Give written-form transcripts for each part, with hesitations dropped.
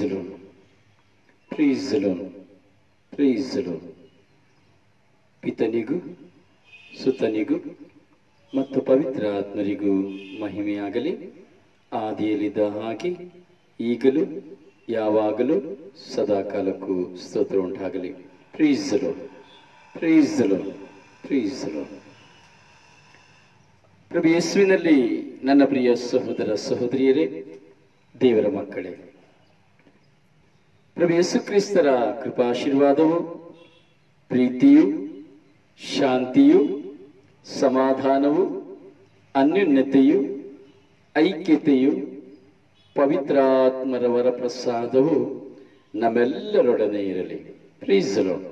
ಪ್ರೀಸ್ lord, ಪ್ರೀಸ್ lord, ಪ್ರೀಸ್ lord. ಪಿತನಿಗೂ ಸುತನಿಗೂ ಮತ್ತು ಪವಿತ್ರ ಆತ್ಮರಿಗೂ ಮಹಿಮೆಯಾಗಲಿ. ಆದಿಯಲ್ಲಿದ್ದ ಹಾಗೆ ಈಗಲೂ ಯಾವಾಗಲೂ ಸದಾಕಾಲಕ್ಕೂ ಸ್ತೋತ್ರ ಉಂಟಾಗಲಿ. ಪ್ರೀಸ್ ಲಾರ್ಡ್, ಪ್ರೀಸ್ ಲಾರ್ಡ್, ಪ್ರೀಸ್ ಲಾರ್ಡ್. ಪ್ರಭು ಯೇಸುವಿನಲ್ಲಿ ನನ್ನ ಪ್ರಿಯ ಸಹೋದರ ಸಹೋದರಿಯರೇ, ದೇವರ ಮಕ್ಕಳೇ, ಪ್ರಭು ಯೇಸು ಕ್ರಿಸ್ತರ ಕೃಪಾಶೀರ್ವಾದವು, ಪ್ರೀತಿಯು, ಶಾಂತಿಯು, ಸಮಾಧಾನವು, ಅನ್ಯೋನ್ಯತೆಯು, ಐಕ್ಯತೆಯು, ಪವಿತ್ರಾತ್ಮರ ವರಪ್ರಸಾದವು ನಮ್ಮೆಲ್ಲರೊಡನೆ ಇರಲಿ. ಪ್ರೀಸ್ ಲಾರ್ಡ್,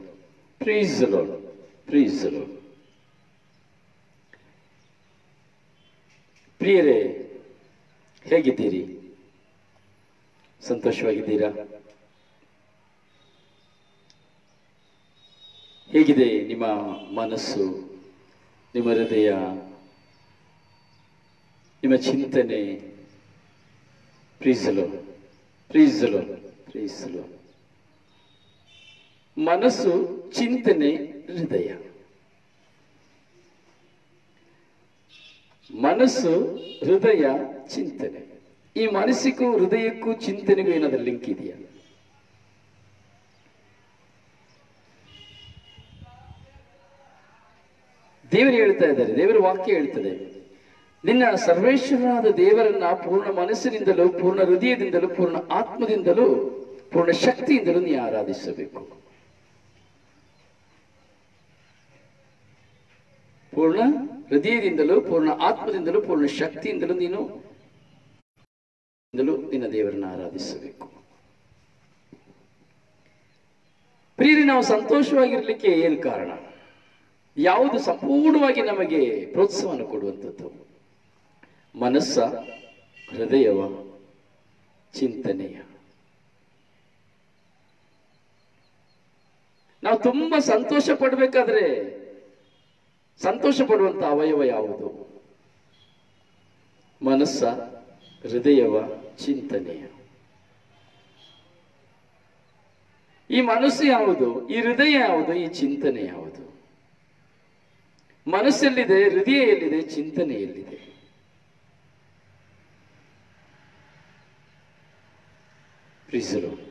ಪ್ರೀಸ್ ಲಾರ್ಡ್, ಪ್ರೀಸ್ ಲಾರ್ಡ್. ಪ್ರಿಯರೇ, ಹೇಗಿದ್ದೀರಿ? ಸಂತೋಷವಾಗಿದ್ದೀರಾ? ಹೇಗಿದೆ ನಿಮ್ಮ ಮನಸ್ಸು, ನಿಮ್ಮ ಹೃದಯ, ನಿಮ್ಮ ಚಿಂತನೆ? ಪ್ರೀಸ್ ಲಾರ್ಡ್, ಪ್ರೀಸ್ ಲಾರ್ಡ್, ಪ್ರೀಸ್ ಲಾರ್ಡ್. ಮನಸ್ಸು, ಚಿಂತನೆ, ಹೃದಯ. ಮನಸ್ಸು, ಹೃದಯ, ಚಿಂತನೆ. ಈ ಮನಸ್ಸಿಗೂ ಹೃದಯಕ್ಕೂ ಚಿಂತನೆಗೂ ಏನಾದರೂ ಲಿಂಕ್ ಇದೆಯಾ? ದೇವರು ಹೇಳ್ತಾ ಇದ್ದಾರೆ, ದೇವರ ವಾಕ್ಯ ಹೇಳ್ತದೆ, ನಿನ್ನ ಸರ್ವೇಶ್ವರನಾದ ದೇವರನ್ನ ಪೂರ್ಣ ಮನಸ್ಸಿನಿಂದಲೂ, ಪೂರ್ಣ ಹೃದಯದಿಂದಲೂ, ಪೂರ್ಣ ಆತ್ಮದಿಂದಲೂ, ಪೂರ್ಣ ಶಕ್ತಿಯಿಂದಲೂ ನೀ ಆರಾಧಿಸಬೇಕು. ಪೂರ್ಣ ಹೃದಯದಿಂದಲೂ, ಪೂರ್ಣ ಆತ್ಮದಿಂದಲೂ, ಪೂರ್ಣ ಶಕ್ತಿಯಿಂದಲೂ ನೀನು ನಿನ್ನ ದೇವರನ್ನ ಆರಾಧಿಸಬೇಕು. ಪ್ರಿಯರೇ, ನಾವು ಸಂತೋಷವಾಗಿರ್ಲಿಕ್ಕೆ ಏನು ಕಾರಣ? ಯಾವುದು ಸಂಪೂರ್ಣವಾಗಿ ನಮಗೆ ಪ್ರೋತ್ಸಾಹವನ್ನು ಕೊಡುವಂಥದ್ದು? ಮನಸ್ಸ, ಹೃದಯವ, ಚಿಂತನೆಯ? ನಾವು ತುಂಬಾ ಸಂತೋಷ ಪಡಬೇಕಾದ್ರೆ ಸಂತೋಷ ಪಡುವಂತ ಅವಯವ ಯಾವುದು? ಮನಸ್ಸ, ಹೃದಯವ, ಚಿಂತನೆಯ? ಈ ಮನಸ್ಸು ಯಾವುದು? ಈ ಹೃದಯ ಯಾವುದು? ಈ ಚಿಂತನೆ ಯಾವುದು? ಮನಸ್ಸೆಲ್ಲಿದೆ? ಹೃದಯ ಎಲ್ಲಿದೆ? ಚಿಂತನೆ ಎಲ್ಲಿದೆ? ಪ್ರೀಸ್ ಲಾರ್ಡ್,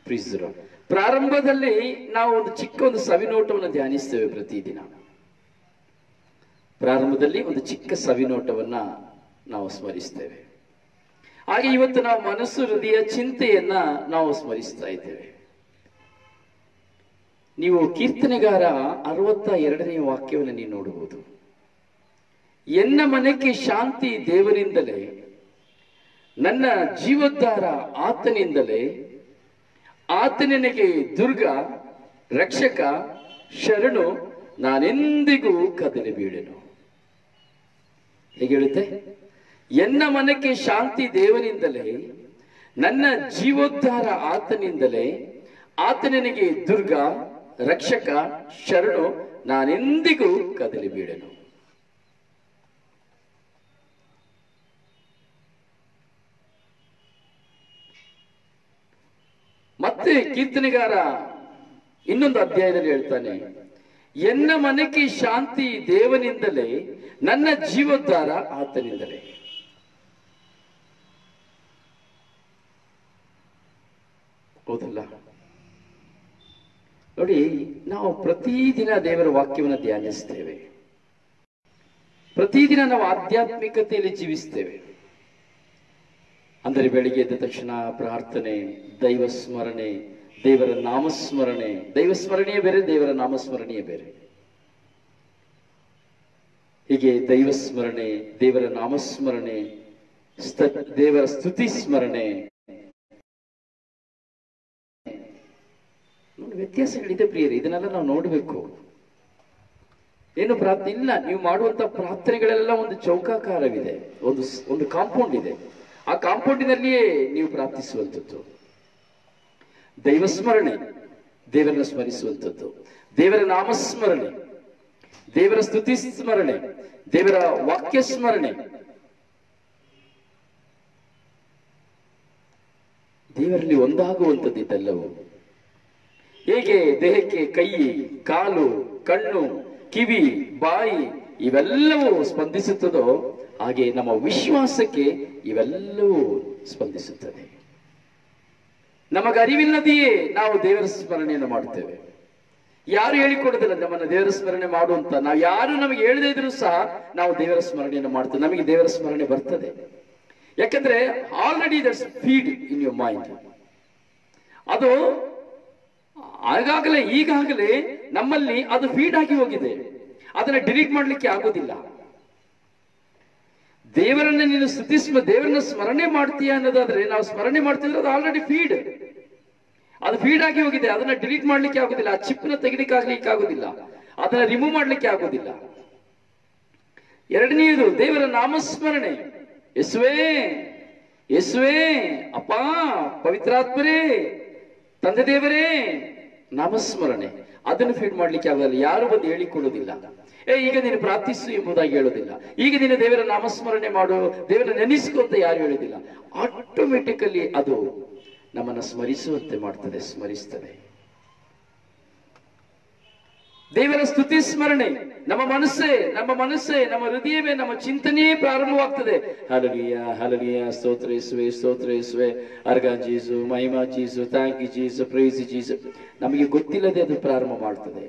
ಪ್ರೀಸ್ ಲಾರ್ಡ್. ಪ್ರಾರಂಭದಲ್ಲಿ ನಾವು ಒಂದು ಚಿಕ್ಕ ಸವಿನೋಟವನ್ನು ಧ್ಯಾನಿಸ್ತೇವೆ ಪ್ರತಿದಿನ. ಪ್ರಾರಂಭದಲ್ಲಿ ಒಂದು ಚಿಕ್ಕ ಸವಿನೋಟವನ್ನ ನಾವು ಸ್ಮರಿಸ್ತೇವೆ. ಹಾಗೆ ಇವತ್ತು ನಾವು ಮನಸ್ಸು, ಹೃದಯ, ಚಿಂತೆಯನ್ನ ನಾವು ಸ್ಮರಿಸ್ತಾ ಇದ್ದೇವೆ. ನೀವು ಕೀರ್ತನೆಗಾರ 62ನೇ ವಾಕ್ಯವನ್ನು ನೀವು ನೋಡಬಹುದು. ಎನ್ನ ಮನಕ್ಕೆ ಶಾಂತಿ ದೇವರಿಂದಲೇ, ನನ್ನ ಜೀವೋದ್ಧಾರ ಆತನಿಂದಲೇ, ಆತನಿಗೆ ದುರ್ಗ, ರಕ್ಷಕ, ಶರಣು, ನಾನೆಂದಿಗೂ ಕದಲಿ ಬೀಳೆನು. ಹೇಗೆ ಹೇಳುತ್ತೆ? ಎನ್ನ ಮನಕ್ಕೆ ಶಾಂತಿ ದೇವನಿಂದಲೇ, ನನ್ನ ಜೀವೋದ್ಧಾರ ಆತನಿಂದಲೇ, ಆತನಿಗೆ ದುರ್ಗ, ರಕ್ಷಕ, ಶರಣು, ನಾನೆಂದಿಗೂ ಕದಲಿ ಬೀಳೆನು. ಮತ್ತೆ ಕೀರ್ತನೆಗಾರ ಇನ್ನೊಂದು ಅಧ್ಯಾಯದಲ್ಲಿ ಹೇಳ್ತಾನೆ, ಎನ್ನ ಮನಕ್ಕೆ ಶಾಂತಿ ದೇವನಿಂದಲೇ, ನನ್ನ ಜೀವೋದ್ಧಾರ ಆತನಿಂದಲೇ. ಹೌದಲ್ಲ? ನೋಡಿ, ನಾವು ಪ್ರತಿದಿನ ದೇವರ ವಾಕ್ಯವನ್ನು ಧ್ಯಾನಿಸ್ತೇವೆ. ಪ್ರತಿದಿನ ನಾವು ಆಧ್ಯಾತ್ಮಿಕತೆಯಲ್ಲಿ ಜೀವಿಸ್ತೇವೆ. ಅಂದರೆ ಬೆಳಿಗ್ಗೆ ಎದ್ದ ತಕ್ಷಣ ಪ್ರಾರ್ಥನೆ, ದೈವ ಸ್ಮರಣೆ, ದೇವರ ನಾಮಸ್ಮರಣೆ. ದೈವ ಸ್ಮರಣೆಯೇ ಬೇರೆ, ದೇವರ ನಾಮಸ್ಮರಣೆಯೇ ಬೇರೆ. ಹೀಗೆ ದೈವ ಸ್ಮರಣೆ, ದೇವರ ನಾಮಸ್ಮರಣೆ, ದೇವರ ಸ್ತುತಿ ಸ್ಮರಣೆ, ವ್ಯತ್ಯಾಸಗಳಿದೆ ಪ್ರಿಯರೇ. ಇದನ್ನೆಲ್ಲ ನಾವು ನೋಡಬೇಕು. ಏನು ಪ್ರಾರ್ಥನೆ ಇಲ್ಲ, ನೀವು ಮಾಡುವಂತ ಪ್ರಾರ್ಥನೆಗಳೆಲ್ಲ ಒಂದು ಚೌಕಾಕಾರವಿದೆ, ಒಂದು ಕಾಂಪೌಂಡ್ ಇದೆ. ಆ ಕಾಂಪೌಂಡಿನಲ್ಲಿಯೇ ನೀವು ಪ್ರಾರ್ಥಿಸುವಂಥದ್ದು. ದೈವ ಸ್ಮರಣೆ, ದೇವರನ್ನ ಸ್ಮರಿಸುವಂಥದ್ದು. ದೇವರ ನಾಮಸ್ಮರಣೆ, ದೇವರ ಸ್ತುತಿ ಸ್ಮರಣೆ, ದೇವರ ವಾಕ್ಯ ಸ್ಮರಣೆ, ದೇವರಲ್ಲಿ ಒಂದಾಗುವಂಥದ್ದಿದ್ದೆಲ್ಲವೂ. ಹೇಗೆ ದೇಹಕ್ಕೆ ಕೈ, ಕಾಲು, ಕಣ್ಣು, ಕಿವಿ, ಬಾಯಿ ಇವೆಲ್ಲವೂ ಸ್ಪಂದಿಸುತ್ತದೋ ಹಾಗೆ ನಮ್ಮ ವಿಶ್ವಾಸಕ್ಕೆ ಇವೆಲ್ಲವೂ ಸ್ಪಂದಿಸುತ್ತದೆ. ನಮಗರಿವಿಲ್ಲದೆಯೇ ನಾವು ದೇವರ ಸ್ಮರಣೆಯನ್ನು ಮಾಡುತ್ತೇವೆ. ಯಾರು ಹೇಳಿಕೊಡೋದಿಲ್ಲ ನಮ್ಮನ್ನ ದೇವರ ಸ್ಮರಣೆ ಮಾಡುವಂತ. ನಾವು ಯಾರು ನಮಗೆ ಹೇಳದೇ ಇದ್ರು ಸಹ ನಾವು ದೇವರ ಸ್ಮರಣೆಯನ್ನು ಮಾಡ್ತೇವೆ. ನಮಗೆ ದೇವರ ಸ್ಮರಣೆ ಬರ್ತದೆ. ಯಾಕಂದ್ರೆ already that's feed in your mind. ಅದು ಈಗಾಗಲೇ ನಮ್ಮಲ್ಲಿ ಅದು ಫೀಡ್ ಆಗಿ ಹೋಗಿದೆ. ಅದನ್ನ ಡಿಲೀಟ್ ಮಾಡ್ಲಿಕ್ಕೆ ಆಗೋದಿಲ್ಲ. ದೇವರನ್ನ ನೀನು ದೇವರನ್ನ ಸ್ಮರಣೆ ಮಾಡ್ತೀಯ ಅನ್ನೋದಾದ್ರೆ, ನಾವು ಸ್ಮರಣೆ ಮಾಡ್ತಿದ್ರೆ ಅದು ಆಲ್ರೆಡಿ ಫೀಡ್, ಅದು ಫೀಡ್ ಆಗಿ ಹೋಗಿದೆ. ಅದನ್ನ ಡಿಲೀಟ್ ಮಾಡ್ಲಿಕ್ಕೆ ಆಗೋದಿಲ್ಲ. ಆ ಚಿಪ್ನ ತೆಗಿಲಿಕ್ಕೆ ಆಗೋದಿಲ್ಲ. ಅದನ್ನ ರಿಮೂವ್ ಮಾಡ್ಲಿಕ್ಕೆ ಆಗೋದಿಲ್ಲ. ಎರಡನೆಯದು ದೇವರ ನಾಮಸ್ಮರಣೆ. ಯೇಸುವೇ, ಯೇಸುವೇ, ಅಪ್ಪ, ಪವಿತ್ರಾತ್ಮರೇ, ತಂದೆ ದೇವರೇ, ನಾಮಸ್ಮರಣೆ. ಅದನ್ನು ಫೀಡ್ ಮಾಡ್ಲಿಕ್ಕೆ ಆಗೋದಿಲ್ಲ. ಯಾರು ಬಂದು ಹೇಳಿಕೊಡೋದಿಲ್ಲ. ಈಗ ನೀನು ಪ್ರಾರ್ಥಿಸು ಎಂಬುದಾಗಿ ಹೇಳೋದಿಲ್ಲ. ಈಗ ನೀನು ದೇವರ ನಾಮಸ್ಮರಣೆ ಮಾಡು, ದೇವರ ನೆನೆಸ್ಕೊ ಅಂತ ಯಾರು ಹೇಳೋದಿಲ್ಲ. ಆಟೋಮೆಟಿಕಲಿ ಅದು ನಮ್ಮನ್ನು ಸ್ಮರಿಸುವಂತೆ ಮಾಡ್ತದೆ, ಸ್ಮರಿಸ್ತದೆ. ದೇವರ ಸ್ತುತಿ ಸ್ಮರಣೆ ನಮ್ಮ ಮನಸ್ಸೇ, ನಮ್ಮ ಹೃದಯವೇ, ನಮ್ಮ ಚಿಂತನೆಯೇ ಪ್ರಾರಂಭವಾಗ್ತದೆ. ಹಲ್ಲೆಲೂಯಾ, ಹಲ್ಲೆಲೂಯಾ, ಸ್ತೋತ್ರ ಯೇಸುವೇ, ಸ್ತೋತ್ರ ಯೇಸುವೇ, ಅರ್ಗ ಜೀಸು, ಮಹಿಮಾ ಜೀಸು, ಥ್ಯಾಂಕ್ ಯು ಜೀಸು, ಪ್ರೈಸ್ ಜೀಸು. ನಮಗೆ ಗೊತ್ತಿಲ್ಲದೆ ಅದು ಪ್ರಾರಂಭ ಮಾಡ್ತದೆ.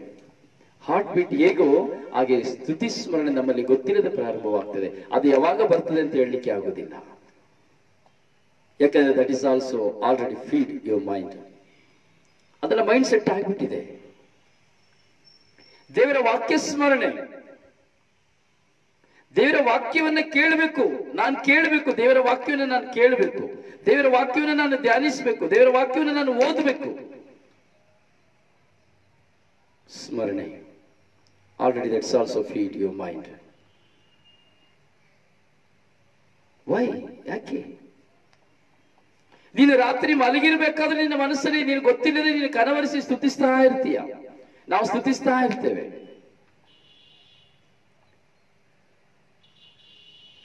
ಹಾರ್ಟ್ ಬೀಟ್ ಹೇಗೋ ಹಾಗೆ ಸ್ತುತಿ ಸ್ಮರಣೆ ನಮ್ಮಲ್ಲಿ ಗೊತ್ತಿಲ್ಲದೆ ಪ್ರಾರಂಭವಾಗ್ತದೆ. ಅದು ಯಾವಾಗ ಬರ್ತದೆ ಅಂತ ಹೇಳಲಿಕ್ಕೆ ಆಗೋದಿಲ್ಲ. ಯಾಕಂದ್ರೆ that is also already feed your mind. ಅದೆಲ್ಲ ಮೈಂಡ್ ಸೆಟ್ ಆಗಿಬಿಟ್ಟಿದೆ. ದೇವರ ವಾಕ್ಯ ಸ್ಮರಣೆ, ದೇವರ ವಾಕ್ಯವನ್ನ ಕೇಳಬೇಕು. ನಾನು ಕೇಳಬೇಕು, ದೇವರ ವಾಕ್ಯವನ್ನು ನಾನು ಕೇಳಬೇಕು, ದೇವರ ವಾಕ್ಯವನ್ನು ನಾನು ಧ್ಯಾನಿಸಬೇಕು, ದೇವರ ವಾಕ್ಯವನ್ನು ನಾನು ಓದಬೇಕು. ಸ್ಮರಣೆ already that's also feed your mind. Why? ಯಾಕೆ? ನೀನು ರಾತ್ರಿ ಮಲಗಿರ್ಬೇಕಾದ್ರೆ ನಿನ್ನ ಮನಸ್ಸಲ್ಲಿ ನೀನು ಗೊತ್ತಿಲ್ಲದೆ ನೀನು ಕನವರಿಸಿ ಸ್ತುತಿಸ್ತಾ ಇರ್ತೀಯ. ನಾವು ಸ್ತುತಿಸ್ತಾ ಇರ್ತೇವೆ.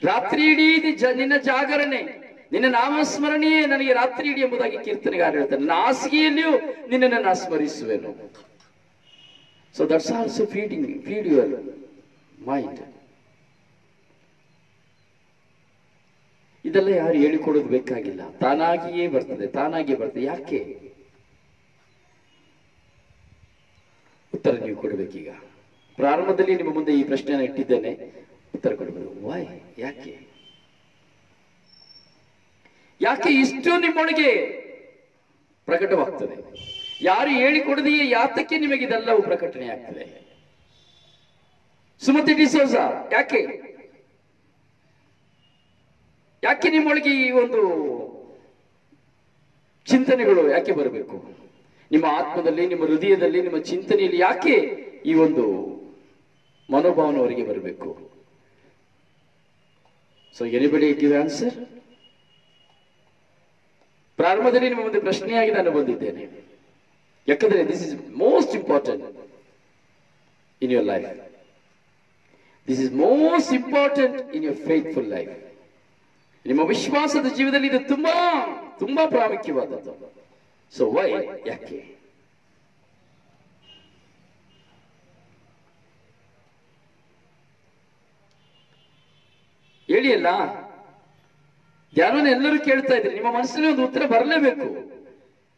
ರಾತ್ರಿ ಇಡೀ ನಿನ್ನ ಜಾಗರಣೆ, ನಿನ್ನ ನಾಮಸ್ಮರಣೆಯೇ ನನಗೆ ರಾತ್ರಿ ಇಡೀ ಎಂಬುದಾಗಿ ಕೀರ್ತನೆಗಾರ ಹೇಳ್ತಾನೆ. ನನ್ನ ಹಾಸಿಗೆಯಲ್ಲಿಯೂ ನಿನ್ನನ್ನು ನಾ ಸ್ಮರಿಸುವೆನು. So that's also feed your mind. ಇದೆಲ್ಲ ಯಾರು ಹೇಳಿಕೊಡೋದು ಬೇಕಾಗಿಲ್ಲ. ತಾನಾಗಿಯೇ ಬರ್ತದೆ, ತಾನಾಗಿಯೇ ಬರ್ತದೆ. ಯಾಕೆ? ಉತ್ತರ ನೀವು ಕೊಡಬೇಕೀಗ. ಪ್ರಾರಂಭದಲ್ಲಿ ನಿಮ್ಮ ಮುಂದೆ ಈ ಪ್ರಶ್ನೆಯನ್ನು ಇಟ್ಟಿದ್ದೇನೆ, ಉತ್ತರ ಕೊಡಬೇಕು. ವೈ? ಯಾಕೆ? ಯಾಕೆ ಇಷ್ಟು ನಿಮ್ಮೊಳಗೆ ಪ್ರಕಟವಾಗ್ತದೆ? ಯಾರು ಹೇಳಿಕೊಡದೆಯೇ ಯಾತಕ್ಕೆ ನಿಮಗೆ ಇದೆಲ್ಲವೂ ಪ್ರಕಟಣೆ ಆಗ್ತದೆ? ಸುಮತಿ ಡಿಸೋಜ, ಯಾಕೆ ಯಾಕೆ ನಿಮ್ಮೊಳಗೆ ಈ ಒಂದು ಚಿಂತನೆಗಳು ಯಾಕೆ ಬರಬೇಕು? ನಿಮ್ಮ ಆತ್ಮದಲ್ಲಿ, ನಿಮ್ಮ ಹೃದಯದಲ್ಲಿ, ನಿಮ್ಮ ಚಿಂತನೆಯಲ್ಲಿ ಯಾಕೆ ಈ ಒಂದು ಮನೋಭಾವನವರೆಗೆ ಬರಬೇಕು? So anybody give answer? ಪ್ರಾರಂಭದಲ್ಲಿ ನಿಮ್ಮ ಮುಂದೆ ಪ್ರಶ್ನೆಯಾಗಿ ನಾನು ಬಂದಿದ್ದೇನೆ. ಯಾಕಂದ್ರೆ this is most important in your life. This is most important in your faithful life. ನಿಮ್ಮ ವಿಶ್ವಾಸದ ಜೀವನದಲ್ಲಿ ಇದು ತುಂಬಾ ತುಂಬಾ ಪ್ರಾಮುಖ್ಯವಾದದ್ದು. So Y? ಯಾಕೆ? ಹೇಳಿ ಅಲ್ಲ. ಧ್ಯಾನವನ್ನು ಎಲ್ಲರೂ ಕೇಳ್ತಾ ಇದ್ರಿ. ನಿಮ್ಮ ಮನಸ್ಸಿನಲ್ಲಿ ಒಂದು ಉತ್ತರ ಬರಲೇಬೇಕು.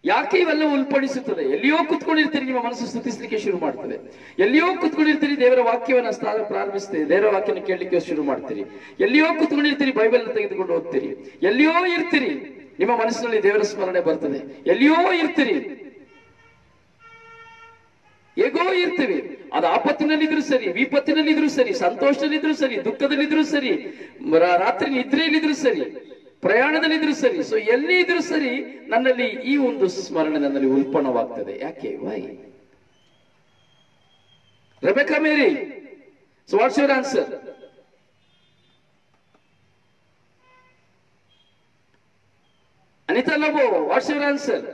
ಯಾಕೆ ಇವೆಲ್ಲ ಉಲ್ಪಡಿಸುತ್ತದೆ? ಎಲ್ಲಿಯೋ ಕುತ್ಕೊಂಡಿರ್ತೀರಿ, ನಿಮ್ಮ ಮನಸ್ಸು ಸ್ತುತಿಸ್ಲಿಕ್ಕೆ ಶುರು ಮಾಡ್ತದೆ. ಎಲ್ಲಿಯೋ ಕುತ್ಕೊಂಡಿರ್ತೀರಿ, ದೇವರ ವಾಕ್ಯವನ್ನ ಪ್ರಾರಂಭಿಸ್ತೀರಿ, ದೇವರ ವಾಕ್ಯನ ಕೇಳಲಿಕ್ಕೆ ಶುರು ಮಾಡ್ತೀರಿ. ಎಲ್ಲಿಯೋ ಕುತ್ಕೊಂಡಿರ್ತೀರಿ, ಬೈಬಲ್ ತೆಗೆದುಕೊಂಡು ಓದ್ತೀರಿ. ಎಲ್ಲಿಯೋ ಇರ್ತೀರಿ, ನಿಮ್ಮ ಮನಸ್ಸಿನಲ್ಲಿ ದೇವರ ಸ್ಮರಣೆ ಬರ್ತದೆ. ಎಲ್ಲಿಯೋ ಇರ್ತೀರಿ, ಹೇಗೋ ಇರ್ತೀವಿ. ಅದು ಆಪತ್ತಿನಲ್ಲಿದ್ರು ಸರಿ, ವಿಪತ್ತಿನಲ್ಲಿದ್ರು ಸರಿ, ಸಂತೋಷದಲ್ಲಿದ್ರು ಸರಿ, ದುಃಖದಲ್ಲಿದ್ರು ಸರಿ, ರಾತ್ರಿ ನಿದ್ರೆಯಲ್ಲಿದ್ರು ಸರಿ, ಪ್ರಯಾಣದಲ್ಲಿದ್ರು ಸರಿ. ಸೊ ಎಲ್ಲಿ ಇದ್ರು ಸರಿ, ನನ್ನಲ್ಲಿ ಈ ಒಂದು ಸ್ಮರಣೆ ನನ್ನಲ್ಲಿ ಉಲ್ಪಣವಾಗ್ತದೆ. ಯಾಕೆ? Why? Rebecca Mary, so what's your answer? Anita Lobo, what's your answer?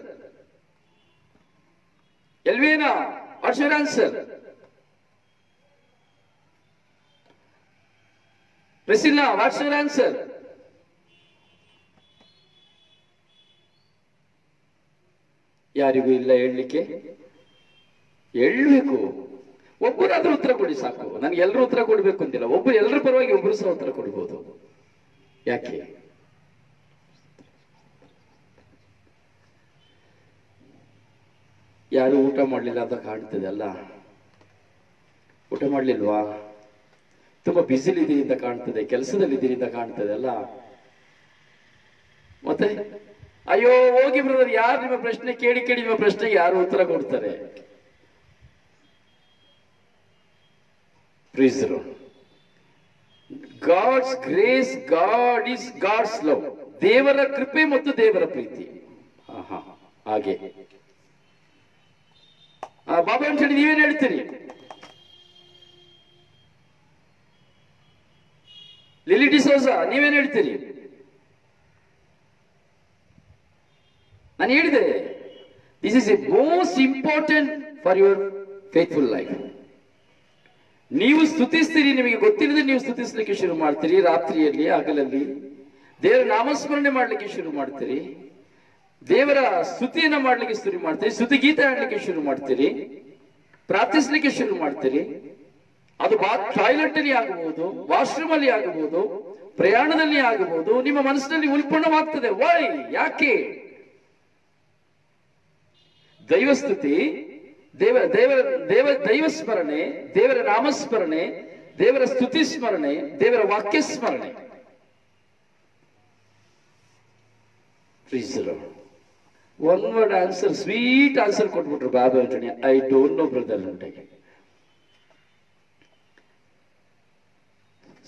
Elvina, what's your answer? Priscilla, what's your answer? ಯಾರಿಗೂ ಇಲ್ಲ ಹೇಳಲಿಕ್ಕೆ? ಹೇಳ್ಬೇಕು. ಒಬ್ಬರಾದ್ರೂ ಉತ್ತರ ಕೊಡಿ ಸಾಕು. ನನಗೆ ಎಲ್ಲರೂ ಉತ್ತರ ಕೊಡ್ಬೇಕು ಅಂತಿಲ್ಲ. ಒಬ್ಬರು, ಎಲ್ಲರ ಪರವಾಗಿ ಒಬ್ಬರು ಸಹ ಉತ್ತರ ಕೊಡ್ಬೋದು. ಯಾಕೆ? ಯಾರು ಊಟ ಮಾಡಲಿಲ್ಲ ಅಂತ ಕಾಣ್ತದೆ ಅಲ್ಲ? ಊಟ ಮಾಡ್ಲಿಲ್ವಾ? ತುಂಬಾ ಬಿಸಿಲಿದ್ದೀರಿ ಅಂತ ಕಾಣ್ತದೆ, ಕೆಲಸದಲ್ಲಿದ್ದೀರಿ ಅಂತ ಕಾಣ್ತದೆ ಅಲ್ಲ? ಮತ್ತೆ ಅಯ್ಯೋ ಹೋಗಿ ಬ್ರದರ್, ಯಾರು ನಿಮ್ಮ ಪ್ರಶ್ನೆ ಕೇಳಿ ಕೇಳಿ ನಿಮ್ಮ ಪ್ರಶ್ನೆಗೆ ಯಾರು ಉತ್ತರ ಕೊಡ್ತಾರೆ? Praise the Lord. God's grace, God is God's love. ದೇವರ ಕೃಪೆ ಮತ್ತು ದೇವರ ಪ್ರೀತಿ. ಹಾಗೆ ಬಾಬಾ ಅಂತ ಹೇಳಿ ನೀವೇನ್ ಹೇಳ್ತೀರಿ? ಲಿಲಿ ಡಿಸೋಜಾ ನೀವೇನ್ ಹೇಳ್ತೀರಿ? ನಾನು ಹೇಳಿದೆ, this is A most important for your faithful life. ನೀವು ಸ್ತುತಿಸ್ತೀರಿ, ನಿಮಗೆ ಗೊತ್ತಿಲ್ಲದೆ ನೀವು ಸ್ತುತಿಸ್ಲಿಕ್ಕೆ ಶುರು ಮಾಡ್ತೀರಿ. ರಾತ್ರಿಯಲ್ಲಿ, ಹಗಲಲ್ಲಿ ದೇವರ ನಾಮಸ್ಮರಣೆ ಮಾಡ್ಲಿಕ್ಕೆ ಶುರು ಮಾಡ್ತೀರಿ. ದೇವರ ಸ್ತುತಿಯನ್ನ ಮಾಡ್ಲಿಕ್ಕೆ ಶುರು ಮಾಡ್ತೀರಿ. ಸ್ತುತಿ ಗೀತೆ ಆಡ್ಲಿಕ್ಕೆ ಶುರು ಮಾಡ್ತೀರಿ. ಪ್ರಾರ್ಥಿಸ್ಲಿಕ್ಕೆ ಶುರು ಮಾಡ್ತೀರಿ. ಅದು ಟಾಯ್ಲೆಟ್ ಅಲ್ಲಿ ಆಗಬಹುದು, ವಾಶ್ರೂಮ್ ಅಲ್ಲಿ ಆಗಬಹುದು, ಪ್ರಯಾಣದಲ್ಲಿ ಆಗಬಹುದು. ನಿಮ್ಮ ಮನಸ್ಸಿನಲ್ಲಿ ಉಲ್ಪಣವಾಗ್ತದೆ. ವೈ? ಯಾಕೆ? ದೈವಸ್ತುತಿ, ದೈವ ಸ್ಮರಣೆ, ದೇವರ ನಾಮಸ್ಮರಣೆ, ದೇವರ ಸ್ತುತಿ ಸ್ಮರಣೆ, ದೇವರ ವಾಕ್ಯ ಸ್ಮರಣೆ. One word answer, sweet answer ಕೊಟ್ಬಿಟ್ರು Baba Antony. I don't know brother ಅಂತ.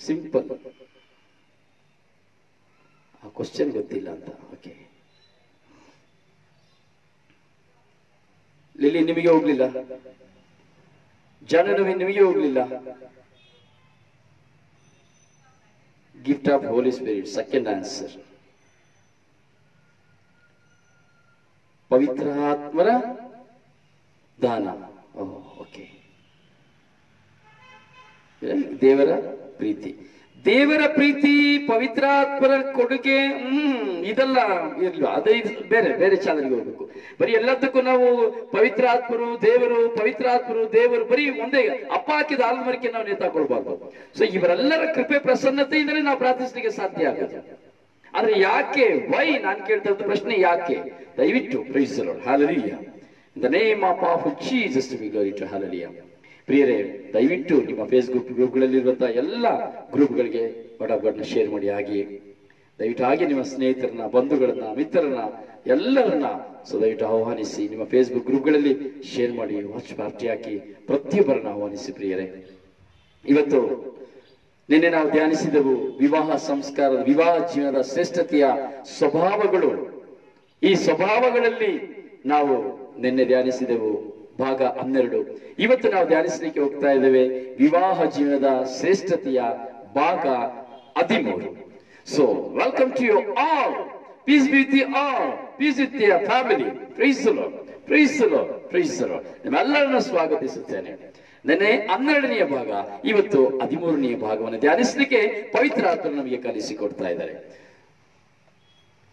ಸಿಂಪಲ್. ಆ ಕ್ವಶನ್ ಗೊತ್ತಿಲ್ಲ ಅಂತ. ಓಕೆ, ಲಿಲಿ ನಿಮಗೆ ಹೋಗ್ಲಿಲ್ಲ, ಜಾಹ್ನವಿ ನಿಮಗೆ ಹೋಗ್ಲಿಲ್ಲ. Gift of holy spirit, second answer. ಪವಿತ್ರ ಆತ್ಮರ ದಾನ. ಓಕೆ. ದೇವರ ಪ್ರೀತಿ, ದೇವರ ಪ್ರೀತಿ, ಪವಿತ್ರಾತ್ಮರ ಕೊಡುಗೆ. ಇದೆಲ್ಲ ಇರ್ಲಿಲ್ಲ, ಅದೇ ಬೇರೆ ಬೇರೆ ಚಾನಲ್ಗೆ ಹೋಗ್ಬೇಕು. ಬರೀ ಎಲ್ಲದಕ್ಕೂ ನಾವು ಪವಿತ್ರಾತ್ಮರು ದೇವರು, ಪವಿತ್ರಾತ್ಮರು ದೇವರು, ಬರೀ ಒಂದೇ ಅಪ್ಪ ಹಾಕಿದ ಆಲ್ಮರಿಕೆ ನಾವು ನೇತಾಕೊಳ್ಬಾರ್ದು. ಸೊ ಇವರೆಲ್ಲರ ಕೃಪೆ ಪ್ರಸನ್ನತೆಯಿಂದಲೇ ನಾವು ಪ್ರಾರ್ಥಿಸಲಿಕ್ಕೆ ಸಾಧ್ಯ ಆಗುತ್ತೆ. ಆದ್ರೆ ಯಾಕೆ? ವೈ? ನಾನು ಕೇಳ್ತಾ ಇದ್ದ ಪ್ರಶ್ನೆ ಯಾಕೆ? ದಯವಿಟ್ಟು praise the lord, hallelujah, in the name of powerful Jesus we glory to hallelujah. ಪ್ರಿಯರೇ, ದಯವಿಟ್ಟು ನಿಮ್ಮ ಫೇಸ್ಬುಕ್ ಗ್ರೂಪ್ಗಳಲ್ಲಿರುವಂತಹ ಎಲ್ಲ ಗ್ರೂಪ್ಗಳಿಗೆ ಬಡಬಡನ್ನ ಶೇರ್ ಮಾಡಿ. ಹಾಗೆ ದಯವಿಟ್ಟು ಹಾಗೆ ನಿಮ್ಮ ಸ್ನೇಹಿತರನ್ನ, ಬಂಧುಗಳನ್ನ, ಮಿತ್ರರನ್ನ ಎಲ್ಲರನ್ನ ದಯವಿಟ್ಟು ಆಹ್ವಾನಿಸಿ. ನಿಮ್ಮ ಫೇಸ್ಬುಕ್ ಗ್ರೂಪ್ಗಳಲ್ಲಿ ಶೇರ್ ಮಾಡಿ, ವಾಚ್ ಪಾರ್ಟಿ ಹಾಕಿ, ಪ್ರತಿಯೊಬ್ಬರನ್ನ ಆಹ್ವಾನಿಸಿ. ಪ್ರಿಯರೇ, ಇವತ್ತು ನಿನ್ನೆ ನಾವು ಧ್ಯಾನಿಸಿದೆವು ವಿವಾಹ ಸಂಸ್ಕಾರದ, ವಿವಾಹ ಜೀವನದ ಶ್ರೇಷ್ಠತೆಯ ಸ್ವಭಾವಗಳು. ಈ ಸ್ವಭಾವಗಳಲ್ಲಿ ನಾವು ನಿನ್ನೆ ಧ್ಯಾನಿಸಿದೆವು ಭಾಗ 12. ಇವತ್ತು ನಾವು ಧ್ಯಾನಿಸಲಿಕ್ಕೆ ಹೋಗ್ತಾ ಇದ್ದೇವೆ ವಿವಾಹ ಜೀವನದ ಶ್ರೇಷ್ಠತೆಯ ಭಾಗ 13. So welcome to you all. Peace be with you all. Peace with your family. Praise the lord, praise the lord, praise the lord. ನಿಮ್ಮೆಲ್ಲರನ್ನು ಸ್ವಾಗತಿಸುತ್ತೇನೆ. ನೆನ್ನೆ 12ನೇ ಭಾಗ, ಇವತ್ತು 13ನೇ ಭಾಗವನ್ನು ಧ್ಯಾನಿಸಲಿಕ್ಕೆ ಪವಿತ್ರ ಆತ್ಮರು ನಮಗೆ ಕಲಿಸಿಕೊಡ್ತಾ ಇದ್ದಾರೆ.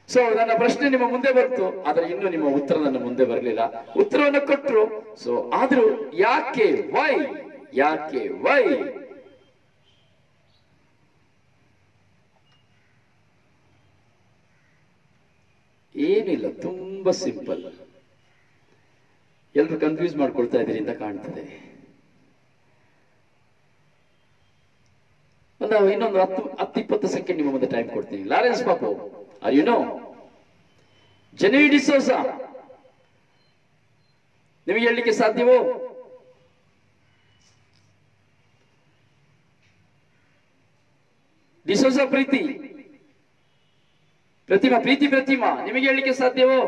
ಸೊ ನನ್ನ ಪ್ರಶ್ನೆ ನಿಮ್ಮ ಮುಂದೆ ಬಂತು, ಆದ್ರೆ ಇನ್ನು ನಿಮ್ಮ ಉತ್ತರ ನನ್ನ ಮುಂದೆ ಬರಲಿಲ್ಲ. ಉತ್ತರವನ್ನು ಕೊಟ್ಟರು. ಸೊ ಆದ್ರೂ ಯಾಕೆ? ವೈ? ಯಾಕೆ? ವೈ? ಏನಿಲ್ಲ, ತುಂಬಾ ಸಿಂಪಲ್. ಎಲ್ರು ಕನ್ಫ್ಯೂಸ್ ಮಾಡ್ಕೊಳ್ತಾ ಇದ್ದೀರಿ ಅಂತ ಕಾಣ್ತದೆ. ಇನ್ನೊಂದು 10-20 ಸೆಕೆಂಡ್ ನಿಮ್ಮ ಮುಂದೆ ಟೈಮ್ ಕೊಡ್ತೀನಿ. ಲಾರೆನ್ಸ್ ಪಾಪು, ಆರ್ ಯು ನೋ? ಜೆನವಿ ಡಿಸೋಜಾ, ನಿಮಗೆ ಹೇಳಲಿಕ್ಕೆ ಸಾಧ್ಯವೋ? ಡಿಸೋಜಾ ಪ್ರೀತಿ, ಪ್ರತಿಮಾ, ಪ್ರೀತಿ ಪ್ರತಿಮಾ, ನಿಮಗೆ ಹೇಳಲಿಕ್ಕೆ ಸಾಧ್ಯವೋ?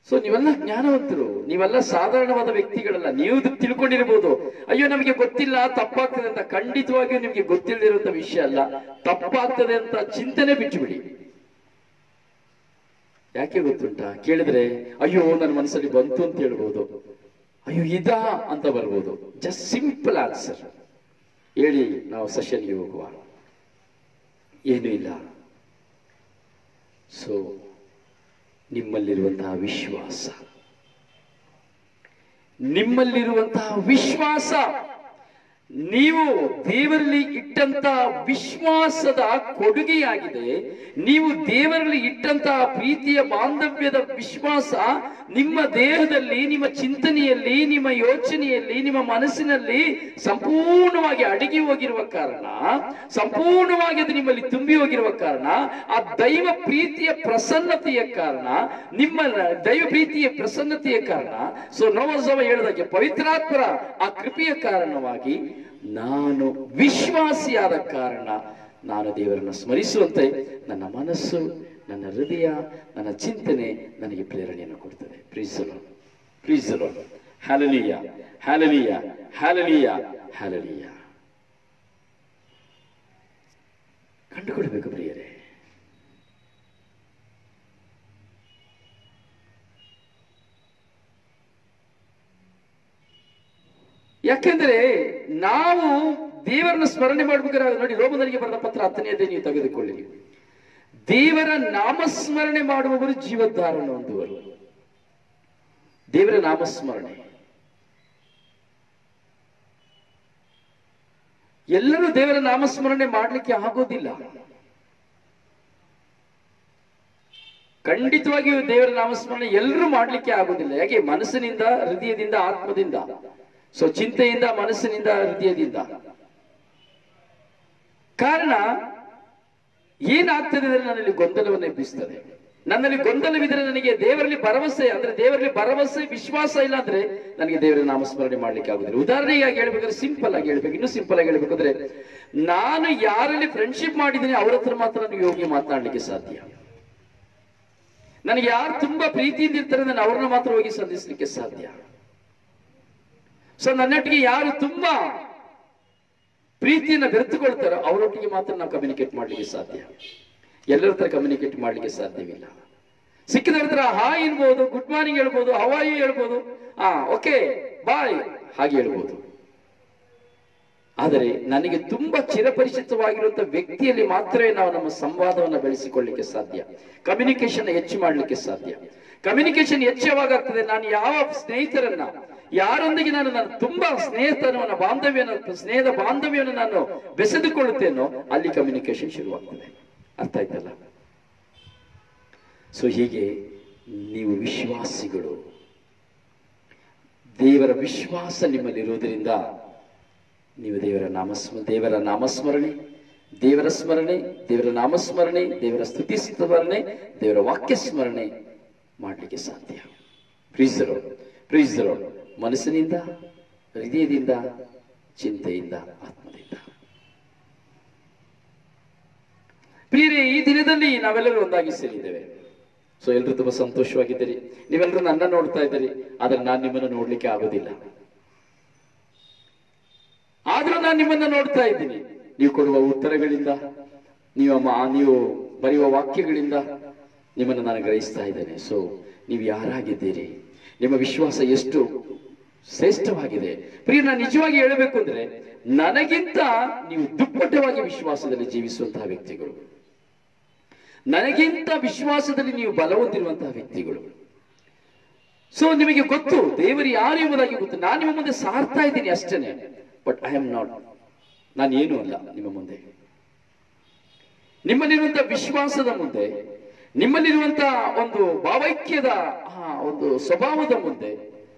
ಸೊ ನೀವೆಲ್ಲ ಜ್ಞಾನವಂತರು, ನೀವೆಲ್ಲ ಸಾಧಾರಣವಾದ ವ್ಯಕ್ತಿಗಳಲ್ಲ. ನೀವು ತಿಳ್ಕೊಂಡಿರ್ಬೋದು, ಅಯ್ಯೋ ನಮಗೆ ಗೊತ್ತಿಲ್ಲ, ತಪ್ಪಾಗ್ತದೆ ಅಂತ. ಖಂಡಿತವಾಗಿಯೂ ನಿಮಗೆ ಗೊತ್ತಿಲ್ಲದಿರುವಂತ ವಿಷಯ ಅಲ್ಲ, ತಪ್ಪಾಗ್ತದೆ ಅಂತ ಚಿಂತನೆ ಬಿಟ್ಟುಬಿಡಿ. ಯಾಕೆ ಗೊತ್ತುಂಟಾ? ಕೇಳಿದ್ರೆ ಅಯ್ಯೋ ನನ್ನ ಮನಸ್ಸಲ್ಲಿ ಬಂತು ಅಂತ ಹೇಳ್ಬೋದು, ಅಯ್ಯೋ ಇದಾ ಅಂತ ಬರ್ಬೋದು. ಜಸ್ಟ್ ಸಿಂಪಲ್ ಆನ್ಸರ್ ಹೇಳಿ ನಾವು ಸೆಷನ್ಗೆ ಹೋಗುವ. ಏನೂ ಇಲ್ಲ, ಸೊ ನಿಮ್ಮಲ್ಲಿರುವಂತಹ ವಿಶ್ವಾಸ, ನಿಮ್ಮಲ್ಲಿರುವಂತಹ ವಿಶ್ವಾಸ, ನೀವು ದೇವರಲ್ಲಿ ಇಟ್ಟಂತಹ ವಿಶ್ವಾಸದ ಕೊಡುಗೆಯಾಗಿದೆ. ನೀವು ದೇವರಲ್ಲಿ ಇಟ್ಟಂತಹ ಪ್ರೀತಿಯ ಬಾಂಧವ್ಯದ ವಿಶ್ವಾಸ ನಿಮ್ಮ ದೇಹದಲ್ಲಿ, ನಿಮ್ಮ ಚಿಂತನೆಯಲ್ಲಿ, ನಿಮ್ಮ ಯೋಚನೆಯಲ್ಲಿ, ನಿಮ್ಮ ಮನಸ್ಸಿನಲ್ಲಿ ಸಂಪೂರ್ಣವಾಗಿ ಅಡಗಿ ಹೋಗಿರುವ ಕಾರಣ, ಸಂಪೂರ್ಣವಾಗಿ ಅದು ನಿಮ್ಮಲ್ಲಿ ತುಂಬಿ ಹೋಗಿರುವ ಕಾರಣ, ಆ ದೈವ ಪ್ರೀತಿಯ ಪ್ರಸನ್ನತೆಯ ಕಾರಣ, ನಿಮ್ಮ ದೈವ ಪ್ರೀತಿಯ ಪ್ರಸನ್ನತೆಯ ಕಾರಣ, ಸೊ ನೋವೋಜವ ಹೇಳಿದಾಗೆ ಪವಿತ್ರಾತ್ಮರ ಆ ಕೃಪೆಯ ಕಾರಣವಾಗಿ ನಾನು ವಿಶ್ವಾಸಿಯಾದ ಕಾರಣ ನಾನು ದೇವರನ್ನು ಸ್ಮರಿಸುವಂತೆ ನನ್ನ ಮನಸ್ಸು, ನನ್ನ ಹೃದಯ, ನನ್ನ ಚಿಂತನೆ ನನಗೆ ಪ್ರೇರಣೆಯನ್ನು ಕೊಡ್ತದೆ. Praise the lord, praise the lord, hallelujah, hallelujah, hallelujah, hallelujah. ಕಂಡುಕೊಳ್ಬೇಕು ಪ್ರಿಯರೇ. ಯಾಕೆಂದ್ರೆ ನಾವು ದೇವರನ್ನ ಸ್ಮರಣೆ ಮಾಡ್ಬೇಕಾದ್ರೆ ನೋಡಿ, ರೋಮದರಿಗೆ ಬರೆದ ಪತ್ರ 10ನೇ ಅಧ್ಯಾಯ ನೀವು ತೆಗೆದುಕೊಳ್ಳಿ. ದೇವರ ನಾಮಸ್ಮರಣೆ ಮಾಡುವವರು ಜೀವೋದ್ಧಾರವನ್ನು ಹೊಂದುವರು. ದೇವರ ನಾಮಸ್ಮರಣೆ, ಎಲ್ಲರೂ ದೇವರ ನಾಮಸ್ಮರಣೆ ಮಾಡಲಿಕ್ಕೆ ಆಗೋದಿಲ್ಲ. ಖಂಡಿತವಾಗಿಯೂ ದೇವರ ನಾಮಸ್ಮರಣೆ ಎಲ್ಲರೂ ಮಾಡ್ಲಿಕ್ಕೆ ಆಗೋದಿಲ್ಲ. ಯಾಕೆ? ಮನಸ್ಸಿನಿಂದ, ಹೃದಯದಿಂದ, ಆತ್ಮದಿಂದ, ಸೊ ಚಿಂತೆಯಿಂದ, ಮನಸ್ಸಿನಿಂದ, ಹೃದಯದಿಂದ. ಕಾರಣ ಏನಾಗ್ತದೆ ಅಂದ್ರೆ ನನ್ನಲ್ಲಿ ಗೊಂದಲವನ್ನು ಎಬ್ಬಿಸ್ತದೆ. ನನ್ನಲ್ಲಿ ಗೊಂದಲವಿದ್ರೆ ನನಗೆ ದೇವರಲ್ಲಿ ಭರವಸೆ, ಅಂದ್ರೆ ದೇವರಲ್ಲಿ ಭರವಸೆ ವಿಶ್ವಾಸ ಇಲ್ಲ ಅಂದ್ರೆ ನನಗೆ ದೇವರ ನಾಮಸ್ಮರಣೆ ಮಾಡ್ಲಿಕ್ಕೆ ಆಗುದಿಲ್ಲ. ಉದಾಹರಣೆಯಾಗಿ ಹೇಳ್ಬೇಕಾದ್ರೆ, ಸಿಂಪಲ್ ಆಗಿ ಹೇಳ್ಬೇಕು, ಇನ್ನೂ ಸಿಂಪಲ್ ಆಗಿ ಹೇಳ್ಬೇಕಾದ್ರೆ, ನಾನು ಯಾರಲ್ಲಿ ಫ್ರೆಂಡ್ಶಿಪ್ ಮಾಡಿದ್ದೀನಿ ಅವ್ರ ಹತ್ರ ಮಾತ್ರ ನನಗೆ ಹೋಗಿ ಮಾತನಾಡ್ಲಿಕ್ಕೆ ಸಾಧ್ಯ. ನನಗೆ ಯಾರು ತುಂಬಾ ಪ್ರೀತಿಯಿಂದ ಇರ್ತಾರೆ ನಾನು ಅವ್ರನ್ನ ಮಾತ್ರ ಹೋಗಿ ಸಂಧಿಸ್ಲಿಕ್ಕೆ ಸಾಧ್ಯ. ಸೊ ನನ್ನೊಟ್ಟಿಗೆ ಯಾರು ತುಂಬಾ ಪ್ರೀತಿಯನ್ನ ಬೆರೆತುಕೊಳ್ತಾರೋ ಅವರೊಟ್ಟಿಗೆ ಮಾತ್ರ ನಾವು ಕಮ್ಯುನಿಕೇಟ್ ಮಾಡ್ಲಿಕ್ಕೆ ಸಾಧ್ಯ. ಎಲ್ಲರ ಹತ್ರ ಕಮ್ಯುನಿಕೇಟ್ ಮಾಡ್ಲಿಕ್ಕೆ ಸಾಧ್ಯವಿಲ್ಲ. ಸಿಕ್ಕಿದವ್ರ ಹತ್ರ ಹಾಯ್ ಇರ್ಬೋದು, ಗುಡ್ ಮಾರ್ನಿಂಗ್ ಹೇಳ್ಬೋದು, ಹವಾಯಿ ಹೇಳ್ಬೋದು, ಓಕೆ ಬಾಯ್ ಹಾಗೆ ಹೇಳ್ಬೋದು. ಆದರೆ ನನಗೆ ತುಂಬಾ ಚಿರಪರಿಚಿತವಾಗಿರುವಂತಹ ವ್ಯಕ್ತಿಯಲ್ಲಿ ಮಾತ್ರವೇ ನಾವು ನಮ್ಮ ಸಂವಾದವನ್ನು ಬೆಳೆಸಿಕೊಳ್ಳಿಕ್ಕೆ ಸಾಧ್ಯ, ಕಮ್ಯುನಿಕೇಶನ್ ಹೆಚ್ಚು ಮಾಡ್ಲಿಕ್ಕೆ ಸಾಧ್ಯ. ಕಮ್ಯುನಿಕೇಶನ್ ಹೆಚ್ಚು ಯಾವಾಗ ಆಗ್ತದೆ? ನಾನು ಯಾವ ಸ್ನೇಹಿತರನ್ನ, ಯಾರೊಂದಿಗೆ ನಾನು ತುಂಬಾ ಸ್ನೇಹದ ಬಾಂಧವ್ಯವನ್ನು ನಾನು ಬೆಸೆದುಕೊಳ್ಳುತ್ತೇನೋ ಅಲ್ಲಿ ಕಮ್ಯುನಿಕೇಶನ್ ಶುರುವಾಗ್ತದೆ. ಅರ್ಥ ಆಯ್ತಲ್ಲ? ಸೊ ಹೀಗೆ ನೀವು ವಿಶ್ವಾಸಿಗಳು, ದೇವರ ವಿಶ್ವಾಸ ನಿಮ್ಮಲ್ಲಿರುವುದರಿಂದ ನೀವು ದೇವರ ನಾಮಸ್ಮರಣೆ, ದೇವರ ಸ್ಮರಣೆ, ದೇವರ ನಾಮಸ್ಮರಣೆ, ದೇವರ ಸ್ತುತಿ ಸ್ಮರಣೆ, ದೇವರ ವಾಕ್ಯ ಸ್ಮರಣೆ ಮಾಡಲಿಕ್ಕೆ ಸಾಧ್ಯ. ಪ್ರೀಸ್ the lord, praise the lord. ಮನಸ್ಸಿನಿಂದ, ಹೃದಯದಿಂದ, ಚಿಂತೆಯಿಂದ, ಆತ್ಮದಿಂದ. ಪ್ರಿಯರೇ, ಈ ದಿನದಲ್ಲಿ ನಾವೆಲ್ಲರೂ ಒಂದಾಗಿ ಸೇರಿದ್ದೇವೆ. ಸೊ ಎಲ್ಲರೂ ತುಂಬಾ ಸಂತೋಷವಾಗಿದ್ದೀರಿ. ನೀವೆಲ್ಲರೂ ನನ್ನ ನೋಡ್ತಾ ಇದ್ದೀರಿ, ಆದ್ರೆ ನಾನು ನಿಮ್ಮನ್ನು ನೋಡ್ಲಿಕ್ಕೆ ಆಗೋದಿಲ್ಲ. ಆದ್ರೂ ನಾನು ನಿಮ್ಮನ್ನ ನೋಡ್ತಾ ಇದ್ದೀನಿ. ನೀವು ಕೊಡುವ ಉತ್ತರಗಳಿಂದ, ನೀವು ಬರೆಯುವ ವಾಕ್ಯಗಳಿಂದ ನಿಮ್ಮನ್ನು ನಾನು ಗ್ರಹಿಸ್ತಾ ಇದ್ದೇನೆ. ಸೊ ನೀವು ಯಾರಾಗಿದ್ದೀರಿ, ನಿಮ್ಮ ವಿಶ್ವಾಸ ಎಷ್ಟು ಶ್ರೇಷ್ಠವಾಗಿದೆ. ಪ್ರಿಯ, ನಾನು ನಿಜವಾಗಿ ಹೇಳಬೇಕು ಅಂದ್ರೆ ನನಗಿಂತ ನೀವು ದುಪ್ಪಟ್ಟವಾಗಿ ವಿಶ್ವಾಸದಲ್ಲಿ ಜೀವಿಸುವಂತಹ ವ್ಯಕ್ತಿಗಳು, ನನಗಿಂತ ವಿಶ್ವಾಸದಲ್ಲಿ ನೀವು ಬಲ ಹೊಂದಿರುವಂತಹ ವ್ಯಕ್ತಿಗಳು. ಸೊ ನಿಮಗೆ ಗೊತ್ತು ದೇವರು ಯಾರು ಎಂಬುದಾಗಿ ಗೊತ್ತು. ನಾನು ನಿಮ್ಮ ಮುಂದೆ ಸಾರ್ತಾ ಇದ್ದೀನಿ ಅಷ್ಟೇನೆ, ಬಟ್ ಐ ಆಮ್ ನಾಟ್, ನಾನು ಏನೂ ಅಲ್ಲ ನಿಮ್ಮ ಮುಂದೆ. ನಿಮ್ಮಲ್ಲಿರುವಂತಹ ವಿಶ್ವಾಸದ ಮುಂದೆ, ನಿಮ್ಮಲ್ಲಿರುವಂತಹ ಒಂದು ಭಾವೈಕ್ಯದ ಒಂದು ಸ್ವಭಾವದ ಮುಂದೆ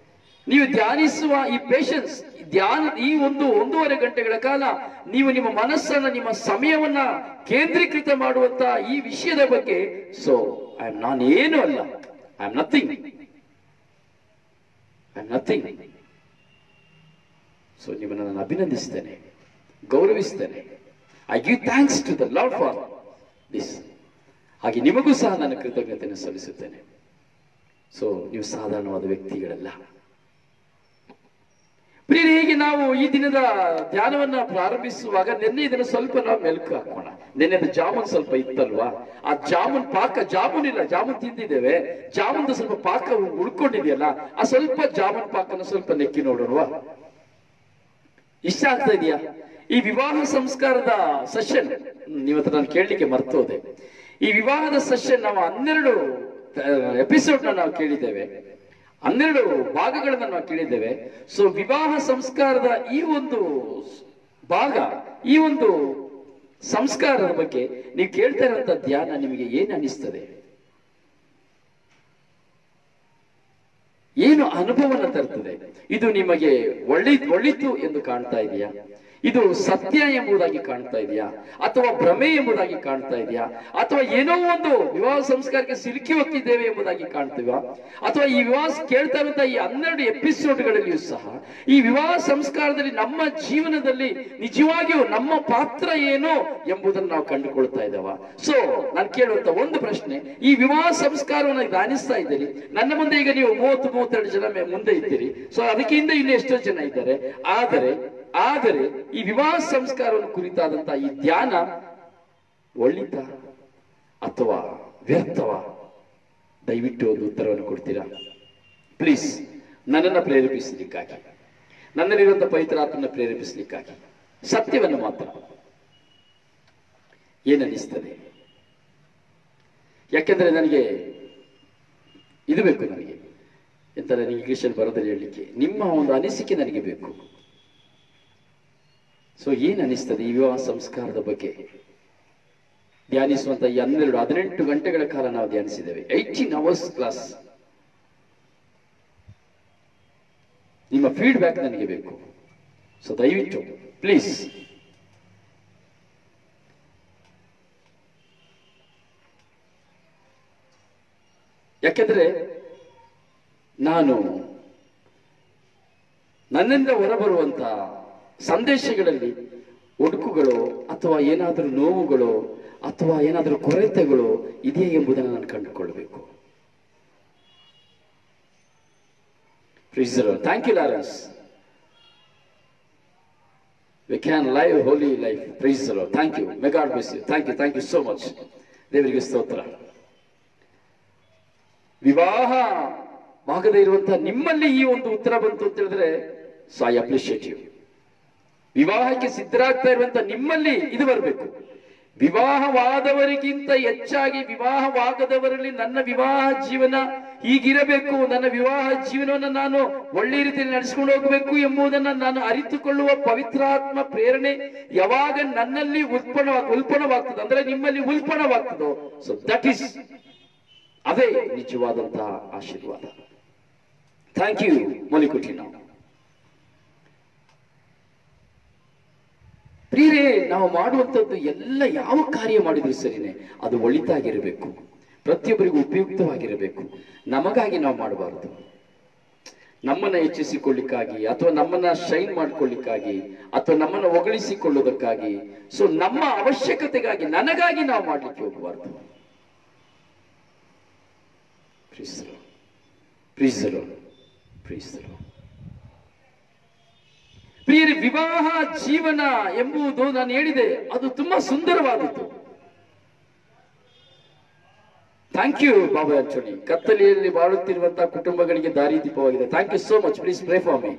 ನೀವು ಧ್ಯಾನಿಸುವ ಈ ಪೇಷನ್ಸ್, ಈ 1.5 ಗಂಟೆಗಳ ಕಾಲ ನೀವು ನಿಮ್ಮ ಮನಸ್ಸನ್ನ, ನಿಮ್ಮ ಸಮಯವನ್ನ ಕೇಂದ್ರೀಕೃತ ಮಾಡುವಂತ ಈ ವಿಷಯದ ಬಗ್ಗೆ, ಸೊ ನಾನು ಏನೂ ಅಲ್ಲ, ಐ ಆಮ್ ನಥಿಂಗ್. ಸೊ ನಿಮ್ಮನ್ನು ನಾನು ಅಭಿನಂದಿಸ್ತೇನೆ, ಗೌರವಿಸ್ತೇನೆ. I give thanks to the lord for this. ಹಾಗೆ ನಿಮಗೂ ಸಹ ನಾನು ಕೃತಜ್ಞತೆಯನ್ನು ಸಲ್ಲಿಸುತ್ತೇನೆ. ಸೊ ನೀವು ಸಾಧಾರಣವಾದ ವ್ಯಕ್ತಿಗಳಲ್ಲ. ಪ್ರಿಯರೇ, ಹೀಗೆ ನಾವು ಈ ದಿನದ ಧ್ಯಾನವನ್ನ ಪ್ರಾರಂಭಿಸುವಾಗ ನಿನ್ನೆ ಇದನ್ನು ಸ್ವಲ್ಪ ನಾವು ಮೆಲುಕು ಹಾಕೋಣ. ನಿನ್ನೆದ ಜಾಮೂನ್ ಸ್ವಲ್ಪ ಇತ್ತಲ್ವಾ, ಆ ಜಾಮೂನ್ ತಿಂದಿದ್ದೇವೆ, ಜಾಮೂನ್ದು ಸ್ವಲ್ಪ ಪಾಕ ಉಳ್ಕೊಂಡಿದೆಯಲ್ಲ, ಆ ಸ್ವಲ್ಪ ಜಾಮೂನ್ ಪಾಕನ ಸ್ವಲ್ಪ ನೆಕ್ಕಿ ನೋಡೋಣವಾ? ಇಷ್ಟ ಆಗ್ತಾ ಇದೆಯಾ? ಈ ವಿವಾಹ ಸಂಸ್ಕಾರದ ಸೆಷನ್ ನೀವತ್ರ ನಾನು ಕೇಳಲಿಕ್ಕೆ ಮರ್ತೋದೆ. ಈ ವಿವಾಹದ ಸೆಷನ್ ನಾವು 12 ಎಪಿಸೋಡ್ ನಾವು ಕೇಳಿದ್ದೇವೆ, 12 ಭಾಗಗಳನ್ನ ನಾವು ಕೇಳಿದ್ದೇವೆ. ಸೊ ವಿವಾಹ ಸಂಸ್ಕಾರದ ಈ ಒಂದು ಭಾಗ, ಈ ಒಂದು ಸಂಸ್ಕಾರದ ಬಗ್ಗೆ ನೀವು ಕೇಳ್ತಾ ಇರುವಂತ ಧ್ಯಾನ ನಿಮಗೆ ಏನು ಅನಿಸ್ತದೆ? ಏನು ಅನುಭವನ ತರ್ತದೆ? ಇದು ನಿಮಗೆ ಒಳ್ಳಿತು ಎಂದು ಕಾಣ್ತಾ ಇದೆಯಾ? ಇದು ಸತ್ಯ ಎಂಬುದಾಗಿ ಕಾಣ್ತಾ ಇದೆಯಾ? ಅಥವಾ ಭ್ರಮೆ ಎಂಬುದಾಗಿ ಕಾಣ್ತಾ ಇದೆಯಾ? ಅಥವಾ ಏನೋ ಒಂದು ವಿವಾಹ ಸಂಸ್ಕಾರಕ್ಕೆ ಸಿಲುಕಿ ಹೋಗ್ತಿದ್ದೇವೆ ಎಂಬುದಾಗಿ ಕಾಣ್ತೀವಾ? ಅಥವಾ ಈ ವಿವಾಹ ಕೇಳ್ತಾ ಇರುವಂತಹ ಈ 12 ಎಪಿಸೋಡ್ಗಳಲ್ಲಿಯೂ ಸಹ ಈ ವಿವಾಹ ಸಂಸ್ಕಾರದಲ್ಲಿ ನಮ್ಮ ಜೀವನದಲ್ಲಿ ನಿಜವಾಗಿಯೂ ನಮ್ಮ ಪಾತ್ರ ಏನು ಎಂಬುದನ್ನು ನಾವು ಕಂಡುಕೊಳ್ತಾ ಇದ್ದೇವ? ಸೊ ನಾನು ಕೇಳುವಂತ ಒಂದು ಪ್ರಶ್ನೆ, ಈ ವಿವಾಹ ಸಂಸ್ಕಾರವನ್ನು ಧ್ಯಾನಿಸ್ತಾ ಇದ್ದೀರಿ. ನನ್ನ ಮುಂದೆ ಈಗ ನೀವು 30-32 ಜನ ಮುಂದೆ ಇದ್ದೀರಿ. ಸೊ ಅದಕ್ಕಿಂತ ಇನ್ನು ಎಷ್ಟೋ ಜನ ಇದ್ದಾರೆ. ಆದರೆ ಈ ವಿವಾಹ ಸಂಸ್ಕಾರವನ್ನು ಕುರಿತಾದಂತಹ ಈ ಧ್ಯಾನ ಒಳ್ಳಿತ ಅಥವಾ ವ್ಯರ್ಥವ? ದಯವಿಟ್ಟು ಒಂದು ಉತ್ತರವನ್ನು ಕೊಡ್ತೀರಾ ಪ್ಲೀಸ್? ನನ್ನನ್ನು ಪ್ರೇರೇಪಿಸಲಿಕ್ಕಾಗಿ, ನನ್ನಲ್ಲಿರುವಂತಹ ಪವಿತ್ರಾತ್ಮನ ಪ್ರೇರೇಪಿಸಲಿಕ್ಕಾಗಿ ಸತ್ಯವನ್ನು ಮಾತ್ರ. ಏನನ್ನಿಸ್ತದೆ? ಯಾಕೆಂದ್ರೆ ನನಗೆ ಇದು ಬೇಕು. ನನಗೆ ಎಂತ ಇಂಗ್ಲಿಷಲ್ಲಿ ಬರೋದಲ್ಲಿ ಹೇಳಲಿಕ್ಕೆ ನಿಮ್ಮ ಒಂದು ಅನಿಸಿಕೆ ನನಗೆ ಬೇಕು. ಸೊ ಏನ್ ಅನಿಸ್ತದೆ ಈ ವಿವಾಹ ಸಂಸ್ಕಾರದ ಬಗ್ಗೆ ಧ್ಯಾನಿಸುವಂತ ಈ 18 ಗಂಟೆಗಳ ಕಾಲ ನಾವು ಧ್ಯಾನಿಸಿದ್ದೇವೆ. 18 hours ಕ್ಲಾಸ್. ನಿಮ್ಮ ಫೀಡ್ಬ್ಯಾಕ್ ನನಗೆ ಬೇಕು. ಸೊ ದಯವಿಟ್ಟು ಪ್ಲೀಸ್ ಯಾಕೆಂದ್ರೆ ನಾನು ನನ್ನಿಂದ ಹೊರಬರುವಂತ ಸಂದೇಶಗಳಲ್ಲಿ ಒಡುಕುಗಳು ಅಥವಾ ಏನಾದರೂ ನೋವುಗಳು ಅಥವಾ ಏನಾದರೂ ಕೊರತೆಗಳು ಇದೆಯೇ ಎಂಬುದನ್ನು ನಾನು ಕಂಡುಕೊಳ್ಳಬೇಕು. Thank you Lawrence. We can live holy life. Praise the Lord. Thank you. May God bless you. Thank you so much. ದೇವರಿಗೆ ಸ್ತೋತ್ರ. ವಿವಾಹ ಭಾಗದ ಇರುವಂತಹ ನಿಮ್ಮಲ್ಲಿ ಈ ಒಂದು ಉತ್ತರ ಬಂತು ಅಂತ ಹೇಳಿದ್ರೆ ಸೊ ಐ ಅಪ್ರಿಷಿಯೇಟ್ ಯು. ವಿವಾಹಕ್ಕೆ ಸಿದ್ಧರಾಗ್ತಾ ಇರುವಂತ ನಿಮ್ಮಲ್ಲಿ ಇದು ಬರಬೇಕು. ವಿವಾಹವಾದವರಿಗಿಂತ ಹೆಚ್ಚಾಗಿ ವಿವಾಹವಾಗದವರಲ್ಲಿ ನನ್ನ ವಿವಾಹ ಜೀವನ ಹೀಗಿರಬೇಕು, ನನ್ನ ವಿವಾಹ ಜೀವನವನ್ನು ನಾನು ಒಳ್ಳೆ ರೀತಿಯಲ್ಲಿ ನಡೆಸಿಕೊಂಡು ಹೋಗಬೇಕು ಎಂಬುದನ್ನು ನಾನು ಅರಿತುಕೊಳ್ಳುವ ಪವಿತ್ರಾತ್ಮ ಪ್ರೇರಣೆ ಯಾವಾಗ ನನ್ನಲ್ಲಿ ಉಲ್ಪಣವಾಗ್ತದೆ, ಅಂದ್ರೆ ನಿಮ್ಮಲ್ಲಿ ಉಲ್ಪಣವಾಗ್ತದೋ, ಸೊ ದಟ್ ಈಸ್ ಅದೇ ನಿಜವಾದಂತಹ ಆಶೀರ್ವಾದ. ಥ್ಯಾಂಕ್ ಯು ಮೊಲಿಕುಟಿನ. ಪ್ರಿಯರೇ, ನಾವು ಮಾಡುವಂಥದ್ದು ಎಲ್ಲ ಯಾವ ಕಾರ್ಯ ಮಾಡಿದ್ರು ಸರಿನೇ ಅದು ಒಳಿತಾಗಿರಬೇಕು, ಪ್ರತಿಯೊಬ್ಬರಿಗೂ ಉಪಯುಕ್ತವಾಗಿರಬೇಕು. ನಮಗಾಗಿ ನಾವು ಮಾಡಬಾರದು, ನಮ್ಮನ್ನ ಹೆಚ್ಚಿಸಿಕೊಳ್ಳಿಕ್ಕಾಗಿ ಅಥವಾ ನಮ್ಮನ್ನ ಶೈನ್ ಮಾಡ್ಕೊಳ್ಳಿಕ್ಕಾಗಿ ಅಥವಾ ನಮ್ಮನ್ನ ಹೊಗಳಿಸಿಕೊಳ್ಳುವುದಕ್ಕಾಗಿ, ಸೊ ನಮ್ಮ ಅವಶ್ಯಕತೆಗಾಗಿ ನನಗಾಗಿ ನಾವು ಮಾಡ್ಲಿಕ್ಕೆ ಹೋಗಬಾರ್ದು. ಪ್ರಿಯರೇ, ವಿವಾಹ ಜೀವನ ಎಂಬುದು ನಾನು ಹೇಳಿದೆ ಅದು ತುಂಬಾ ಸುಂದರವಾದದ್ದು. Thank you Baba Antony. ಕತ್ತಲೆಯಲ್ಲಿ ಬಾಳುತ್ತಿರುವಂತಹ ಕುಟುಂಬಗಳಿಗೆ ದಾರಿದೀಪವಾಗಿದೆ. Thank you so much. Please pray for me.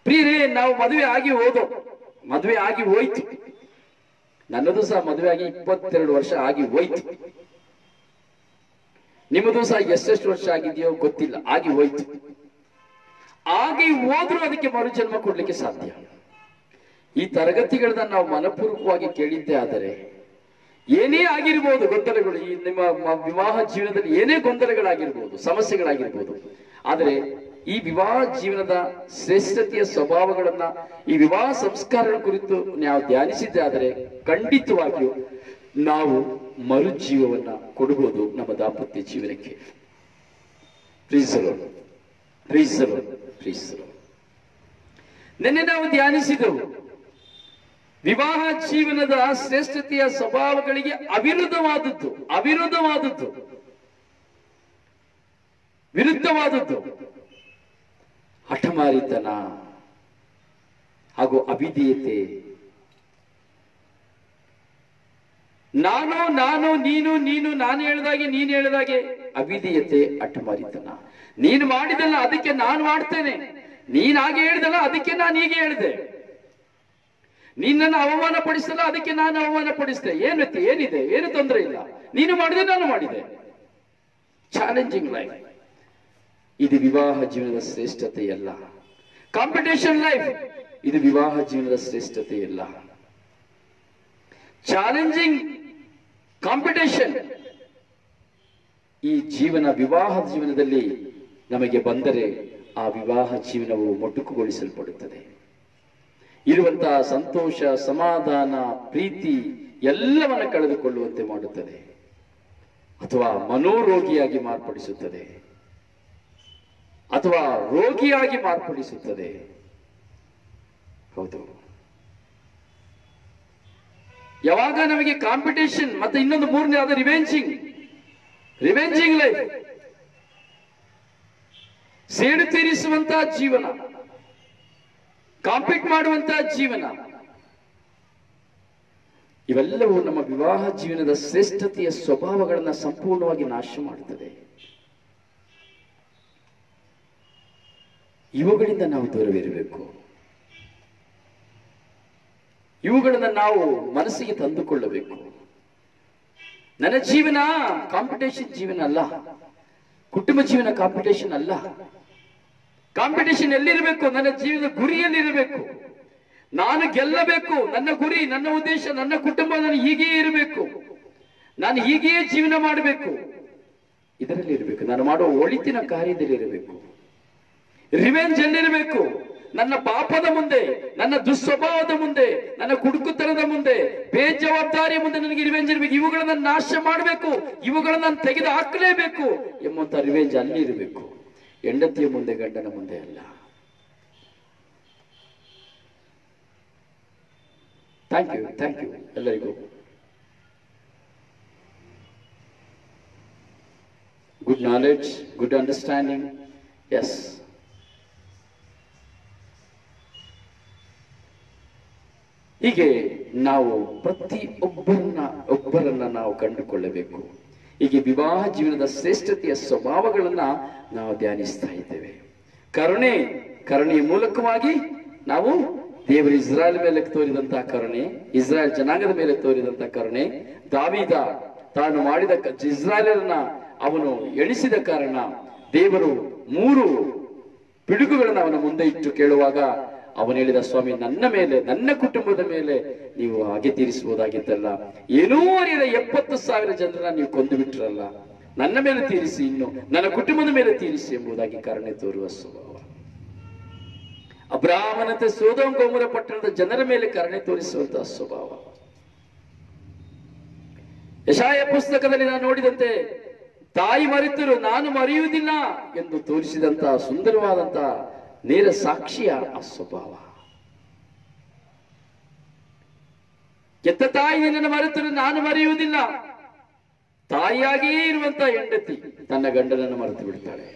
ಪ್ರಿಯರೇ, ನಾವು ಮದುವೆ ಆಗಿ ಹೋಯ್ತು. ನನ್ನದು ಸಹ ಮದುವೆ ಆಗಿ 22 ವರ್ಷ ಆಗಿ ಹೋಯ್ತು. ನಿಮ್ಮದು ಸಹ ಎಷ್ಟೆಷ್ಟು ವರ್ಷ ಆಗಿದೆಯೋ ಗೊತ್ತಿಲ್ಲ, ಆಗಿ ಹೋಯ್ತು. ಆಗಿ ಹೋದ್ರೂ ಅದಕ್ಕೆ ಮರುಜನ್ಮ ಕೊಡ್ಲಿಕ್ಕೆ ಸಾಧ್ಯ. ಈ ತರಗತಿಗಳನ್ನ ನಾವು ಮನಪೂರ್ವಕವಾಗಿ ಕೇಳಿದ್ದೇ ಆದರೆ ಏನೇ ಆಗಿರ್ಬೋದು ಗೊಂದಲಗಳು, ಈ ನಿಮ್ಮ ವಿವಾಹ ಜೀವನದಲ್ಲಿ ಏನೇ ಗೊಂದಲಗಳಾಗಿರ್ಬೋದು, ಸಮಸ್ಯೆಗಳಾಗಿರ್ಬೋದು, ಆದರೆ ಈ ವಿವಾಹ ಜೀವನದ ಶ್ರೇಷ್ಠತೆಯ ಸ್ವಭಾವಗಳನ್ನ, ಈ ವಿವಾಹ ಸಂಸ್ಕಾರಗಳ ಕುರಿತು ನಾವು ಧ್ಯಾನಿಸಿದ್ದೆ ಆದರೆ ಖಂಡಿತವಾಗಿಯೂ ನಾವು ಮರುಜೀವವನ್ನ ಕೊಡಬಹುದು ನಮ್ಮ ದಾಂಪತ್ಯ ಜೀವನಕ್ಕೆ. ಪ್ರೀಸ್ ದಿ ಲಾರ್ಡ್. ನಿನ್ನೆ ನಾವು ಧ್ಯಾನಿಸಿದೆವು ವಿವಾಹ ಜೀವನದ ಶ್ರೇಷ್ಠತೆಯ ಸ್ವಭಾವಗಳಿಗೆ ವಿರುದ್ಧವಾದದ್ದು ಹಠಮಾರಿತನ ಹಾಗೂ ಅವಿಧೇಯತೆ. ನಾನು ನೀನು ನಾನು ಹೇಳಿದಾಗೆ ನೀನು ಹೇಳಿದಾಗೆ ಅವಿಧೇಯತೆ, ಹಠಮಾರಿತನ. ನೀನು ಮಾಡಿದಲ್ಲ ಅದಕ್ಕೆ ನಾನು ಮಾಡ್ತೇನೆ, ನೀನ್ ಹಾಗೆ ಹೇಳಿದಲ್ಲ ಅದಕ್ಕೆ ನಾನು ಹೀಗೆ ಹೇಳಿದೆ. ನಿನ್ನನ್ನು ಅವಮಾನ ಪಡಿಸಲ್ಲ, ಅದಕ್ಕೆ ನಾನು ಅವಮಾನ ಪಡಿಸಿದೆ. ಏನಿದೆ, ಏನು ತೊಂದರೆ ಇಲ್ಲ. ನೀನು ಮಾಡಿದೆ, ನಾನು ಮಾಡಿದೆ. Challenging life. ಇದು ವಿವಾಹ ಜೀವನದ ಶ್ರೇಷ್ಠತೆಯಲ್ಲ. ಕಾಂಪಿಟೇಷನ್ ಲೈಫ್, ಇದು ವಿವಾಹ ಜೀವನದ ಶ್ರೇಷ್ಠತೆಯಲ್ಲ. ಚಾಲೆಂಜಿಂಗ್ ಕಾಂಪಿಟೇಷನ್ ಈ ಜೀವನ, ವಿವಾಹ ಜೀವನದಲ್ಲಿ ನಮಗೆ ಬಂದರೆ ಆ ವಿವಾಹ ಜೀವನವು ಮೊಟಕುಗೊಳಿಸಲ್ಪಡುತ್ತದೆ. ಇರುವಂತಹ ಸಂತೋಷ, ಸಮಾಧಾನ, ಪ್ರೀತಿ ಎಲ್ಲವನ್ನ ಕಳೆದುಕೊಳ್ಳುವಂತೆ ಮಾಡುತ್ತದೆ, ಅಥವಾ ಮನೋರೋಗಿಯಾಗಿ ಮಾರ್ಪಡಿಸುತ್ತದೆ, ಅಥವಾ ರೋಗಿಯಾಗಿ ಮಾರ್ಪಡಿಸುತ್ತದೆ. ಹೌದು, ಯಾವಾಗ ನಮಗೆ ಕಾಂಪಿಟೇಷನ್ ಮತ್ತೆ ಇನ್ನೊಂದು ಮೂರನೇ ಆದ ರಿವೆಂಜಿಂಗ್ ಲೈಫ್, ಸೇಡು ತೀರಿಸುವಂತಹ ಜೀವನ, ಕಾಂಪೀಟ್ ಮಾಡುವಂತಹ ಜೀವನ, ಇವೆಲ್ಲವೂ ನಮ್ಮ ವಿವಾಹ ಜೀವನದ ಶ್ರೇಷ್ಠತೆಯ ಸ್ವಭಾವಗಳನ್ನು ಸಂಪೂರ್ಣವಾಗಿ ನಾಶ ಮಾಡುತ್ತದೆ. ಇವುಗಳಿಂದ ನಾವು ದೂರವಿರಬೇಕು. ಇವುಗಳನ್ನು ನಾವು ಮನಸ್ಸಿಗೆ ತಂದುಕೊಳ್ಳಬೇಕು. ನನ್ನ ಜೀವನ ಕಾಂಪಿಟೇಷನ್ ಜೀವನ ಅಲ್ಲ, ಕುಟುಂಬ ಜೀವನ ಕಾಂಪಿಟೇಷನ್ ಅಲ್ಲ. ಕಾಂಪಿಟೇಷನ್ ಎಲ್ಲಿರಬೇಕು? ನನ್ನ ಜೀವನದ ಗುರಿಯಲ್ಲಿರಬೇಕು. ನಾನು ಗೆಲ್ಲಬೇಕು. ನನ್ನ ಗುರಿ, ನನ್ನ ಉದ್ದೇಶ, ನನ್ನ ಕುಟುಂಬ ನಾನು ಹೀಗೆಯೇ ಇರಬೇಕು, ನಾನು ಹೀಗೆಯೇ ಜೀವನ ಮಾಡಬೇಕು, ಇದರಲ್ಲಿ ಇರಬೇಕು. ನಾನು ಮಾಡುವ ಒಳಿತಿನ ಕಾರ್ಯದಲ್ಲಿ ಇರಬೇಕು. ರಿವೆಂಜ್ ಎಲ್ಲಿರಬೇಕು? ನನ್ನ ಪಾಪದ ಮುಂದೆ, ನನ್ನ ದುಸ್ವಭಾವದ ಮುಂದೆ, ನನ್ನ ಕುಡುಕುತನದ ಮುಂದೆ, ಬೇಜವಾಬ್ದಾರಿಯ ಮುಂದೆ ನನಗೆ ರಿವೆಂಜ್ ಇರಬೇಕು. ಇವುಗಳನ್ನ ನಾಶ ಮಾಡಬೇಕು, ಇವುಗಳನ್ನ ನಾನು ತೆಗೆದು ಹಾಕಲೇಬೇಕು ಎಂಬಂತ ರಿವೆಂಜ್ ಅಲ್ಲಿ ಇರಬೇಕು. ಹೆಂಡತಿಯ ಮುಂದೆ, ಗಂಡನ ಮುಂದೆ ಅಲ್ಲ. ಥ್ಯಾಂಕ್ ಯು ಎಲ್ಲರಿಗೂ. Good knowledge, good understanding. Yes, ಹೀಗೆ ನಾವು ಒಬ್ಬರನ್ನ ನಾವು ಕಂಡುಕೊಳ್ಳಬೇಕು. ಹೀಗೆ ವಿವಾಹ ಜೀವನದ ಶ್ರೇಷ್ಠತೆಯ ಸ್ವಭಾವಗಳನ್ನ ನಾವು ಧ್ಯಾನಿಸ್ತಾ ಇದ್ದೇವೆ. ಕರುಣೆಯ ಮೂಲಕವಾಗಿ ನಾವು ದೇವರು ಇಸ್ರಾಯೇಲ್ ಮೇಲೆ ತೋರಿದಂತಹ ಕರುಣೆ, ಇಸ್ರಾಯೇಲ್ ಜನಾಂಗದ ಮೇಲೆ ತೋರಿದಂತಹ ಕರುಣೆ, ದಾವೀದ ತಾನು ಮಾಡಿದ ಇಸ್ರಾಯೇಲರನ್ನ ಅವನು ಎಣಿಸಿದ ಕಾರಣ ದೇವರು 3 ಪಿಡುಗುಗಳನ್ನು ಅವನ ಮುಂದೆ ಇಟ್ಟು ಕೇಳುವಾಗ ಅವನು ಹೇಳಿದ, ಸ್ವಾಮಿ, ನನ್ನ ಮೇಲೆ, ನನ್ನ ಕುಟುಂಬದ ಮೇಲೆ ನೀವು ಹಾಗೆ ತೀರಿಸಬಹುದಾಗಿತ್ತಲ್ಲ. ಏನೂ ಅರಿಯದ 70,000 ಜನರನ್ನ ನೀವು ಕೊಂದು ಬಿಟ್ರಲ್ಲ, ನನ್ನ ಮೇಲೆ ತೀರಿಸಿ, ಇನ್ನು ನನ್ನ ಕುಟುಂಬದ ಮೇಲೆ ತೀರಿಸಿ ಎಂಬುದಾಗಿ ಕರುಣೆ ತೋರುವ ಸ್ವಭಾವ. ಅಬ್ರಾಹ್ಮನಂತೆ ಸೊದೋಮ್ ಗೊಮೋರ ಪಟ್ಟಣದ ಜನರ ಮೇಲೆ ಕರುಣೆ ತೋರಿಸುವಂತಹ ಸ್ವಭಾವ. ಯೆಶಾಯ ಪುಸ್ತಕದಲ್ಲಿ ನಾನು ನೋಡಿದಂತೆ, ತಾಯಿ ಮರೆತರು ನಾನು ಮರೆಯುವುದಿಲ್ಲ ಎಂದು ತೋರಿಸಿದಂತಹ ಸುಂದರವಾದಂತಹ ನೇರ ಸಾಕ್ಷಿಯ ಆ ಸ್ವಭಾವ. ಕೆತ್ತ ತಾಯಿ ನಿನ್ನನ್ನು ಮರೆತರು ನಾನು ಮರೆಯುವುದಿಲ್ಲ. ತಾಯಿಯಾಗಿಯೇ ಇರುವಂತಹ ಹೆಂಡತಿ ತನ್ನ ಗಂಡನನ್ನು ಮರೆತು ಬಿಡ್ತಾಳೆ.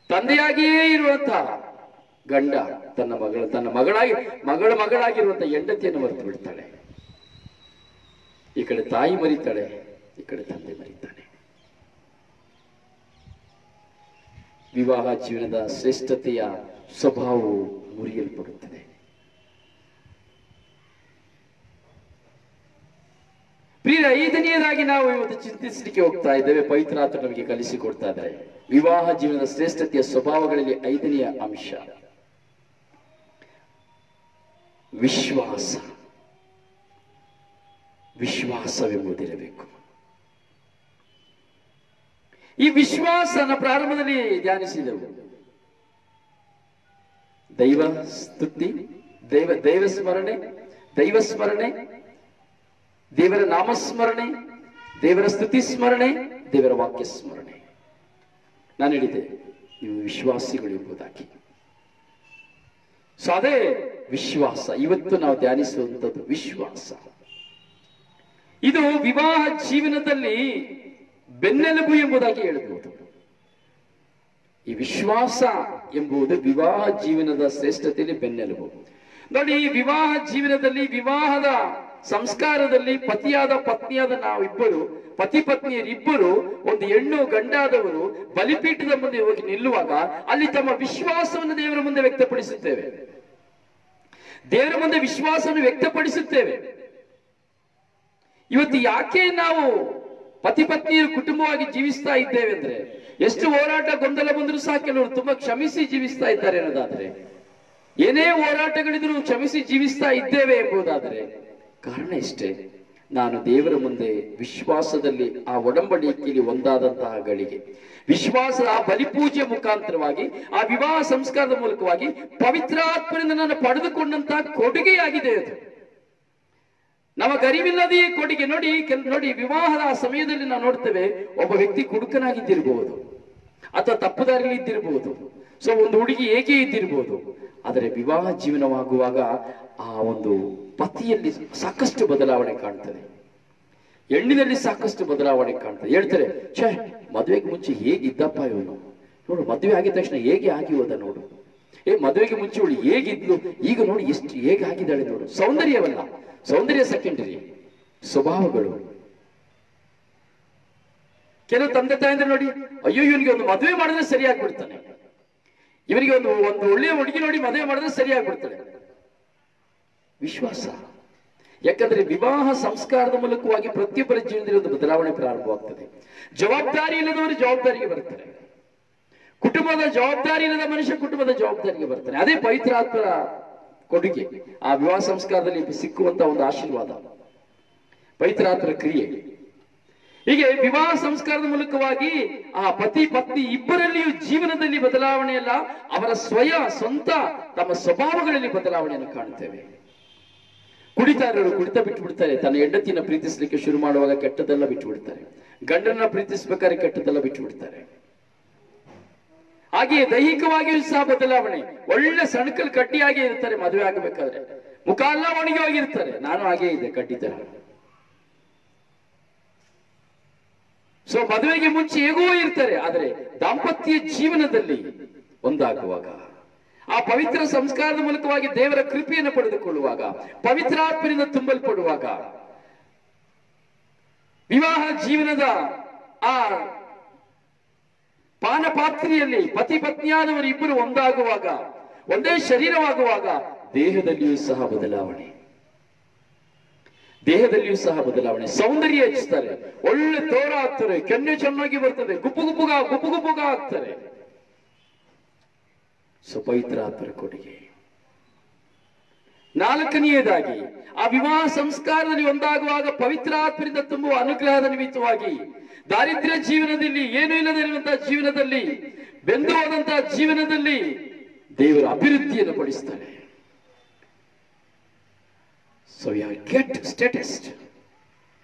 ತಂದೆಯಾಗಿಯೇ ಇರುವಂತಹ ಗಂಡ ತನ್ನ ಮಗಳಾಗಿರುವಂತಹ ಹೆಂಡತಿಯನ್ನು ಮರೆತು ಬಿಡ್ತಾಳೆ. ಈ ಕಡೆ ತಾಯಿ ಮರಿತಾಳೆ, ಈ ಕಡೆ ತಂದೆ ಮರಿತಾನೆ. ವಿವಾಹ ಜೀವನದ ಶ್ರೇಷ್ಠತೆಯ ಸ್ವಭಾವವು ಮುರಿಯಲ್ಪಡುತ್ತದೆ. ಪ್ರಿಯ, 5ನೇದಾಗಿ ನಾವು ಇವತ್ತು ಚಿಂತಿಸಲಿಕ್ಕೆ ಹೋಗ್ತಾ ಇದ್ದೇವೆ. ಪವಿತ್ರಾತ್ಮ ನಮಗೆ ಕಲಿಸಿಕೊಡ್ತಾ ಇದ್ದಾರೆ ವಿವಾಹ ಜೀವನದ ಶ್ರೇಷ್ಠತೆಯ ಸ್ವಭಾವಗಳಲ್ಲಿ 5ನೆಯ ಅಂಶ ವಿಶ್ವಾಸವೆಂಬುದಿರಬೇಕು. ಈ ವಿಶ್ವಾಸನ ಪ್ರಾರಂಭದಲ್ಲಿ ಧ್ಯಾನಿಸಿದೆವು. ದೈವ ಸ್ತುತಿ, ದೈವ ಸ್ಮರಣೆ, ದೇವರ ನಾಮಸ್ಮರಣೆ, ದೇವರ ಸ್ತುತಿ ಸ್ಮರಣೆ, ದೇವರ ವಾಕ್ಯ ಸ್ಮರಣೆ. ನಾನು ಹೇಳಿದೆ ನೀವು ವಿಶ್ವಾಸಿಗಳು ಎಂಬುದಾಗಿ. ಸೊ ಅದೇ ವಿಶ್ವಾಸ ಇವತ್ತು ನಾವು ಧ್ಯಾನಿಸುವಂಥದ್ದು. ವಿಶ್ವಾಸ ಇದು ವಿವಾಹ ಜೀವನದಲ್ಲಿ ಬೆನ್ನೆಲುಬು ಎಂಬುದಾಗಿ ಹೇಳಬಹುದು. ಈ ವಿಶ್ವಾಸ ಎಂಬುದು ವಿವಾಹ ಜೀವನದ ಶ್ರೇಷ್ಠತೆಯಲ್ಲಿ ಬೆನ್ನೆಲುಬು. ನೋಡಿ, ಈ ವಿವಾಹ ಜೀವನದಲ್ಲಿ ವಿವಾಹದ ಸಂಸ್ಕಾರದಲ್ಲಿ ಪತಿಯಾದ ಪತ್ನಿಯಾದ ನಾವಿಬ್ಬರು, ಪತಿ ಪತ್ನಿಯರಿಬ್ಬರು, ಒಂದು ಹೆಣ್ಣು ಗಂಡಾದವರು ಬಲಿಪೀಠದ ಮುಂದೆ ಹೋಗಿ ನಿಲ್ಲುವಾಗ ಅಲ್ಲಿ ತಮ್ಮ ವಿಶ್ವಾಸವನ್ನು ದೇವರ ಮುಂದೆ ವ್ಯಕ್ತಪಡಿಸುತ್ತೇವೆ. ದೇವರ ಮುಂದೆ ವಿಶ್ವಾಸವನ್ನು ವ್ಯಕ್ತಪಡಿಸುತ್ತೇವೆ. ಇವತ್ತು ಯಾಕೆ ನಾವು ಪತಿ ಪತ್ನಿಯರು ಕುಟುಂಬವಾಗಿ ಜೀವಿಸ್ತಾ ಇದ್ದೇವೆ ಅಂದ್ರೆ, ಎಷ್ಟು ಹೋರಾಟ ಗೊಂದಲ ಬಂದರೂ ಸಹ ಕೆಲವರು ತುಂಬಾ ಕ್ಷಮಿಸಿ ಜೀವಿಸ್ತಾ ಇದ್ದಾರೆ ಅನ್ನೋದಾದ್ರೆ, ಏನೇ ಹೋರಾಟಗಳಿದ್ರು ಕ್ಷಮಿಸಿ ಜೀವಿಸ್ತಾ ಇದ್ದೇವೆ ಎಂಬುದಾದ್ರೆ ಕಾರಣ ಇಷ್ಟೇ, ನಾನು ದೇವರ ಮುಂದೆ ವಿಶ್ವಾಸದಲ್ಲಿ ಆ ಒಡಂಬಡಿಕೆಯಲ್ಲಿ ಒಂದಾದಂತಹ ಗಳಿಗೆ, ವಿಶ್ವಾಸದ ಆ ಬಲಿಪೂಜೆ ಮುಖಾಂತರವಾಗಿ, ಆ ವಿವಾಹ ಸಂಸ್ಕಾರದ ಮೂಲಕವಾಗಿ ಪವಿತ್ರಾತ್ಮನಿಂದ ನಾನು ಪಡೆದುಕೊಂಡಂತಹ ಕೊಡುಗೆಯಾಗಿದೆ ಅದು. ನಮಗರಿವಿಲ್ಲದೆಯೇ ಕೊಡುಗೆ. ನೋಡಿ ವಿವಾಹದ ಆ ಸಮಯದಲ್ಲಿ ನಾವು ನೋಡ್ತೇವೆ, ಒಬ್ಬ ವ್ಯಕ್ತಿ ಕುಡುಕನಾಗಿದ್ದಿರಬಹುದು ಅಥವಾ ತಪ್ಪುದಾರಿಯಲ್ಲಿ ಇದ್ದಿರಬಹುದು, ಸೊ ಒಂದು ಹುಡುಗಿ ಹೇಗೆ ಇದ್ದಿರಬಹುದು. ಆದರೆ ವಿವಾಹ ಜೀವನವಾಗುವಾಗ ಆ ಒಂದು ಪತಿಯಲ್ಲಿ ಸಾಕಷ್ಟು ಬದಲಾವಣೆ ಕಾಣ್ತದೆ, ಹೆಣ್ಣಿನಲ್ಲಿ ಸಾಕಷ್ಟು ಬದಲಾವಣೆ ಕಾಣ್ತದೆ. ಹೇಳ್ತಾರೆ, ಛೇ ಮದುವೆಗೆ ಮುಂಚೆ ಹೇಗಿದ್ದಪ್ಪ ಇವನು, ನೋಡು ಮದುವೆ ಆಗಿದ ತಕ್ಷಣ ಹೇಗೆ ಆಗಿ ಹೋದ ನೋಡು, ಮದುವೆಗೆ ಮುಂಚೆ ಅವಳು ಹೇಗಿದ್ಲು, ಈಗ ನೋಡಿ ಎಷ್ಟು ಹೇಗೆ ಆಗಿದ್ದಾಳೆ ನೋಡು. ಸೌಂದರ್ಯವಲ್ಲ, ಸೌಂದರ್ಯ ಸೆಕೆಂಡರಿ, ಸ್ವಭಾವಗಳು. ಕೆಲವು ತಂದೆ ತಾಯಂದ್ರೆ ನೋಡಿ, ಅಯ್ಯೋ ಇವನಿಗೆ ಒಂದು ಮದುವೆ ಮಾಡಿದ್ರೆ ಸರಿಯಾಗ್ಬಿಡ್ತಾನೆ, ಇವನಿಗೆ ಒಂದು ಒಳ್ಳೆಯ ಹುಡುಗಿ ನೋಡಿ ಮದುವೆ ಮಾಡಿದ್ರೆ ಸರಿಯಾಗ್ಬಿಡ್ತಾನೆ. ವಿಶ್ವಾಸ. ಯಾಕಂದ್ರೆ ವಿವಾಹ ಸಂಸ್ಕಾರದ ಮೂಲಕವಾಗಿ ಪ್ರತಿಯೊಬ್ಬರ ಜೀವನದಲ್ಲಿ ಒಂದು ಬದಲಾವಣೆ ಪ್ರಾರಂಭವಾಗ್ತದೆ. ಜವಾಬ್ದಾರಿ ಇಲ್ಲದವರು ಜವಾಬ್ದಾರಿಗೆ ಬರ್ತಾರೆ, ಕುಟುಂಬದ ಜವಾಬ್ದಾರಿ ಇಲ್ಲದ ಮನುಷ್ಯ ಕುಟುಂಬದ ಜವಾಬ್ದಾರಿಗೆ ಬರ್ತಾನೆ. ಅದೇ ಪವಿತ್ರಾತ್ಮರ ಕೊಡುಗೆ, ಆ ವಿವಾಹ ಸಂಸ್ಕಾರದಲ್ಲಿ ಸಿಕ್ಕುವಂತ ಒಂದು ಆಶೀರ್ವಾದ, ಪವಿತ್ರಾತ್ಮರ ಕ್ರಿಯೆ. ಹೀಗೆ ವಿವಾಹ ಸಂಸ್ಕಾರದ ಮೂಲಕವಾಗಿ ಆ ಪತಿ ಪತ್ನಿ ಇಬ್ಬರಲ್ಲಿಯೂ ಜೀವನದಲ್ಲಿ ಬದಲಾವಣೆಯಲ್ಲ, ಅವರ ಸ್ವಂತ ತಮ್ಮ ಸ್ವಭಾವಗಳಲ್ಲಿ ಬದಲಾವಣೆಯನ್ನು ಕಾಣುತ್ತೇವೆ. ಕುಡಿತಾರರು ಕುಡಿತ ಬಿಟ್ಟು ಬಿಡ್ತಾರೆ, ತನ್ನ ಹೆಂಡತಿನ ಪ್ರೀತಿಸಲಿಕ್ಕೆ ಶುರು ಮಾಡುವಾಗ ಕೆಟ್ಟದೆಲ್ಲ ಬಿಟ್ಟು ಬಿಡ್ತಾರೆ, ಗಂಡನ ಪ್ರೀತಿಸಬೇಕಾದ್ರೆ ಕೆಟ್ಟದೆಲ್ಲ ಬಿಟ್ಟು ಬಿಡ್ತಾರೆ. ಹಾಗೆಯೇ ದೈಹಿಕವಾಗಿಯೂ ಸಹ ಬದಲಾವಣೆ. ಒಳ್ಳೆ ಸಣಕಲ್ ಕಡ್ಡಿಯಾಗಿ ಇರ್ತಾರೆ, ಮದುವೆ ಆಗಬೇಕಾದ್ರೆ ಮುಖ ಎಲ್ಲ ಒಣಗಿ ಹೋಗಿರ್ತಾರೆ. ನಾನು ಹಾಗೇ ಇದೆ, ಕಡ್ಡಿ ತರ. ಸೊ ಮದುವೆಗೆ ಮುಂಚೆ ಹೇಗೋ ಇರ್ತಾರೆ, ಆದರೆ ದಾಂಪತ್ಯ ಜೀವನದಲ್ಲಿ ಒಂದಾಗುವಾಗ, ಆ ಪವಿತ್ರ ಸಂಸ್ಕಾರದ ಮೂಲಕವಾಗಿ ದೇವರ ಕೃಪೆಯನ್ನು ಪಡೆದುಕೊಳ್ಳುವಾಗ, ಪವಿತ್ರಾತ್ಮರಿಂದ ತುಂಬಲ್ಪಡುವಾಗ, ವಿವಾಹ ಜೀವನದ ಆ ಪಾನಪಾತ್ರೆಯಲ್ಲಿ ಪತಿ ಪತ್ನಿಯಾದವರು ಇಬ್ಬರು ಒಂದಾಗುವಾಗ, ಒಂದೇ ಶರೀರವಾಗುವಾಗ ದೇಹದಲ್ಲಿಯೂ ಸಹ ಬದಲಾವಣೆ, ದೇಹದಲ್ಲಿಯೂ ಸಹ ಬದಲಾವಣೆ. ಸೌಂದರ್ಯ ಹೆಚ್ಚುತ್ತಾರೆ, ಒಳ್ಳೆ ತೋರ ಆಗ್ತಾರೆ, ಕೆನ್ನೆ ಚೆನ್ನಾಗಿ ಬರ್ತದೆ, ಗುಪ್ಪು ಗುಪ್ಪುಗ ಆಗ್ತಾರೆ. ಪವಿತ್ರಾತ್ಮರ ಕೊಡುಗೆ. ನಾಲ್ಕನೆಯದಾಗಿ, ಆ ವಿವಾಹ ಸಂಸ್ಕಾರದಲ್ಲಿ ಒಂದಾಗುವಾಗ ಪವಿತ್ರಾತ್ಮರಿಂದ ತುಂಬುವ ಅನುಗ್ರಹದ ನಿಮಿತ್ತವಾಗಿ ದಾರಿದ್ರ್ಯ ಜೀವನದಲ್ಲಿ, ಏನೂ ಇಲ್ಲದಿರುವಂತಹ ಜೀವನದಲ್ಲಿ, ಬೆಂದು ಹೋದಂತಹ ಜೀವನದಲ್ಲಿ ದೇವರ ಅಭಿವೃದ್ಧಿಯನ್ನು ಪಡಿಸ್ತಾರೆ. ಸೊ ಯು ಗೆಟ್ ಸ್ಟೇಟಸ್,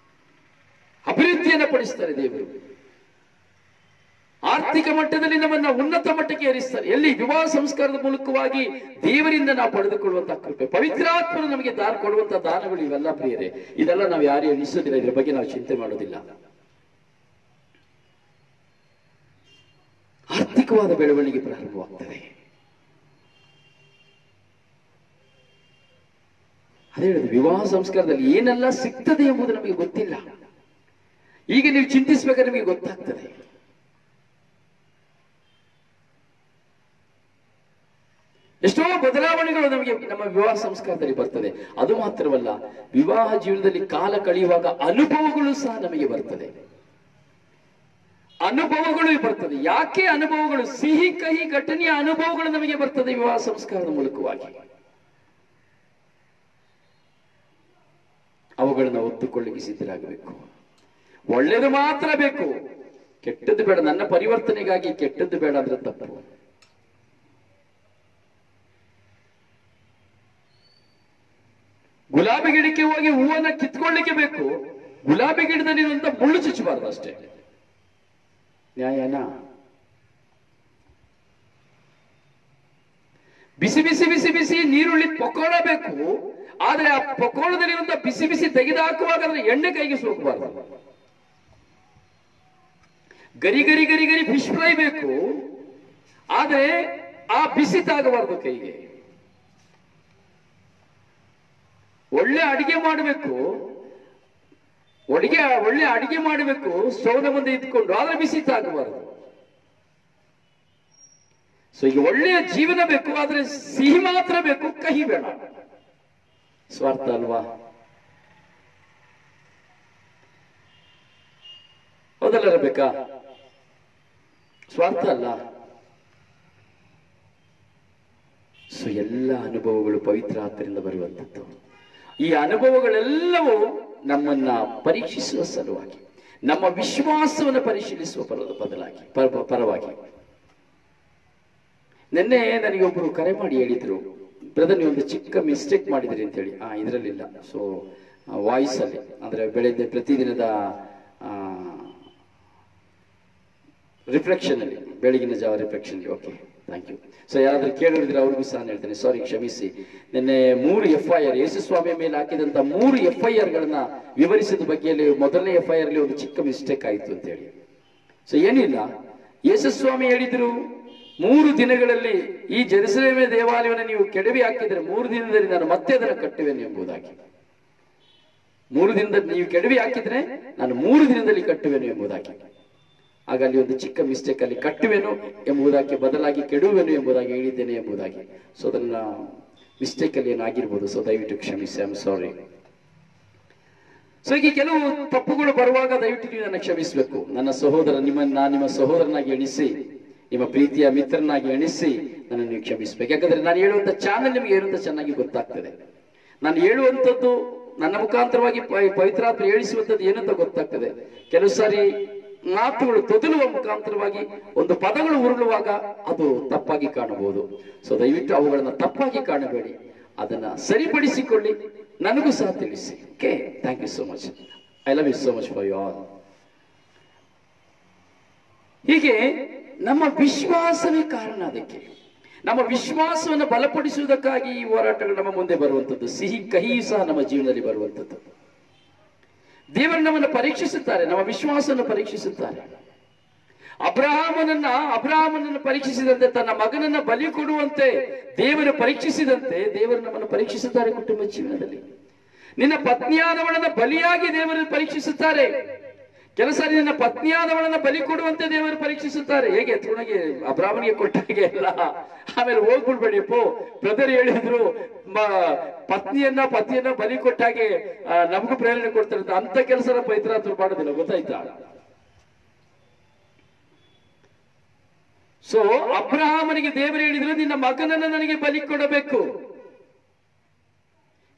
ಅಭಿವೃದ್ಧಿಯನ್ನು ಪಡಿಸ್ತಾರೆ ದೇವರು. ಆರ್ಥಿಕ ಮಟ್ಟದಲ್ಲಿ ನಮ್ಮನ್ನ ಉನ್ನತ ಮಟ್ಟಕ್ಕೆ ಏರಿಸ್ತಾರೆ. ಎಲ್ಲಿ? ವಿವಾಹ ಸಂಸ್ಕಾರದ ಮೂಲಕವಾಗಿ ದೇವರಿಂದ ನಾವು ಪಡೆದುಕೊಳ್ಳುವಂತಹ ಕೃಪೆ. ಪವಿತ್ರಾತ್ಮರು ನಮಗೆ ದಾನ ಕೊಡುವಂತಹ ದಾನಗಳು ಇವೆಲ್ಲ ಪ್ರಿಯರೇ. ಇದೆಲ್ಲ ನಾವು ಯಾರು ಎಣಿಸೋದಿಲ್ಲ, ಇದರ ಬಗ್ಗೆ ನಾವು ಚಿಂತೆ ಮಾಡೋದಿಲ್ಲ. ಆರ್ಥಿಕವಾದ ಬೆಳವಣಿಗೆ ಪ್ರಾರಂಭವಾಗ್ತದೆ. ಅದೇ ಹೇಳಿದ್ರು, ವಿವಾಹ ಸಂಸ್ಕಾರದಲ್ಲಿ ಏನೆಲ್ಲ ಸಿಗ್ತದೆ ಎಂಬುದು ನಮಗೆ ಗೊತ್ತಿಲ್ಲ. ಈಗ ನೀವು ಚಿಂತಿಸಬೇಕಾದ್ರೆ ನಿಮಗೆ ಗೊತ್ತಾಗ್ತದೆ. ಎಷ್ಟೋ ಬದಲಾವಣೆಗಳು ನಮಗೆ ನಮ್ಮ ವಿವಾಹ ಸಂಸ್ಕಾರದಲ್ಲಿ ಬರ್ತದೆ. ಅದು ಮಾತ್ರವಲ್ಲ, ವಿವಾಹ ಜೀವನದಲ್ಲಿ ಕಾಲ ಕಳೆಯುವಾಗ ಅನುಭವಗಳು ಸಹ ನಮಗೆ ಬರ್ತದೆ. ಅನುಭವಗಳು ಬರ್ತದೆ. ಯಾಕೆ ಅನುಭವಗಳು? ಸಿಹಿ ಕಹಿ ಘಟನೆಯ ಅನುಭವಗಳು ನಮಗೆ ಬರ್ತದೆ ವಿವಾಹ ಸಂಸ್ಕಾರದ ಮೂಲಕವಾಗಿ. ಅವುಗಳನ್ನ ಒತ್ತುಕೊಳ್ಳಿಕ್ಕೆ ಸಿದ್ಧರಾಗಬೇಕು. ಒಳ್ಳೆಯದು ಮಾತ್ರ ಬೇಕು, ಕೆಟ್ಟದ್ದು ಬೇಡ. ನನ್ನ ಪರಿವರ್ತನೆಗಾಗಿ ಕೆಟ್ಟದ್ದು ಬೇಡ ಅಂದ್ರೆ ತಪ್ಪು. ಗುಲಾಬಿ ಗಿಡಕ್ಕೆ ಹೋಗಿ ಹೂವನ್ನ ಕಿತ್ಕೊಳ್ಳಿಕ್ಕೆ ಬೇಕು, ಗುಲಾಬಿ ಗಿಡದಲ್ಲಿರುವಂತ ಮುಳ್ಳು ಚುಚ್ಚಬಾರದು ಅಷ್ಟೇ. ನ್ಯಾಯನಾ? ಬಿಸಿ ಬಿಸಿ ಬಿಸಿ ಬಿಸಿ ನೀರುಳ್ಳಿ ಪಕೋಡ ಬೇಕು, ಆದ್ರೆ ಆ ಪಕೋಡದಲ್ಲಿರುವಂತ ಬಿಸಿ ಬಿಸಿ ತೆಗೆದುಹಾಕುವಾಗ ಅದ್ರ ಎಣ್ಣೆ ಕೈಗೆ ಸೋಕಬಾರದು. ಗರಿ ಗರಿ ಗರಿ ಗರಿ ಫಿಶ್ ಫ್ರೈ ಬೇಕು, ಆದ್ರೆ ಆ ಬಿಸಿ ತಾಗಬಾರದು ಕೈಗೆ. ಒಳ್ಳೆ ಅಡಿಗೆ ಮಾಡಬೇಕು, ಒಳ್ಳೆ ಅಡಿಗೆ ಮಾಡಬೇಕು ಸ್ಟೌವ್ನ ಮುಂದೆ ಇದ್ಕೊಂಡು, ಆದ್ರೆ ಬಿಸಿ ತಾಗಬಾರದು. ಸೊ ಈಗ ಒಳ್ಳೆಯ ಜೀವನ ಬೇಕು, ಆದ್ರೆ ಸಿಹಿ ಮಾತ್ರ ಬೇಕು, ಕಹಿ ಬೇಡ. ಸ್ವಾರ್ಥ ಅಲ್ವಾ? ಹೌದಲ್ಲ ಬೇಕಾ? ಸ್ವಾರ್ಥ ಅಲ್ಲ. ಸೊ ಎಲ್ಲ ಅನುಭವಗಳು ಪವಿತ್ರ ಆತ್ಮರಿಂದ ಬರುವಂಥದ್ದು. ಈ ಅನುಭವಗಳೆಲ್ಲವೂ ನಮ್ಮನ್ನ ಪರೀಕ್ಷಿಸುವ ಸಲುವಾಗಿ, ನಮ್ಮ ವಿಶ್ವಾಸವನ್ನು ಪರಿಶೀಲಿಸುವ ಪರವಾಗಿ. ನಿನ್ನೆ ನನಗೆ ಒಬ್ಬರು ಕರೆ ಮಾಡಿ ಹೇಳಿದ್ರು, ಬ್ರದರ್ ನೀವು ಒಂದು ಚಿಕ್ಕ ಮಿಸ್ಟೇಕ್ ಮಾಡಿದ್ರಿ ಅಂತ ಹೇಳಿ. ಇದರಲ್ಲಿಲ್ಲ, ಸೊ ವಾಯ್ಸ್ ಅಲ್ಲಿ, ಅಂದ್ರೆ ಪ್ರತಿದಿನದ ರಿಫ್ಲೆಕ್ಷನ್ ಅಲ್ಲಿ, ಬೆಳಗಿನ ಜಾವ ರಿಫ್ಲೆಕ್ಷನ್ ಅಲ್ಲಿ. Okay, thank you. ಸೊ ಯಾರಾದ್ರೂ ಕೇಳಿದ್ರೆ ಅವ್ರಿಗೂ ಸಹ ಹೇಳ್ತೇನೆ, ಸಾರಿ, ಕ್ಷಮಿಸಿ. ನಿನ್ನೆ 3 FIR ಯೇಸುಸ್ವಾಮಿಯ ಮೇಲೆ ಹಾಕಿದಂತ 3 FIR ಗಳನ್ನ ವಿವರಿಸಿದ ಬಗ್ಗೆಯಲ್ಲಿ ಮೊದಲನೇ FIR ಅಲ್ಲಿ ಒಂದು ಚಿಕ್ಕ ಮಿಸ್ಟೇಕ್ ಆಯ್ತು ಅಂತ ಹೇಳಿ. ಸೊ ಏನಿಲ್ಲ, ಯೇಸುಸ್ವಾಮಿ ಹೇಳಿದ್ರು 3 ದಿನಗಳಲ್ಲಿ ಈ ಜೆರುಸಲೇಮ್ ದೇವಾಲಯವನ್ನು ನೀವು ಕೆಡವಿ ಹಾಕಿದ್ರೆ 3 ದಿನದಲ್ಲಿ ನಾನು ಮತ್ತೆ ಅದನ್ನು ಕಟ್ಟುವೆನು ಎಂಬುದಾಗಿ. 3 ದಿನದಲ್ಲಿ ನೀವು ಕೆಡವಿ ಹಾಕಿದ್ರೆ ನಾನು 3 ದಿನದಲ್ಲಿ ಕಟ್ಟುವೆನು ಎಂಬುದಾಗಿ. ಆಗ ಅಲ್ಲಿ ಒಂದು ಚಿಕ್ಕ ಮಿಸ್ಟೇಕ್, ಅಲ್ಲಿ ಕಟ್ಟುವೆನು ಎಂಬುದಾಗಿ ಬದಲಾಗಿ ಕೆಡುವೆನು ಎಂಬುದಾಗಿ ಹೇಳಿದ್ದೇನೆ ಎಂಬುದಾಗಿ. ಸೊ ಅದನ್ನ ಮಿಸ್ಟೇಕ್ ಅಲ್ಲಿ ಏನಾಗಿರ್ಬೋದು. ಸೊ ದಯವಿಟ್ಟು ಕ್ಷಮಿಸಿ, ಐ ಆಮ್ ಸಾರಿ. ಸೊ ಈಗ ಕೆಲವು ತಪ್ಪುಗಳು ಬರುವಾಗ ದಯವಿಟ್ಟು ನೀವು ನನ್ನ ಕ್ಷಮಿಸಬೇಕು. ನನ್ನ ಸಹೋದರ, ನಿಮ್ಮ ಸಹೋದರನಾಗಿ ಎಣಿಸಿ, ನಿಮ್ಮ ಪ್ರೀತಿಯ ಮಿತ್ರನಾಗಿ ಎಣಿಸಿ ನನ್ನನ್ನು ನೀವು ಕ್ಷಮಿಸಬೇಕು. ಯಾಕಂದ್ರೆ ನಾನು ಹೇಳುವಂತ ಚಾನಲ್ ನಿಮಗೆ ಏನಂತ ಚೆನ್ನಾಗಿ ಗೊತ್ತಾಗ್ತದೆ. ನಾನು ಹೇಳುವಂಥದ್ದು ನನ್ನ ಮುಖಾಂತರವಾಗಿ ಪವಿತ್ರಾತ್ಮ ಹೇಳಿಸುವಂಥದ್ದು ಏನಂತ ಗೊತ್ತಾಗ್ತದೆ. ಕೆಲವು ಸಾರಿ ಮಾತುಗಳು ತೊದಲುವ ಮುಖಾಂತರವಾಗಿ ಒಂದು ಪದಗಳು ಉರುಳುವಾಗ ಅದು ತಪ್ಪಾಗಿ ಕಾಣಬಹುದು. ಸೊ ದಯವಿಟ್ಟು ಅವುಗಳನ್ನ ತಪ್ಪಾಗಿ ಕಾಣಬೇಡಿ, ಅದನ್ನ ಸರಿಪಡಿಸಿಕೊಳ್ಳಿ, ನನಗೂ ಸಹ ತಿಳಿಸಿ. Okay, thank you so much. I love you so much for you all. ಹೀಗೆ ನಮ್ಮ ವಿಶ್ವಾಸವೇ ಕಾರಣ. ಅದಕ್ಕೆ ನಮ್ಮ ವಿಶ್ವಾಸವನ್ನು ಬಲಪಡಿಸುವುದಕ್ಕಾಗಿ ಈ ಹೋರಾಟಗಳು ನಮ್ಮ ಮುಂದೆ ಬರುವಂಥದ್ದು. ಸಿಹಿ ಕಹಿಯೂ ಸಹ ನಮ್ಮ ಜೀವನದಲ್ಲಿ ಬರುವಂಥದ್ದು. ದೇವರು ನಮ್ಮನ್ನು ಪರೀಕ್ಷಿಸುತ್ತಾರೆ, ನಮ್ಮ ವಿಶ್ವಾಸವನ್ನು ಪರೀಕ್ಷಿಸುತ್ತಾರೆ. ಅಬ್ರಹಾಮನನ್ನು ಪರೀಕ್ಷಿಸಿದಂತೆ, ತನ್ನ ಮಗನನ್ನ ಬಲಿ ಕೊಡುವಂತೆ ದೇವರು ಪರೀಕ್ಷಿಸಿದಂತೆ ದೇವರು ನಮ್ಮನ್ನು ಪರೀಕ್ಷಿಸುತ್ತಾರೆ. ಕುಟುಂಬ ಜೀವನದಲ್ಲಿ ನಿನ್ನ ಪತ್ನಿಯಾದವಳನ್ನ ಬಲಿಯಾಗಿ ದೇವರು ಪರೀಕ್ಷಿಸುತ್ತಾರೆ. ಕೆಲಸ ನಿನ್ನ ಪತ್ನಿಯಾದವಳನ್ನ ಬಲಿ ಕೊಡುವಂತೆ ದೇವರು ಪರೀಕ್ಷಿಸುತ್ತಾರೆ. ಹೇಗೆ ತುಣಗೆ ಅಬ್ರಾಹ್ಮನಿಗೆ ಕೊಟ್ಟಾಗೆ ಅಲ್ಲ. ಆಮೇಲೆ ಹೋಗ್ಬಿಡ್ಬೇಡಿಪ್ಪೋ, ಬ್ರದರ್ ಹೇಳಿದ್ರು ಪತಿಯನ್ನ ಬಲಿ ಕೊಟ್ಟಾಗೆ ನಮಗೂ ಪ್ರೇರಣೆ ಕೊಡ್ತಾರೆ ಅಂತ ಕೆಲಸನ ಪವಿತ್ರಾತ್ಮರು ಮಾಡೋದಿಲ್ಲ, ಗೊತ್ತಾಯ್ತಾ? ಸೊ ಅಬ್ರಹಾಮನಿಗೆ ದೇವರು ಹೇಳಿದ್ರು, ನಿನ್ನ ಮಗನನ್ನ ನನಗೆ ಬಲಿ ಕೊಡಬೇಕು.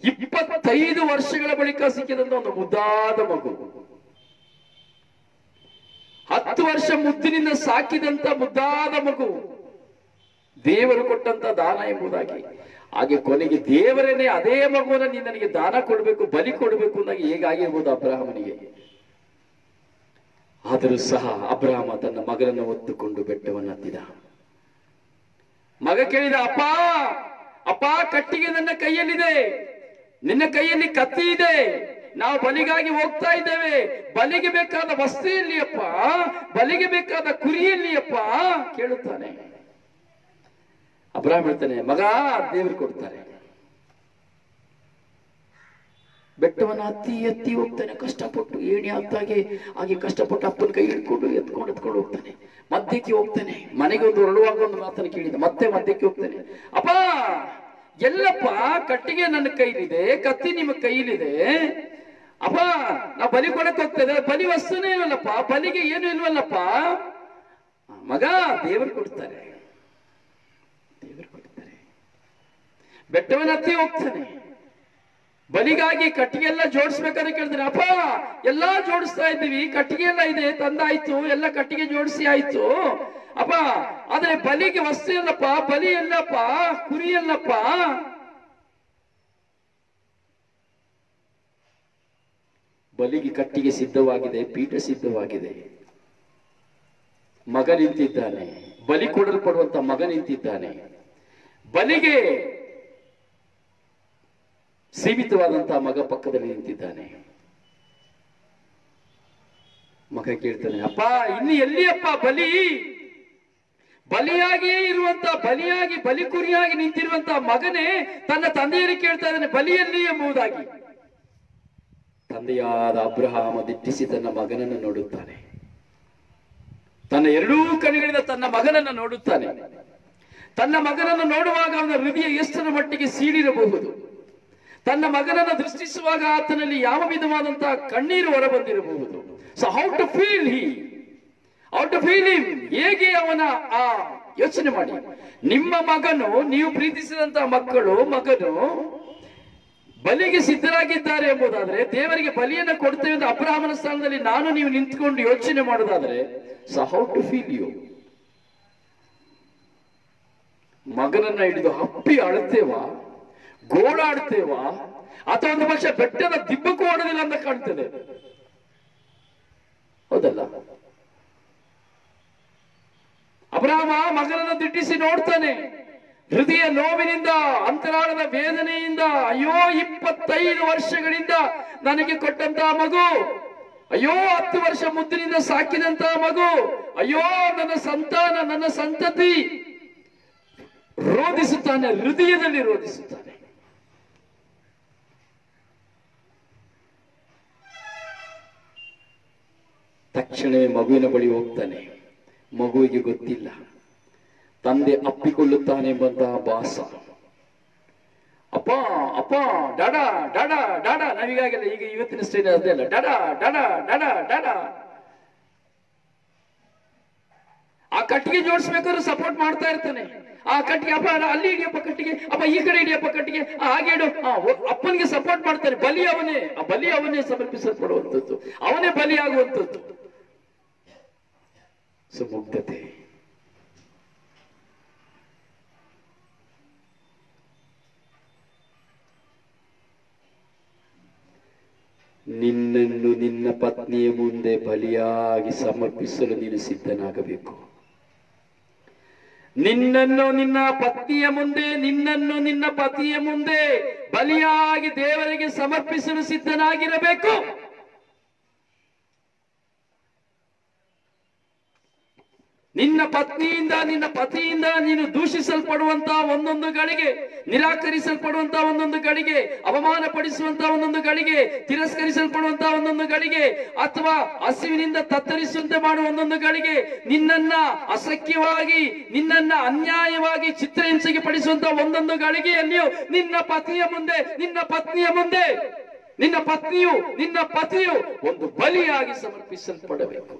25 ವರ್ಷಗಳ ಬಳಿಕ ಸಿಕ್ಕಿದಂತ ಒಂದು ಮುದ್ದಾದ ಮಗು, 10 ವರ್ಷ ಮುದ್ದಿನಿಂದ ಸಾಕಿದಂತ ಮುದ್ದಾದ ಮಗು, ದೇವರು ಕೊಟ್ಟಂತ ದಾನ ಎಂಬುದಾಗಿ. ಹಾಗೆ ಕೊನೆಗೆ ದೇವರೇನೆ ಅದೇ ಮಗುವನ್ನ ನೀನು ನನಗೆ ದಾನ ಕೊಡಬೇಕು, ಬಲಿ ಕೊಡಬೇಕು ಅಂದಾಗ ಹೇಗಾಗಿರ್ಬೋದು ಅಬ್ರಹಾಮನಿಗೆ. ಆದರೂ ಸಹ ಅಬ್ರಹಾಮ ತನ್ನ ಮಗನನ್ನು ಹೊತ್ತುಕೊಂಡು ಬೆಟ್ಟವನ್ನು ಹತ್ತಿದ. ಮಗ ಕೇಳಿದ, ಅಪ್ಪ ಅಪ್ಪ, ಕಟ್ಟಿಗೆ ನನ್ನ ಕೈಯಲ್ಲಿದೆ, ನಿನ್ನ ಕೈಯಲ್ಲಿ ಕತ್ತಿ ಇದೆ, ನಾವು ಬಲಿಗಾಗಿ ಹೋಗ್ತಾ ಇದ್ದೇವೆ, ಬಲಿಗೆ ಬೇಕಾದ ವಸ್ತು ಎಲ್ಲಿಯಪ್ಪ, ಬಲಿಗೆ ಬೇಕಾದ ಕುರಿಯಲ್ಲಿಯಪ್ಪ ಕೇಳುತ್ತಾನೆ. ಅಬ್ರಹಾಮ್ ಹೇಳ್ತಾನೆ, ಮಗ ದೇವರು ಕೊಡ್ತಾರೆ. ಬೆಟ್ಟವನ್ನು ಹತ್ತಿ ಎತ್ತಿ ಹೋಗ್ತಾನೆ, ಕಷ್ಟಪಟ್ಟು ಏಣಿ ಹಾಗೆ ಕಷ್ಟಪಟ್ಟು ಅಪ್ಪನ ಕೈ ಹಿಡ್ಕೊಂಡು ಎತ್ಕೊಂಡು ಹೋಗ್ತಾನೆ. ಮಧ್ಯಕ್ಕೆ ಹೋಗ್ತಾನೆ. ಮನೆಗೆ ಒಂದು ಹೊರಡುವಾಗ ಒಂದು ಮಾತನ್ನು ಕೇಳಿದ, ಮತ್ತೆ ಮಧ್ಯಕ್ಕೆ ಹೋಗ್ತಾನೆ. ಅಪ್ಪ ಎಲ್ಲಪ್ಪ, ಕಟ್ಟಿಗೆ ನನ್ನ ಕೈಲಿದೆ, ಕತ್ತಿ ನಿಮ್ಮ ಕೈಲಿದೆ, ಅಪ್ಪ ನಾವು ಬಲಿ ಕೊಡಕ್ ಹೋಗ್ತದೆ, ಬಲಿ ವಸ್ತುನೇ ಇಲ್ವಲ್ಲಪ್ಪ, ಬಲಿಗೆ ಏನು ಇಲ್ವಲ್ಲಪ್ಪ. ಮಗ ದೇವರು ಕೊಡ್ತಾರೆ. ಬೆಟ್ಟವನ್ನು ಹತ್ತಿ ಹೋಗ್ತಾನೆ. ಬಲಿಗಾಗಿ ಕಟ್ಟಿಗೆ ಎಲ್ಲ ಜೋಡಿಸ್ಬೇಕಾದ್ರೆ ಕೇಳಿದ್ರೆ, ಅಪ್ಪ ಎಲ್ಲಾ ಜೋಡಿಸ್ತಾ ಇದ್ದೀವಿ, ಕಟ್ಟಿಗೆ ಎಲ್ಲ ಇದೆ, ತಂದಾಯ್ತು, ಎಲ್ಲ ಕಟ್ಟಿಗೆ ಜೋಡಿಸಿ ಆಯ್ತು ಅಪ್ಪ, ಆದ್ರೆ ಬಲಿಗೆ ವಸ್ತು ಎಲ್ಲಪ್ಪ, ಬಲಿ ಎಲ್ಲಪ್ಪ, ಕುರಿ ಎಲ್ಲಪ್ಪ. ಬಲಿಗೆ ಕಟ್ಟಿಗೆ ಸಿದ್ಧವಾಗಿದೆ, ಪೀಠ ಸಿದ್ಧವಾಗಿದೆ, ಮಗ ನಿಂತಿದ್ದಾನೆ, ಬಲಿ ಕೊಡಲ್ಪಡುವಂತ ಮಗ ನಿಂತಿದ್ದಾನೆ. ಬಲಿಗೆ ಸೀಮಿತವಾದಂತಹ ಮಗ ಪಕ್ಕದಲ್ಲಿ ನಿಂತಿದ್ದಾನೆ. ಮಗ ಕೇಳ್ತಾನೆ, ಅಪ್ಪ ಇನ್ನು ಎಲ್ಲಿಯಪ್ಪ ಬಲಿ? ಬಲಿಯಾಗಿಯೇ ಇರುವಂತ, ಬಲಿಯಾಗಿ ಬಲಿಕುರಿಯಾಗಿ ನಿಂತಿರುವಂತಹ ಮಗನೇ ತನ್ನ ತಂದೆಯನ್ನು ಕೇಳ್ತಾ ಇದ್ದಾನೆ, ಬಲಿಯಲ್ಲಿ ಎಂಬುದಾಗಿ. ತಂದೆಯಾದ ಅಬ್ರಹಾಮ ದಿಟ್ಟಿಸಿ ತನ್ನ ಮಗನನ್ನು ನೋಡುತ್ತಾನೆ. ತನ್ನ ಎರಡೂ ಕಣ್ಣುಗಳಿಂದ ತನ್ನ ಮಗನನ್ನು ನೋಡುತ್ತಾನೆ. ತನ್ನ ಮಗನನ್ನು ನೋಡುವಾಗ ಅವನ ಹೃದಯ ಎಷ್ಟರ ಮಟ್ಟಿಗೆ ಸೀಳಿರಬಹುದು. ತನ್ನ ಮಗನನ್ನು ದೃಷ್ಟಿಸುವಾಗ ಆತನಲ್ಲಿ ಯಾವ ವಿಧವಾದಂತಹ ಕಣ್ಣೀರು ಹೊರಬಂದಿರಬಹುದು. So how to feel him, ಹೇಗೆ ಅವನ ಆ ಯೋಚನೆ ಮಾಡಿ. ನಿಮ್ಮ ಮಗನು, ನೀವು ಪ್ರೀತಿಸಿದಂತಹ ಮಗನು ಬಲಿಗೆ ಸಿದ್ಧರಾಗಿದ್ದಾರೆ ಎಂಬುದಾದ್ರೆ, ದೇವರಿಗೆ ಬಲಿಯನ್ನು ಕೊಡ್ತೇವೆ ಅಂತ ಅಬ್ರಹಾಮನ ಸ್ಥಾನದಲ್ಲಿ ನಾನು ನೀವು ನಿಂತ್ಕೊಂಡು ಯೋಚನೆ ಮಾಡೋದಾದ್ರೆ, so how to feel you. ಮಗನನ್ನ ಹಿಡಿದು ಹಪ್ಪಿ ಅಳ್ತೇವಾ, ಗೋಳಾಡ್ತೇವಾ, ಅಥವಾ ಒಂದು ಪಕ್ಷ ಬೆಟ್ಟದ ದಿಬ್ಬಕ್ಕೂ ಓಡೋದಿಲ್ಲ ಅಂತ ಕಾಣ್ತದೆ, ಹೌದಲ್ಲ? ಅಬ್ರಹಾಮ ಮಗನನ್ನು ದಿಟ್ಟಿಸಿ ನೋಡ್ತಾನೆ. ಹೃದಯ ನೋವಿನಿಂದ, ಅಂತರಾಳದ ವೇದನೆಯಿಂದ, ಅಯ್ಯೋ 25 ವರ್ಷಗಳಿಂದ ನನಗೆ ಕೊಟ್ಟಂತಹ ಮಗು, ಅಯ್ಯೋ 10 ವರ್ಷ ಮುದ್ದಿನಿಂದ ಸಾಕಿದಂತಹ ಮಗು, ಅಯ್ಯೋ ನನ್ನ ಸಂತಾನ, ನನ್ನ ಸಂತತಿ, ರೋಧಿಸುತ್ತಾನೆ, ಹೃದಯದಲ್ಲಿ ರೋಧಿಸುತ್ತಾನೆ. ತಕ್ಷಣವೇ ಮಗುವಿನ ಬಳಿ ಹೋಗ್ತಾನೆ. ಮಗುವಿಗೆ ಗೊತ್ತಿಲ್ಲ, ತಂದೆ ಅಪ್ಪಿಕೊಳ್ಳುತ್ತಾನೆ ಎಂಬಂತಹ ಭಾಸ. ಅಪ್ಪ ಅಪ್ಪ ಡಾಡಾ ಡಾಡಾ ಡಾಡಾ, ನಾವೀಗಾಗೆಲ್ಲ ಈಗ ಇವತ್ತಿನ ಸ್ಟೇಜ್ ಅದೇ ಅಲ್ಲ, ಡಾಡಾ ಡಾಡಾ ಡಾಡಾ ಡಾಡಾ. ಆ ಕಟ್ಟಿಗೆ ಜೋಡಿಸ್ಬೇಕಾದ್ರೂ ಸಪೋರ್ಟ್ ಮಾಡ್ತಾ ಇರ್ತಾನೆ. ಆ ಕಟ್ಟಿಗೆ, ಅಪ್ಪ ಅಲ್ಲಿ ಹಿಡಿಯಪ್ಪ ಕಟ್ಟಿಗೆ, ಅಪ್ಪ ಈ ಕಡೆ ಹಿಡಿಯಪ್ಪ ಕಟ್ಟಿಗೆ, ಹಾಗೆ ಇಡು. ಅಪ್ಪನಿಗೆ ಸಪೋರ್ಟ್ ಮಾಡ್ತಾನೆ. ಬಲಿ ಅವನೇ, ಆ ಬಲಿ ಅವನೇ ಸಮರ್ಪಿಸಲ್ಪಡುವಂಥದ್ದು, ಅವನೇ ಬಲಿಯಾಗುವಂಥದ್ದು. ಸುಮುಗ್ಧತೆ. ನಿನ್ನನ್ನು ನಿನ್ನ ಪತ್ನಿಯ ಮುಂದೆ ಬಲಿಯಾಗಿ ಸಮರ್ಪಿಸಲು ನೀನು ಸಿದ್ಧನಾಗಬೇಕು. ನಿನ್ನನ್ನು ನಿನ್ನ ಪತ್ನಿಯ ಮುಂದೆ, ನಿನ್ನನ್ನು ನಿನ್ನ ಪತಿಯ ಮುಂದೆ ಬಲಿಯಾಗಿ ದೇವರಿಗೆ ಸಮರ್ಪಿಸಲು ಸಿದ್ಧನಾಗಿರಬೇಕು. ನಿನ್ನ ಪತ್ನಿಯಿಂದ, ನಿನ್ನ ಪತಿಯಿಂದ ನೀನು ದೂಷಿಸಲ್ಪಡುವಂತಹ ಒಂದೊಂದು ಗಳಿಗೆ, ನಿರಾಕರಿಸಲ್ಪಡುವಂತಹ ಒಂದೊಂದು ಗಳಿಗೆ, ಅವಮಾನ ಪಡಿಸುವಂತಹ ಒಂದೊಂದು ಗಳಿಗೆ, ತಿರಸ್ಕರಿಸಲ್ಪಡುವಂತಹ ಒಂದೊಂದು ಗಳಿಗೆ, ಅಥವಾ ಹಸಿವಿನಿಂದ ತತ್ತರಿಸುವಂತೆ ಮಾಡುವ ಒಂದೊಂದು ಗಳಿಗೆ, ನಿನ್ನನ್ನ ಅಸಖ್ಯವಾಗಿ, ನಿನ್ನನ್ನ ಅನ್ಯಾಯವಾಗಿ ಚಿತ್ರಹಿಂಸೆಗೆ ಪಡಿಸುವಂತಹ ಒಂದೊಂದು ಗಳಿಗೆಯಲ್ಲಿಯೂ ನಿನ್ನ ಪತಿಯ ಮುಂದೆ, ನಿನ್ನ ಪತ್ನಿಯ ಮುಂದೆ, ನಿನ್ನ ಪತ್ನಿಯು, ನಿನ್ನ ಪತಿಯು ಒಂದು ಬಲಿಯಾಗಿ ಸಮರ್ಪಿಸಲ್ಪಡಬೇಕು.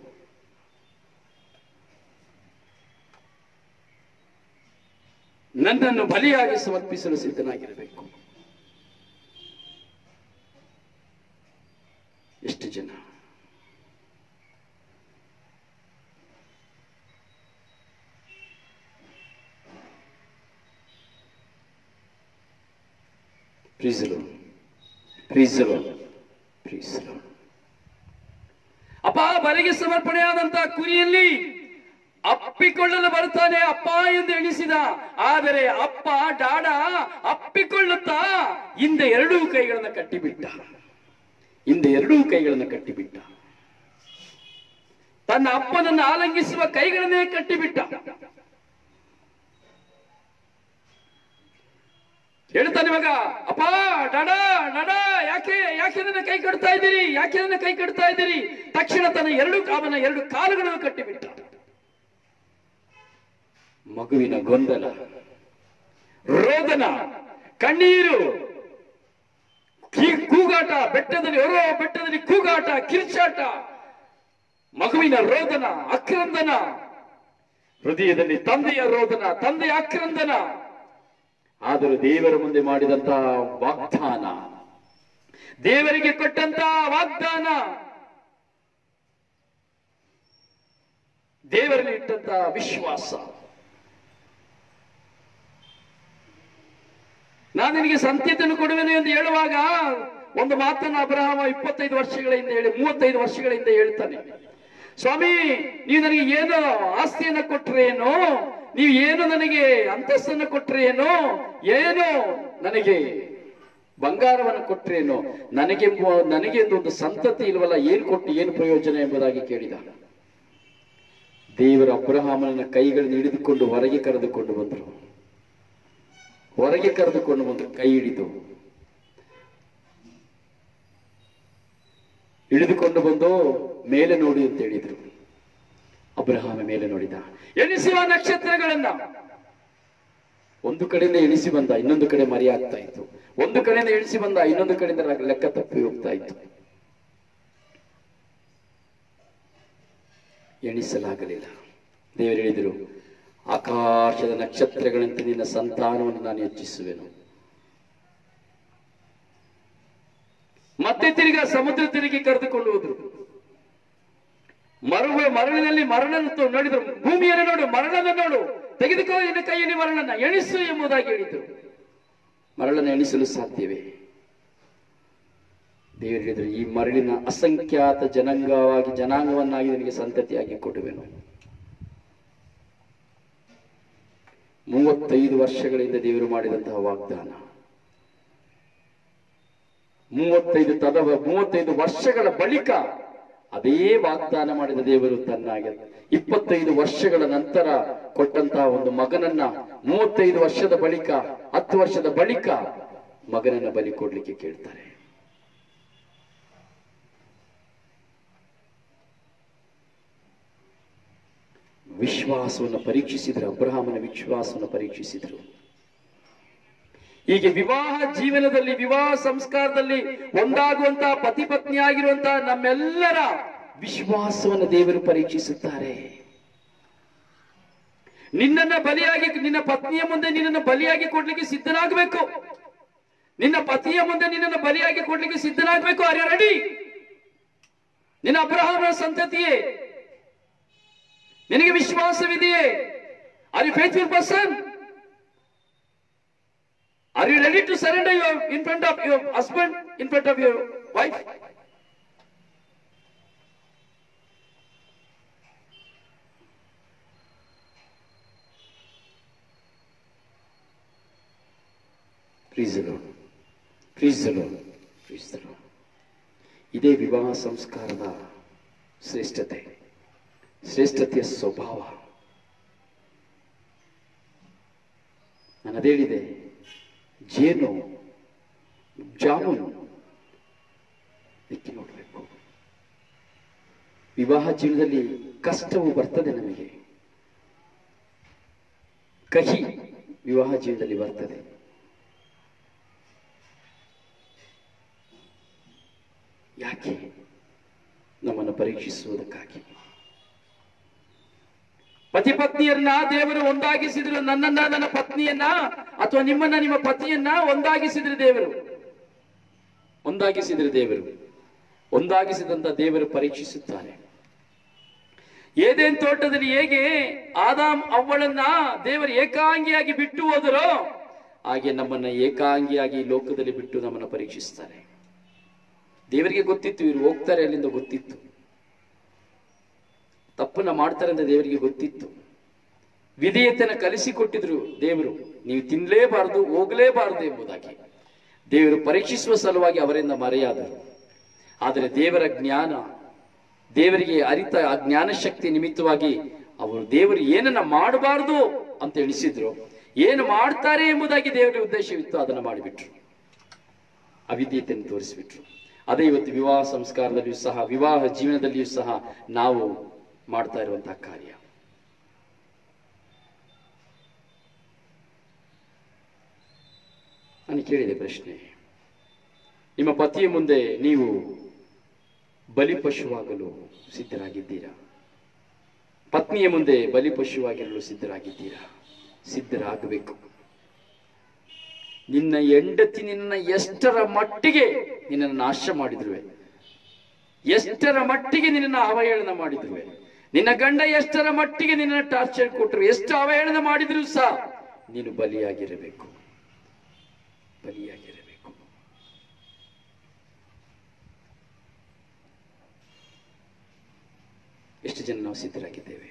ನನ್ನನ್ನು ಬಲಿಯಾಗಿ ಸಮರ್ಪಿಸಲು ಸಿದ್ಧನಾಗಿರಬೇಕು. ಎಷ್ಟು ಜನ ಅಪ್ಪ ಬಲಿಗೆ ಸಮರ್ಪಣೆಯಾದಂತಹ ಕುರಿಯಲ್ಲಿ ಅಪ್ಪಿಕೊಳ್ಳಲು ಬರುತ್ತಾನೆ ಅಪ್ಪ ಎಂದು ಎಣಿಸಿದ. ಆದರೆ ಅಪ್ಪ ಡಾಡ ಅಪ್ಪಿಕೊಳ್ಳುತ್ತಾ ಹಿಂದೆ ಎರಡೂ ಕೈಗಳನ್ನು ಕಟ್ಟಿಬಿಟ್ಟ. ತನ್ನ ಅಪ್ಪನನ್ನು ಆಲಂಗಿಸುವ ಕೈಗಳನ್ನೇ ಕಟ್ಟಿಬಿಟ್ಟ. ಹೇಳ್ತಾನೆ ಮಗ, ಅಪ್ಪ ಡಾಡ ಡಾಡ, ಯಾಕೆ ನನ್ನ ಕೈ ಕಟ್ತಾ ಇದ್ದೀರಿ, ಯಾಕೆ ನನ್ನ ಕೈ ಕಟ್ತಾ ಇದ್ದೀರಿ? ತಕ್ಷಣ ತನ್ನ ಅವನ ಎರಡು ಕಾಲುಗಳನ್ನು ಕಟ್ಟಿಬಿಟ್ಟ. ಮಗುವಿನ ಗೊಂದಲ, ರೋದನ, ಕಣ್ಣೀರು, ಕೂಗಾಟ, ಬೆಟ್ಟದಲ್ಲಿ ಕೂಗಾಟ, ಕಿರ್ಚಾಟ, ಮಗುವಿನ ರೋದನ, ಆಕ್ರಂದನ, ಹೃದಯದಲ್ಲಿ ತಂದೆಯ ರೋದನ, ತಂದೆಯ ಆಕ್ರಂದನ. ಆದರೂ ದೇವರ ಮುಂದೆ ಮಾಡಿದಂತಹ ವಾಗ್ದಾನ, ದೇವರಿಗೆ ಕೊಟ್ಟಂತಹ ವಾಗ್ದಾನ, ದೇವರಲ್ಲಿ ಇಟ್ಟಂತಹ ವಿಶ್ವಾಸ. ನಾನು ನಿನಗೆ ಸಂತತಿಯನ್ನು ಕೊಡುವೆನು ಎಂದು ಹೇಳುವಾಗ ಒಂದು ಮಾತನ್ನು ಅಬ್ರಹಾಮ 25 ವರ್ಷಗಳಿಂದ ಹೇಳಿ 35 ವರ್ಷಗಳಿಂದ ಹೇಳ್ತಾನೆ. ಸ್ವಾಮಿ, ನೀವು ನನಗೆ ಏನು ಆಸ್ತಿಯನ್ನು ಕೊಟ್ರೇನೋ, ನೀವು ಏನು ನನಗೆ ಅಂತಸ್ತನ್ನು ಕೊಟ್ರೇನೋ, ಏನು ನನಗೆ ಬಂಗಾರವನ್ನು ಕೊಟ್ರೇನೋ, ನನಗೆ ಒಂದು ಸಂತತಿ ಇಲ್ವಲ್ಲ, ಏನು ಕೊಟ್ಟು ಏನು ಪ್ರಯೋಜನ ಎಂಬುದಾಗಿ ಕೇಳಿದ. ದೇವರು ಅಬ್ರಹಾಮನ ಕೈಗಳನ್ನು ಹಿಡಿದುಕೊಂಡು ಹೊರಗೆ ಕರೆದುಕೊಂಡು ಬಂದರು. ಹೊರಗೆ ಕರೆದುಕೊಂಡು ಬಂದರು, ಕೈ ಹಿಡಿದುಕೊಂಡು ಬಂದು ಮೇಲೆ ನೋಡಿ ಅಂತ ಹೇಳಿದ್ರು. ಅಬ್ರಹಾಮ ಮೇಲೆ ನೋಡಿದ. ಎಣಿಸುವ ನಕ್ಷತ್ರಗಳನ್ನ ಒಂದು ಕಡೆಯಿಂದ ಎಣಿಸಿ ಬಂದ, ಇನ್ನೊಂದು ಕಡೆ ಮರಿ ಆಗ್ತಾ ಇತ್ತು. ಒಂದು ಕಡೆಯಿಂದ ಎಣಿಸಿ ಬಂದ, ಇನ್ನೊಂದು ಕಡೆಯಿಂದ ಲೆಕ್ಕ ತಪ್ಪಿ ಹೋಗ್ತಾ ಇತ್ತು. ಎಣಿಸಲಾಗಲಿಲ್ಲ. ದೇವರು ಹೇಳಿದರು, ಆಕಾಶದ ನಕ್ಷತ್ರಗಳಂತೆ ನಿನ್ನ ಸಂತಾನವನ್ನು ನಾನು ಹೆಚ್ಚಿಸುವೆನು. ಮತ್ತೆ ತಿರುಗಿ ಸಮುದ್ರ ತಿರುಗಿ ಕರೆದುಕೊಂಡು ಹೋದ್ರು. ಮರಳಿನಲ್ಲಿ ಮರಣವನ್ನು ನೋಡಿದ್ರು. ಭೂಮಿಯನ್ನು ನೋಡು, ಮರಣನ ನೋಡು, ತೆಗೆದುಕೋ ನಿನ್ನ ಕೈಯಲ್ಲಿ ಮರಳನ್ನ ಎಣಿಸು ಎಂಬುದಾಗಿ ಹೇಳಿದರು. ಮರಳನ್ನು ಎಣಿಸಲು ಸಾಧ್ಯವೇ? ದೇವರು ಹೇಳಿದರು, ಈ ಮರಳಿನ ಅಸಂಖ್ಯಾತ ಜನಾಂಗವನ್ನಾಗಿ ನಿನಗೆ ಸಂತತಿಯಾಗಿ ಕೊಡುವೆನು. 35 ವರ್ಷಗಳಿಂದ ದೇವರು ಮಾಡಿದಂತಹ ವಾಗ್ದಾನ. 35 ವರ್ಷಗಳ ಬಳಿಕ ಅದೇ ವಾಗ್ದಾನ ಮಾಡಿದ ದೇವರು ತನ್ನಾಗೆ 25 ವರ್ಷಗಳ ನಂತರ ಕೊಟ್ಟಂತಹ ಒಂದು ಮಗನನ್ನ 35 ವರ್ಷದ ಬಳಿಕ 10 ವರ್ಷದ ಬಳಿಕ ಮಗನನ್ನ ಬಲಿ ಕೊಡ್ಲಿಕ್ಕೆ ಕೇಳ್ತಾರೆ. ವಿಶ್ವಾಸವನ್ನು ಪರೀಕ್ಷಿಸಿದ್ರು. ಅಬ್ರಹಾಮನ ವಿಶ್ವಾಸವನ್ನು ಪರೀಕ್ಷಿಸಿದ್ರು. ಹೀಗೆ ವಿವಾಹ ಜೀವನದಲ್ಲಿ, ವಿವಾಹ ಸಂಸ್ಕಾರದಲ್ಲಿ ಒಂದಾಗುವಂತಹ ಪತಿ ಪತ್ನಿ ಆಗಿರುವಂತಹ ನಮ್ಮೆಲ್ಲರ ವಿಶ್ವಾಸವನ್ನು ದೇವರು ಪರೀಕ್ಷಿಸುತ್ತಾರೆ. ನಿನ್ನನ್ನ ಬಲಿಯಾಗಿ, ನಿನ್ನ ಪತ್ನಿಯ ಮುಂದೆ ನಿನ್ನನ್ನು ಬಲಿಯಾಗಿ ಕೊಡ್ಲಿಕ್ಕೆ ಸಿದ್ಧನಾಗಬೇಕು. ನಿನ್ನ ಪತಿಯ ಮುಂದೆ ನಿನ್ನನ್ನು ಬಲಿಯಾಗಿ ಕೊಡ್ಲಿಕ್ಕೆ ಸಿದ್ಧನಾಗಬೇಕು. Are you ready? ನಿನ್ನ ಅಬ್ರಹಾಮನ ಸಂತತಿಯೇ, ನಿನಗೆ ವಿಶ್ವಾಸವಿದೆಯೇ? Are you faithful person? Are you ready to surrender in front of your husband, in front of your wife? Praise the Lord. Praise the Lord. Praise the Lord. ಇದೇ ವಿವಾಹ ಸಂಸ್ಕಾರದ ಶ್ರೇಷ್ಠತೆಯ ಸ್ವಭಾವ. ನಾನು ಅದೇ ಹೇಳಿದೆ, ಜೇನು ಜಾಮೂನು ಎತ್ತಿ ನೋಡಬೇಕು. ವಿವಾಹ ಜೀವನದಲ್ಲಿ ಕಷ್ಟವು ಬರ್ತದೆ, ನಮಗೆ ಕಹಿ ವಿವಾಹ ಜೀವನದಲ್ಲಿ ಬರ್ತದೆ. ಯಾಕೆ? ನಮ್ಮನ್ನು ಪರೀಕ್ಷಿಸುವುದಕ್ಕಾಗಿ. ಪತಿ ಪತ್ನಿಯರನ್ನ ದೇವರು ಒಂದಾಗಿಸಿದ್ರು. ನನ್ನನ್ನ, ನನ್ನ ಪತ್ನಿಯನ್ನ, ಅಥವಾ ನಿಮ್ಮನ್ನ, ನಿಮ್ಮ ಪತಿಯನ್ನ ಒಂದಾಗಿಸಿದ್ರು ದೇವರು. ಒಂದಾಗಿಸಿದಂತ ದೇವರು ಪರೀಕ್ಷಿಸುತ್ತಾರೆ. ಏದೇನ್ ತೋಟದಲ್ಲಿ ಹೇಗೆ ಆದಾಮ್ ಅವ್ವಳನ್ನ ದೇವರು ಏಕಾಂಗಿಯಾಗಿ ಬಿಟ್ಟು ಹೋದರೋ, ಹಾಗೆ ನಮ್ಮನ್ನ ಏಕಾಂಗಿಯಾಗಿ ಲೋಕದಲ್ಲಿ ಬಿಟ್ಟು ನಮ್ಮನ್ನ ಪರೀಕ್ಷಿಸ್ತಾರೆ. ದೇವರಿಗೆ ಗೊತ್ತಿತ್ತು ಇವರು ಹೋಗ್ತಾರೆ ಅಲ್ಲಿಂದ, ಗೊತ್ತಿತ್ತು ತಪ್ಪನ್ನ ಮಾಡ್ತಾರೆ ಅಂತ ದೇವರಿಗೆ ಗೊತ್ತಿತ್ತು. ವಿಧೇಯತೆಯನ್ನು ಕಲಿಸಿಕೊಟ್ಟಿದ್ರು ದೇವರು. ನೀವು ತಿನ್ನಲೇಬಾರದು, ಹೋಗಲೇಬಾರದು ಎಂಬುದಾಗಿ ದೇವರು ಪರೀಕ್ಷಿಸುವ ಸಲುವಾಗಿ ಅವರಿಂದ ಮರೆಯಾದರು. ಆದರೆ ದೇವರ ಜ್ಞಾನ, ದೇವರಿಗೆ ಅರಿತ ಆ ಜ್ಞಾನ ಶಕ್ತಿ ನಿಮಿತ್ತವಾಗಿ ದೇವರು ಏನನ್ನ ಮಾಡಬಾರದು ಅಂತ ಎಣಿಸಿದ್ರು, ಏನು ಮಾಡ್ತಾರೆ ಎಂಬುದಾಗಿ ದೇವರ ಉದ್ದೇಶವಿತ್ತು, ಅದನ್ನು ಮಾಡಿಬಿಟ್ರು. ಅವಿಧೇಯತೆಯನ್ನು ತೋರಿಸಿಬಿಟ್ರು. ಅದೇ ಇವತ್ತು ವಿವಾಹ ಸಂಸ್ಕಾರದಲ್ಲಿಯೂ ಸಹ, ವಿವಾಹ ಜೀವನದಲ್ಲಿಯೂ ಸಹ ನಾವು ಮಾಡ್ತಾ ಇರುವಂತಹ ಕಾರ್ಯ. ನಾನು ಕೇಳಿದೆ ಪ್ರಶ್ನೆ, ನಿಮ್ಮ ಪತಿಯ ಮುಂದೆ ನೀವು ಬಲಿಪಶುವಾಗಲು ಸಿದ್ಧರಾಗಿದ್ದೀರಾ? ಪತ್ನಿಯ ಮುಂದೆ ಬಲಿಪಶುವಾಗಿರಲು ಸಿದ್ಧರಾಗಿದ್ದೀರಾ? ಸಿದ್ಧರಾಗಬೇಕು. ನಿನ್ನ ಹೆಂಡತಿ ನಿನ್ನ ಎಷ್ಟರ ಮಟ್ಟಿಗೆ ನಿನ್ನನ್ನು ನಾಶ ಮಾಡಿದ್ರು, ಎಷ್ಟರ ಮಟ್ಟಿಗೆ ನಿನ್ನನ್ನು ಅವಹೇಳನ ಮಾಡಿದ್ರು, ನಿನ್ನ ಗಂಡ ಎಷ್ಟರ ಮಟ್ಟಿಗೆ ನಿನ್ನ ಟಾರ್ಚರ್ ಕೊಟ್ಟರು, ಎಷ್ಟು ಅವಹೇಳನ ಮಾಡಿದ್ರು ಸಹ ನೀನು ಬಲಿಯಾಗಿರಬೇಕು. ಎಷ್ಟು ಜನ ನಾವು ಸಿದ್ಧರಾಗಿದ್ದೇವೆ?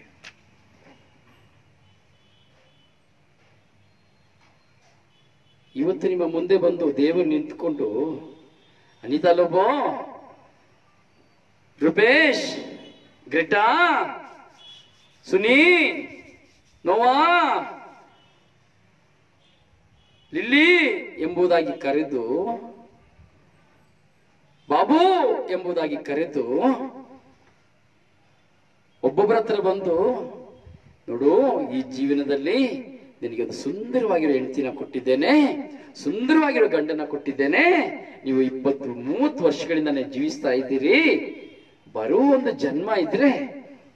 ಇವತ್ತು ನಿಮ್ಮ ಮುಂದೆ ಬಂದು ದೇವರು ನಿಂತ್ಕೊಂಡು, ಅನಿತಾ ಲೋಬೋ, ರೂಪೇಶ್, ಗ್ರೆಟಾ, ಸುನಿ, ನೋವಾ, ಲಿಲ್ಲಿ ಎಂಬುದಾಗಿ ಕರೆದು, ಬಾಬು ಎಂಬುದಾಗಿ ಕರೆದು, ಒಬ್ಬೊಬ್ಬರ ಹತ್ರ ಬಂದು, ನೋಡು, ಈ ಜೀವನದಲ್ಲಿ ನಿನಗೆ ಒಂದು ಸುಂದರವಾಗಿರೋ ಹೆಂಡತಿನ ಕೊಟ್ಟಿದ್ದೇನೆ, ಸುಂದರವಾಗಿರೋ ಗಂಡನ ಕೊಟ್ಟಿದ್ದೇನೆ, ನೀವು 20-30 ವರ್ಷಗಳಿಂದ ಜೀವಿಸ್ತಾ ಇದ್ದೀರಿ, ಬರೋ ಒಂದು ಜನ್ಮ ಇದ್ರೆ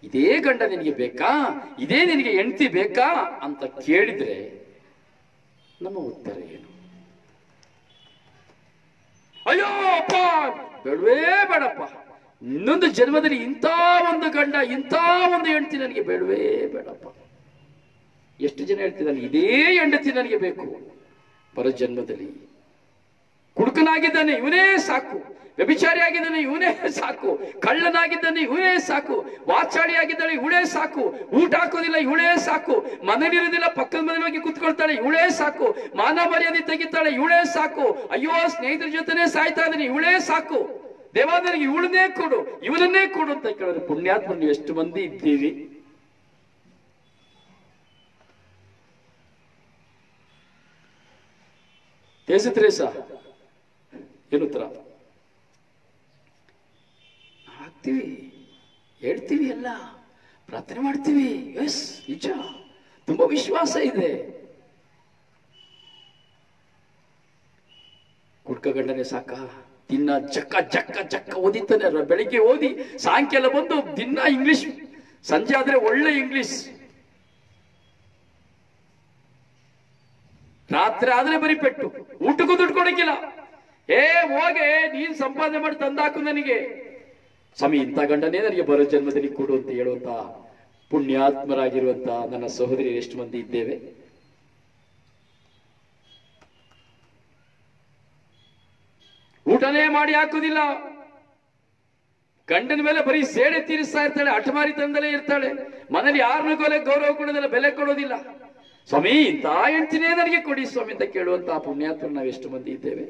ಇದೇ ಗಂಡ ನಿನಗೆ ಬೇಕಾ, ಇದೇ ನಿನಗೆ ಹೆಂಡತಿ ಬೇಕಾ ಅಂತ ಕೇಳಿದ್ರೆ ನಮ್ಮ ಉತ್ತರ ಏನು? ಅಯ್ಯೋ ಅಪ್ಪ, ಬೇಡವೇ ಬೇಡಪ್ಪ, ಇನ್ನೊಂದು ಜನ್ಮದಲ್ಲಿ ಇಂಥ ಒಂದು ಗಂಡ, ಇಂಥ ಒಂದು ಹೆಂಡತಿ ನನಗೆ ಬೇಡವೇ ಬೇಡಪ್ಪ. ಎಷ್ಟು ಜನ ಹೇಳ್ತಿದ್ದಾನೆ, ಇದೇ ಹೆಂಡತಿ ನನಗೆ ಬೇಕು, ಬರೋ ಜನ್ಮದಲ್ಲಿ ಕುಡುಕನಾಗಿದ್ದಾನೆ ಇವನೇ ಸಾಕು, ವ್ಯಭಿಚಾರಿ ಆಗಿದ್ದಾನೆ ಇವನೇ ಸಾಕು, ಕಳ್ಳನಾಗಿದ್ದಾನೆ ಇವನೇ ಸಾಕು, ವಾಚಾಳಿಯಾಗಿದ್ದಾಳೆ ಇವಳೇ ಸಾಕು, ಊಟ ಹಾಕೋದಿಲ್ಲ ಇವಳೇ ಸಾಕು, ಮನೇಲಿರೋದಿಲ್ಲ ಪಕ್ಕದ ಮನೇಲಿ ಹೋಗಿ ಕುತ್ಕೊಳ್ತಾಳೆ ಇವಳೇ ಸಾಕು, ಮಾನ ಮರ್ಯಾದೆ ತೆಗಿತಾಳೆ ಇವಳೇ ಸಾಕು, ಅಯ್ಯೋ ಸ್ನೇಹಿತರ ಜೊತೆನೆ ಸಾಯ್ತಾ ಇದ್ದೀನಿ ಇವಳೇ ಸಾಕು, ದೇವಾದನಿಗೆ ಇವಳನ್ನೇ ಕೊಡು, ಇವನನ್ನೇ ಕೊಡು ಅಂತ ಕೇಳಿದ್ರೆ ಪುಣ್ಯಾತ್ಮ ನೀವು ಎಷ್ಟು ಮಂದಿ ಇದ್ದೀವಿ? ತೇಸಿತ್ರೇಸ ಏನು ಉತ್ತರ? ಆಗ್ತೀವಿ, ಹೇಳ್ತೀವಿ, ಎಲ್ಲ ಪ್ರಾರ್ಥನೆ ಮಾಡ್ತೀವಿ, ಎಸ್ ನಿಜ, ತುಂಬಾ ವಿಶ್ವಾಸ ಇದೆ. ಕುಡ್ಕ ಗಂಡನೆ ಸಾಕ, ದಿನ ಜಕ್ಕ ಜಕ್ಕ ಜಕ್ಕ ಓದಿತಾನೆ, ಬೆಳಿಗ್ಗೆ ಓದಿ ಸಾಯಂಕಾಲ ಬಂದು ದಿನ ಇಂಗ್ಲಿಷ್, ಸಂಜೆ ಆದ್ರೆ ಒಳ್ಳೆ ಇಂಗ್ಲಿಷ್, ರಾತ್ರಿ ಆದ್ರೆ ಬರೀ ಪೆಟ್ಟು, ಊಟಕ್ಕೂ ದುಡ್ಡು ಕೊಡಕ್ಕಿಲ್ಲ. ಹೋಗೆ ನೀನ್ ಸಂಪಾದನೆ ಮಾಡಿ ತಂದಾಕು ನನಗೆ, ಸ್ವಾಮಿ ಇಂಥ ಗಂಡನೇ ನನಗೆ ಬರೋ ಜನ್ಮದಲ್ಲಿ ಕೊಡು ಅಂತ ಹೇಳುವಂತ ಪುಣ್ಯಾತ್ಮರಾಗಿರುವಂತ ನನ್ನ ಸಹೋದರಿ ಎಷ್ಟು ಮಂದಿ ಇದ್ದೇವೆ? ಊಟನೇ ಮಾಡಿ ಹಾಕುದಿಲ್ಲ, ಗಂಡನ ಮೇಲೆ ಬರೀ ಸೇಡೆ ತೀರಿಸ್ತಾ ಇರ್ತಾಳೆ, ಹಠಮಾರಿತನದಲ್ಲೇ ಇರ್ತಾಳೆ, ಮನೇಲಿ ಯಾರನ್ನೂ ಗೌರವ ಕೊಡೋದಿಲ್ಲ, ಬೆಲೆ ಕೊಡೋದಿಲ್ಲ. ಸ್ವಾಮಿ ಇಂಥ ಹೆಂಡ್ತಿನೇ ನನಗೆ ಕೊಡಿ ಸ್ವಾಮಿ ಅಂತ ಕೇಳುವಂತ ಪುಣ್ಯಾತ್ಮರು ನಾವು ಎಷ್ಟು ಮಂದಿ ಇದ್ದೇವೆ?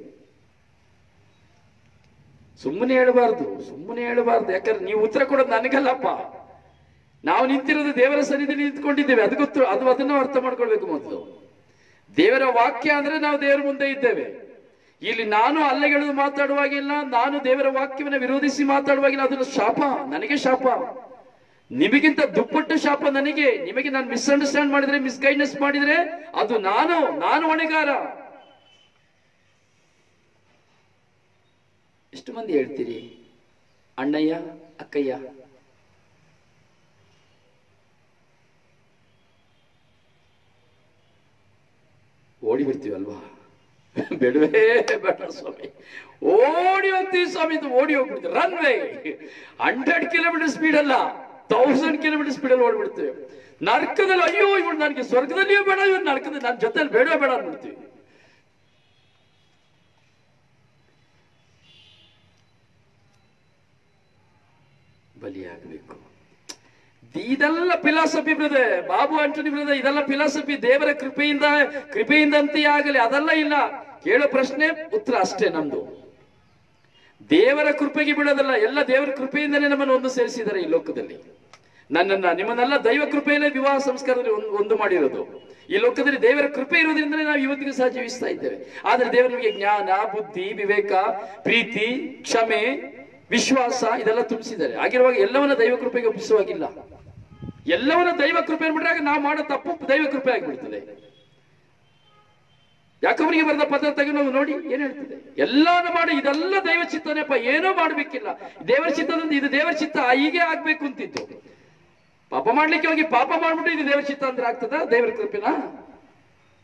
ಸುಮ್ಮನೆ ಹೇಳಬಾರ್ದು, ಸುಮ್ಮನೆ ಹೇಳಬಾರ್ದು. ಯಾಕಂದ್ರೆ ನೀವು ಉತ್ತರ ಕೊಡೋದು ನನಗಲ್ಲಪ್ಪ, ನಾವು ನಿಂತಿರೋದು ದೇವರ ಸನ್ನಿಧಿಯಲ್ಲಿ ನಿಂತ್ಕೊಂಡಿದ್ದೇವೆ, ಅದು ಗೊತ್ತು, ಅದನ್ನು ಅರ್ಥ ಮಾಡ್ಕೊಳ್ಬೇಕು. ಮೊದಲು ದೇವರ ವಾಕ್ಯ ಅಂದ್ರೆ ನಾವು ದೇವರ ಮುಂದೆ ಇದ್ದೇವೆ. ಇಲ್ಲಿ ನಾನು ಅಲ್ಲಗೆಳೆದು ಮಾತಾಡುವಾಗಿಲ್ಲ, ನಾನು ದೇವರ ವಾಕ್ಯವನ್ನು ವಿರೋಧಿಸಿ ಮಾತಾಡುವಾಗಿಲ್ಲ, ಅದನ್ನು ಶಾಪ, ನನಗೆ ಶಾಪ, ನಿಮಗಿಂತ ದುಪ್ಪಟ್ಟು ಶಾಪ ನನಗೆ. ನಿಮಗೆ ನಾನು ಮಿಸ್ಅಂಡರ್ಸ್ಟ್ಯಾಂಡ್ ಮಾಡಿದ್ರೆ, ಮಿಸ್ಗೈಡ್ನೆಸ್ ಮಾಡಿದ್ರೆ ಅದು ನಾನು ಹೊಣೆಗಾರ. ಎಷ್ಟು ಮಂದಿ ಹೇಳ್ತೀರಿ ಅಣ್ಣಯ್ಯ ಅಕ್ಕಯ್ಯ? ಓಡಿ ಬರ್ತೀವಲ್ವಾ? ಬೇಡವೇ ಬೇಡ ಸ್ವಾಮಿ, ಓಡಿ ಹೋಗ್ತೀವಿ ಸ್ವಾಮಿ, ಓಡಿ ಹೋಗ್ಬಿಡ್ತೀವಿ. ರನ್ವೇ 100 ಕಿಲೋಮೀಟರ್ ಸ್ಪೀಡ್ ಅಲ್ಲ, 1000 ಕಿಲೋಮೀಟರ್ ಸ್ಪೀಡ್ ಅಲ್ಲಿ ಓಡ್ಬಿಡ್ತೀವಿ. ನರಕದಲ್ಲಿ ಅಯ್ಯೋ ಇವ್ರು ನನಗೆ ಸ್ವರ್ಗದಲ್ಲಿಯೂ ಬೇಡ, ಇವ್ರು ನರಕದಲ್ಲಿ ನನ್ನ ಜೊತೆಲಿ ಬೇಡ ಬೇಡ ಅಂದ್ಬಿಡ್ತೀವಿ. ಬಲಿಯಾಗಬೇಕು. ಇದೆಲ್ಲ philosophy brother, Babu Antony brother, ಇದೆಲ್ಲ ಫಿಲಾಸಫಿ. ದೇವರ ಕೃಪೆಯಿಂದಂತೆಯೇ ಆಗಲಿ, ಅದೆಲ್ಲ ಇಲ್ಲ. ಕೇಳೋ ಪ್ರಶ್ನೆ ಉತ್ತರ ಅಷ್ಟೇ ನಮ್ದು. ದೇವರ ಕೃಪೆಗೆ ಬಿಡೋದಲ್ಲ, ಎಲ್ಲ ದೇವರ ಕೃಪೆಯಿಂದಲೇ ನಮ್ಮನ್ನು ಒಂದು ಸೇರಿಸಿದ್ದಾರೆ ಈ ಲೋಕದಲ್ಲಿ. ನಿಮ್ಮನ್ನೆಲ್ಲ ದೈವ ಕೃಪೆಯಲ್ಲೇ ವಿವಾಹ ಸಂಸ್ಕಾರದಲ್ಲಿ ಒಂದು ಮಾಡಿರೋದು. ಈ ಲೋಕದಲ್ಲಿ ದೇವರ ಕೃಪೆ ಇರೋದ್ರಿಂದಲೇ ನಾವು ಇವತ್ತಿಗೂ ಸಹ ಜೀವಿಸ್ತಾ ಇದ್ದೇವೆ. ಆದ್ರೆ ದೇವರು ನಮಗೆ ಜ್ಞಾನ, ಬುದ್ಧಿ, ವಿವೇಕ, ಪ್ರೀತಿ, ಕ್ಷಮೆ, ವಿಶ್ವಾಸ ಇದೆಲ್ಲ ತುಂಬಿಸಿದ್ದಾರೆ. ಆಗಿರುವಾಗ ಎಲ್ಲವನ್ನ ದೈವ ಕೃಪೆಗೆ ಒಪ್ಪಿಸುವಾಗಿಲ್ಲ. ಎಲ್ಲವನ್ನ ದೈವ ಕೃಪೆ ಬಿಟ್ಟಾಗ ನಾವು ಮಾಡೋ ತಪ್ಪು ದೈವ ಕೃಪೆ ಆಗಿಬಿಡ್ತದೆ. ಯಾಕವನಿಗೆ ಬರೆದ ಪದ ತೆಗೆದು ನಾವು ನೋಡಿ ಏನ್ ಹೇಳ್ತದೆ, ಎಲ್ಲಾನು ಮಾಡಿ ಇದೆಲ್ಲ ದೈವ ಚಿತ್ತನೇಪ್ಪ, ಏನೋ ಮಾಡ್ಬೇಕಿಲ್ಲ, ದೇವರ ಚಿತ್ತದಿಂದ ಇದು ದೇವರ ಚಿತ್ತ, ಹೀಗೆ ಆಗ್ಬೇಕು ಅಂತಿತ್ತು. ಪಾಪ ಮಾಡ್ಲಿಕ್ಕೆ ಹೋಗಿ ಪಾಪ ಮಾಡ್ಬಿಟ್ಟು ಇದು ದೇವರ ಚಿತ್ತ ಅಂದ್ರೆ ಆಗ್ತದ? ದೇವರ ಕೃಪೆನಾ?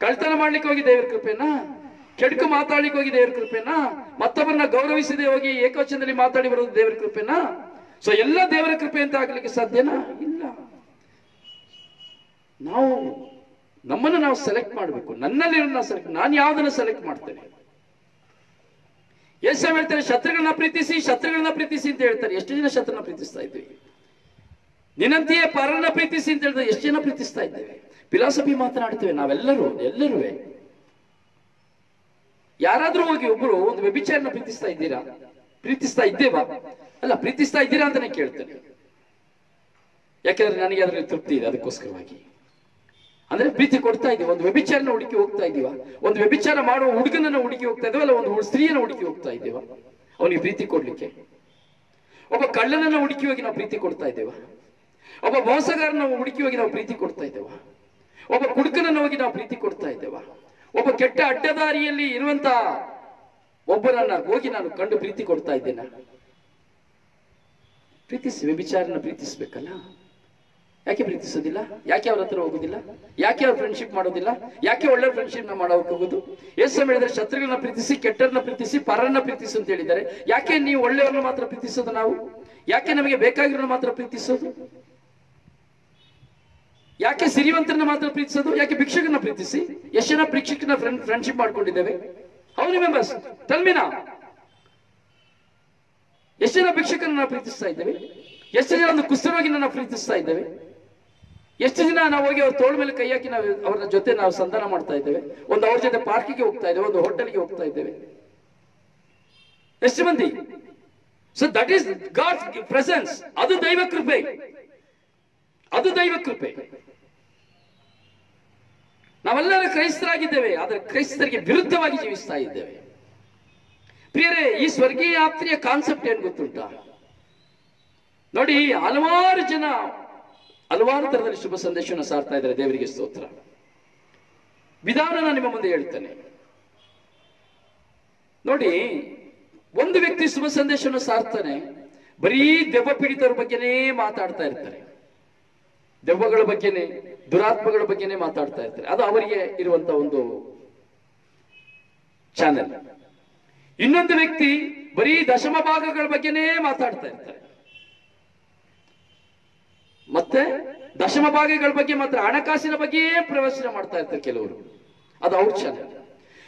ಕಳ್ತನ ಮಾಡ್ಲಿಕ್ಕೆ ಹೋಗಿ ದೇವರ ಕೃಪೆನಾ? ಕೆಡುಕು ಮಾತಾಡ್ಲಿಕ್ಕೆ ಹೋಗಿ ದೇವರ ಕೃಪೆನಾ? ಮತ್ತೊಬ್ಬರನ್ನ ಗೌರವಿಸದೆ ಹೋಗಿ ಏಕವಚನದಲ್ಲಿ ಮಾತಾಡಿ ಬರೋದು ದೇವರ ಕೃಪೆನಾ? ಸೊ ಎಲ್ಲ ದೇವರ ಕೃಪೆ ಅಂತ ಆಗ್ಲಿಕ್ಕೆ ಸಾಧ್ಯನಾ? ಇಲ್ಲ. ನಮ್ಮನ್ನು ನಾವು ಸೆಲೆಕ್ಟ್ ಮಾಡಬೇಕು. ನನ್ನಲ್ಲಿ ನಾನು ಯಾವ್ದನ್ನ ಸೆಲೆಕ್ಟ್ ಮಾಡ್ತೇನೆ. ಎಷ್ಟು ಜನ ಹೇಳ್ತಾರೆ ಶತ್ರುಗಳನ್ನ ಪ್ರೀತಿಸಿ ಅಂತ ಹೇಳ್ತಾರೆ. ಎಷ್ಟು ಜನ ಶತ್ರುನ ಪ್ರೀತಿಸ್ತಾ ಇದ್ವಿ? ನಿನ್ನಂತೆಯೇ ಪರನ ಪ್ರೀತಿಸಿ ಅಂತ ಹೇಳಿದ್ರೆ ಎಷ್ಟು ಜನ ಪ್ರೀತಿಸ್ತಾ ಇದ್ದೇವೆ? ಫಿಲಾಸಫಿ ಮಾತನಾಡ್ತೇವೆ ನಾವೆಲ್ಲರೂ. ಯಾರಾದ್ರೂ ಹೋಗಿ ಒಬ್ರು ಒಂದು ವ್ಯಭಿಚಾರನ ಪ್ರೀತಿಸ್ತಾ ಇದ್ದೇವಾ? ಅಲ್ಲ, ಪ್ರೀತಿಸ್ತಾ ಇದ್ದೀರಾ ಅಂತಾನೆ ಕೇಳ್ತೇನೆ. ಯಾಕೆಂದ್ರೆ ನನಗೆ ಅದರಲ್ಲಿ ತೃಪ್ತಿ ಇದೆ, ಅದಕ್ಕೋಸ್ಕರವಾಗಿ. ಅಂದ್ರೆ ಪ್ರೀತಿ ಕೊಡ್ತಾ ಇದೀವಿ. ಒಂದು ವ್ಯಭಿಚಾರನ ಹುಡುಕಿ ಹೋಗ್ತಾ ಇದೀವ, ಒಂದು ವ್ಯಭಿಚಾರ ಮಾಡುವ ಹುಡುಗನನ್ನ ಹುಡುಕಿ ಹೋಗ್ತಾ ಇದೀವ, ಅಲ್ಲ ಒಂದು ಸ್ತ್ರೀಯನ್ನ ಹುಡುಕಿ ಹೋಗ್ತಾ ಇದ್ದೀವ ಅವನಿಗೆ ಪ್ರೀತಿ ಕೊಡ್ಲಿಕ್ಕೆ. ಒಬ್ಬ ಕಳ್ಳನನ್ನ ಹುಡುಕಿ ಹೋಗಿ ನಾವು ಪ್ರೀತಿ ಕೊಡ್ತಾ ಇದ್ದೇವ, ಒಬ್ಬ ಮೋಸಗಾರನ ಹುಡುಕಿ ಹೋಗಿ ನಾವು ಪ್ರೀತಿ ಕೊಡ್ತಾ ಇದ್ದೇವ, ಒಬ್ಬ ಕುಡುಕನನ್ನ ಹೋಗಿ ನಾವು ಪ್ರೀತಿ ಕೊಡ್ತಾ ಇದ್ದೇವ, ಒಬ್ಬ ಕೆಟ್ಟ ಅಡ್ಡದಾರಿಯಲ್ಲಿ ಇರುವಂತ ಒಬ್ಬರನ್ನ ಹೋಗಿ ನಾನು ಕಂಡು ಪ್ರೀತಿ ಕೊಡ್ತಾ ಇದ್ದೇನೆ. ಪ್ರೀತಿಸಿ, ವ್ಯಭಿಚಾರನ ಪ್ರೀತಿಸ್ಬೇಕಲ್ಲ. ಯಾಕೆ ಪ್ರೀತಿಸೋದಿಲ್ಲ? ಯಾಕೆ ಅವ್ರ ಹತ್ರ ಹೋಗುದಿಲ್ಲ? ಯಾಕೆ ಅವ್ರ ಫ್ರೆಂಡ್ಶಿಪ್ ಮಾಡೋದಿಲ್ಲ? ಯಾಕೆ ಒಳ್ಳೆ ಫ್ರೆಂಡ್ಶಿಪ್ ನ ಮಾಡೋಕೆ ಹೋಗುದು? ಎಷ್ಟು ಸಮಯ ಹೇಳಿದ್ರೆ ಶತ್ರುಗಳನ್ನ ಪ್ರೀತಿಸಿ, ಕೆಟ್ಟರನ್ನ ಪ್ರೀತಿಸಿ, ಪರನ್ನ ಪ್ರೀತಿಸು ಅಂತ ಹೇಳಿದ್ದಾರೆ. ಯಾಕೆ ನೀವು ಒಳ್ಳೆಯವ್ರನ್ನ ಮಾತ್ರ ಪ್ರೀತಿಸೋದು? ನಾವು ಯಾಕೆ ನಮಗೆ ಬೇಕಾಗಿರೋ ಮಾತ್ರ ಪ್ರೀತಿಸೋದು? ಯಾಕೆ ಸಿರಿವಂತರನ್ನ ಮಾತ್ರ ಪ್ರೀತಿಸೋದು? ಯಾಕೆ ಭಿಕ್ಷಕನ ಪ್ರೀತಿಸಿ? ಎಷ್ಟು ಜನ ಭಿಕ್ಷಕನ ಫ್ರೆಂಡ್ಶಿಪ್ ಮಾಡ್ಕೊಂಡಿದ್ದೇವೆ? How remembers? Tell me now. ಎಷ್ಟು ಜನ ಭಿಕ್ಷಕರನ್ನ ಪ್ರೀತಿಸ್ತಾ ಇದ್ದೇವೆ? ಎಷ್ಟು ಜನ ಒಂದು ಕುಷ್ಠರೋಗಿನ ನಾವು ಪ್ರೀತಿಸ್ತಾ ಇದ್ದೇವೆ? ಎಷ್ಟು ಜನ ನಾವು ಹೋಗಿ ಅವ್ರ ತೋಳ ಮೇಲೆ ಕೈ ಹಾಕಿ ನಾವು ಅವ್ರ ಜೊತೆ ನಾವು ಸಂಧಾನ ಮಾಡ್ತಾ ಇದ್ದೇವೆ? ಒಂದು ಅವ್ರ ಜೊತೆ ಪಾರ್ಕಿಗೆ ಹೋಗ್ತಾ ಇದ್ದೇವೆ, ಒಂದು ಹೋಟೆಲ್ಗೆ ಹೋಗ್ತಾ ಇದ್ದೇವೆ. ಎಷ್ಟು ಮಂದಿ? So that is God's presence. ಅದು ದೈವ ಕೃಪೆ, ಅದು ದೈವ ಕೃಪೆ. ನಾವೆಲ್ಲರೂ ಕ್ರೈಸ್ತರಾಗಿದ್ದೇವೆ, ಆದರೆ ಕ್ರೈಸ್ತರಿಗೆ ವಿರುದ್ಧವಾಗಿ ಜೀವಿಸ್ತಾ ಇದ್ದೇವೆ. ಪ್ರಿಯರೇ, ಈ ಸ್ವರ್ಗೀಯ ಯಾತ್ರೆಯ ಕಾನ್ಸೆಪ್ಟ್ ಏನ್ ಗೊತ್ತುಂಟಾ? ನೋಡಿ, ಹಲವಾರು ಜನ ಹಲವಾರು ತರದಲ್ಲಿ ಶುಭ ಸಂದೇಶವನ್ನು ಸಾರ್ತಾ ಇದ್ದಾರೆ. ದೇವರಿಗೆ ಸ್ತೋತ್ರ. ವಿಧಾನ ನಾನು ನಿಮ್ಮ ಮುಂದೆ ಹೇಳ್ತೇನೆ. ನೋಡಿ, ಒಂದು ವ್ಯಕ್ತಿ ಶುಭ ಸಂದೇಶವನ್ನು ಸಾರ್ತಾನೆ, ಬರೀ ದೆವ್ವ ಪೀಡಿತರ ಬಗ್ಗೆನೇ ಮಾತಾಡ್ತಾ ಇರ್ತಾರೆ, ದೆವ್ವಗಳ ಬಗ್ಗೆನೇ, ದುರಾತ್ಮಗಳ ಬಗ್ಗೆನೇ ಮಾತಾಡ್ತಾ ಇರ್ತಾರೆ. ಅದು ಅವರಿಗೆ ಇರುವಂತ ಒಂದು ಚಾನೆಲ್. ಇನ್ನೊಂದು ವ್ಯಕ್ತಿ ಬರೀ ದಶಮ ಭಾಗಗಳ ಬಗ್ಗೆನೇ ಮಾತಾಡ್ತಾ ಇರ್ತಾರೆ, ಮತ್ತೆ ದಶಮ ಭಾಗಗಳ ಬಗ್ಗೆ ಮಾತ್ರ, ಹಣಕಾಸಿನ ಬಗ್ಗೆಯೇ ಪ್ರವಚನ ಮಾಡ್ತಾ ಇರ್ತಾರೆ ಕೆಲವರು. ಅದು ಅವ್ರ ಚಾನೆಲ್.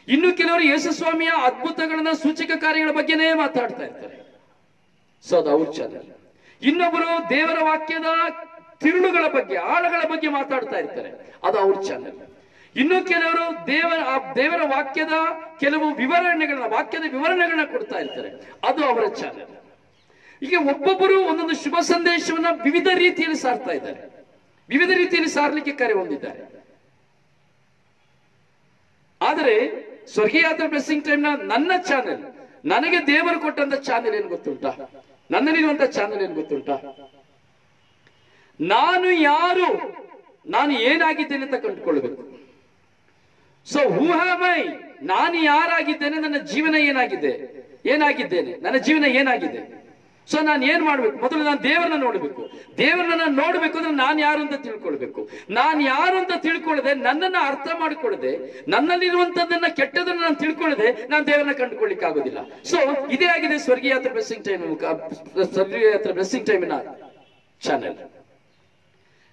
ಇನ್ನು ಕೆಲವರು ಯೇಸುಸ್ವಾಮಿಯ ಅದ್ಭುತಗಳನ್ನ, ಸೂಚಕ ಕಾರ್ಯಗಳ ಬಗ್ಗೆನೇ ಮಾತಾಡ್ತಾ ಇರ್ತಾರೆ. ಸೊ ಅದು ಅವ್ರ ಚಾನೆಲ್. ಇನ್ನೊಬ್ಬರು ದೇವರ ವಾಕ್ಯದ ತಿರುಳುಗಳ ಬಗ್ಗೆ, ಆಳಗಳ ಬಗ್ಗೆ ಮಾತಾಡ್ತಾ ಇರ್ತಾರೆ. ಅದು ಅವ್ರ ಚಾನೆಲ್. ಇನ್ನು ಕೆಲವರು ದೇವರ ವಾಕ್ಯದ ಕೆಲವು ವಾಕ್ಯದ ವಿವರಣೆಗಳನ್ನ ಕೊಡ್ತಾ ಇರ್ತಾರೆ. ಅದು ಅವರ ಚಾನೆಲ್. ಈಗ ಒಬ್ಬೊಬ್ಬರು ಒಂದೊಂದು ಶುಭ ಸಂದೇಶವನ್ನ ವಿವಿಧ ರೀತಿಯಲ್ಲಿ ಸಾರ್ತಾ ಇದ್ದಾರೆ, ವಿವಿಧ ರೀತಿಯಲ್ಲಿ ಸಾರ್ಲಿಕ್ಕೆ ಕರೆ ಹೊಂದಿದ್ದಾರೆ. ಆದರೆ ಸ್ವರ್ಗೀಯ ಯಾತ್ರಾ ಬ್ಲೆಸ್ಸಿಂಗ್ ಟೈಮ್ ನನ್ನ ಚಾನೆಲ್, ನನಗೆ ದೇವರು ಕೊಟ್ಟಂತ ಚಾನೆಲ್ ಏನ್ ಗೊತ್ತುಂಟಾ? ನನ್ನಲ್ಲಿರುವಂತ ಚಾನೆಲ್ ಏನ್ ಗೊತ್ತುಂಟಾ? ನಾನು ಯಾರು, ನಾನು ಏನಾಗಿದ್ದೇನೆ ಅಂತ ಕಂಡುಕೊಳ್ಬೇಕು. So who am I? ನಾನು ಯಾರಾಗಿದ್ದೇನೆ, ನನ್ನ ಜೀವನ ಏನಾಗಿದ್ದೇನೆ, ನನ್ನ ಜೀವನ ಏನಾಗಿದೆ. ಸೊ ನಾನು ಏನ್ ಮಾಡ್ಬೇಕು? ಮೊದಲು ನಾನು ದೇವರನ್ನ ನೋಡ್ಬೇಕು. ದೇವರನ್ನ ನೋಡ್ಬೇಕು ಅಂದ್ರೆ ನಾನು ಯಾರು ಅಂತ ತಿಳ್ಕೊಳ್ಬೇಕು. ನಾನು ಯಾರು ಅಂತ ತಿಳ್ಕೊಳ್ಳದೆ, ನನ್ನನ್ನ ಅರ್ಥ ಮಾಡ್ಕೊಳ್ಳದೆ, ನನ್ನಲ್ಲಿರುವಂತದ್ದನ್ನ ಕೆಟ್ಟದನ್ನ ನಾನು ತಿಳ್ಕೊಳ್ಳದೆ ನಾನು ದೇವರನ್ನ ಕಂಡುಕೊಳ್ಳಿಕ್ಕೆ ಆಗೋದಿಲ್ಲ. ಸೊ ಇದೇ ಆಗಿದೆ ಸ್ವರ್ಗೀಯ ಯಾತ್ರಾ ಬ್ಲೆಸ್ಸಿಂಗ್ ಟೈಮ್, ಸ್ವರ್ಗೀಯ ಯಾತ್ರಾ ಬ್ಲೆಸ್ಸಿಂಗ್ ಟೈಮಿನ ಚಾನೆಲ್.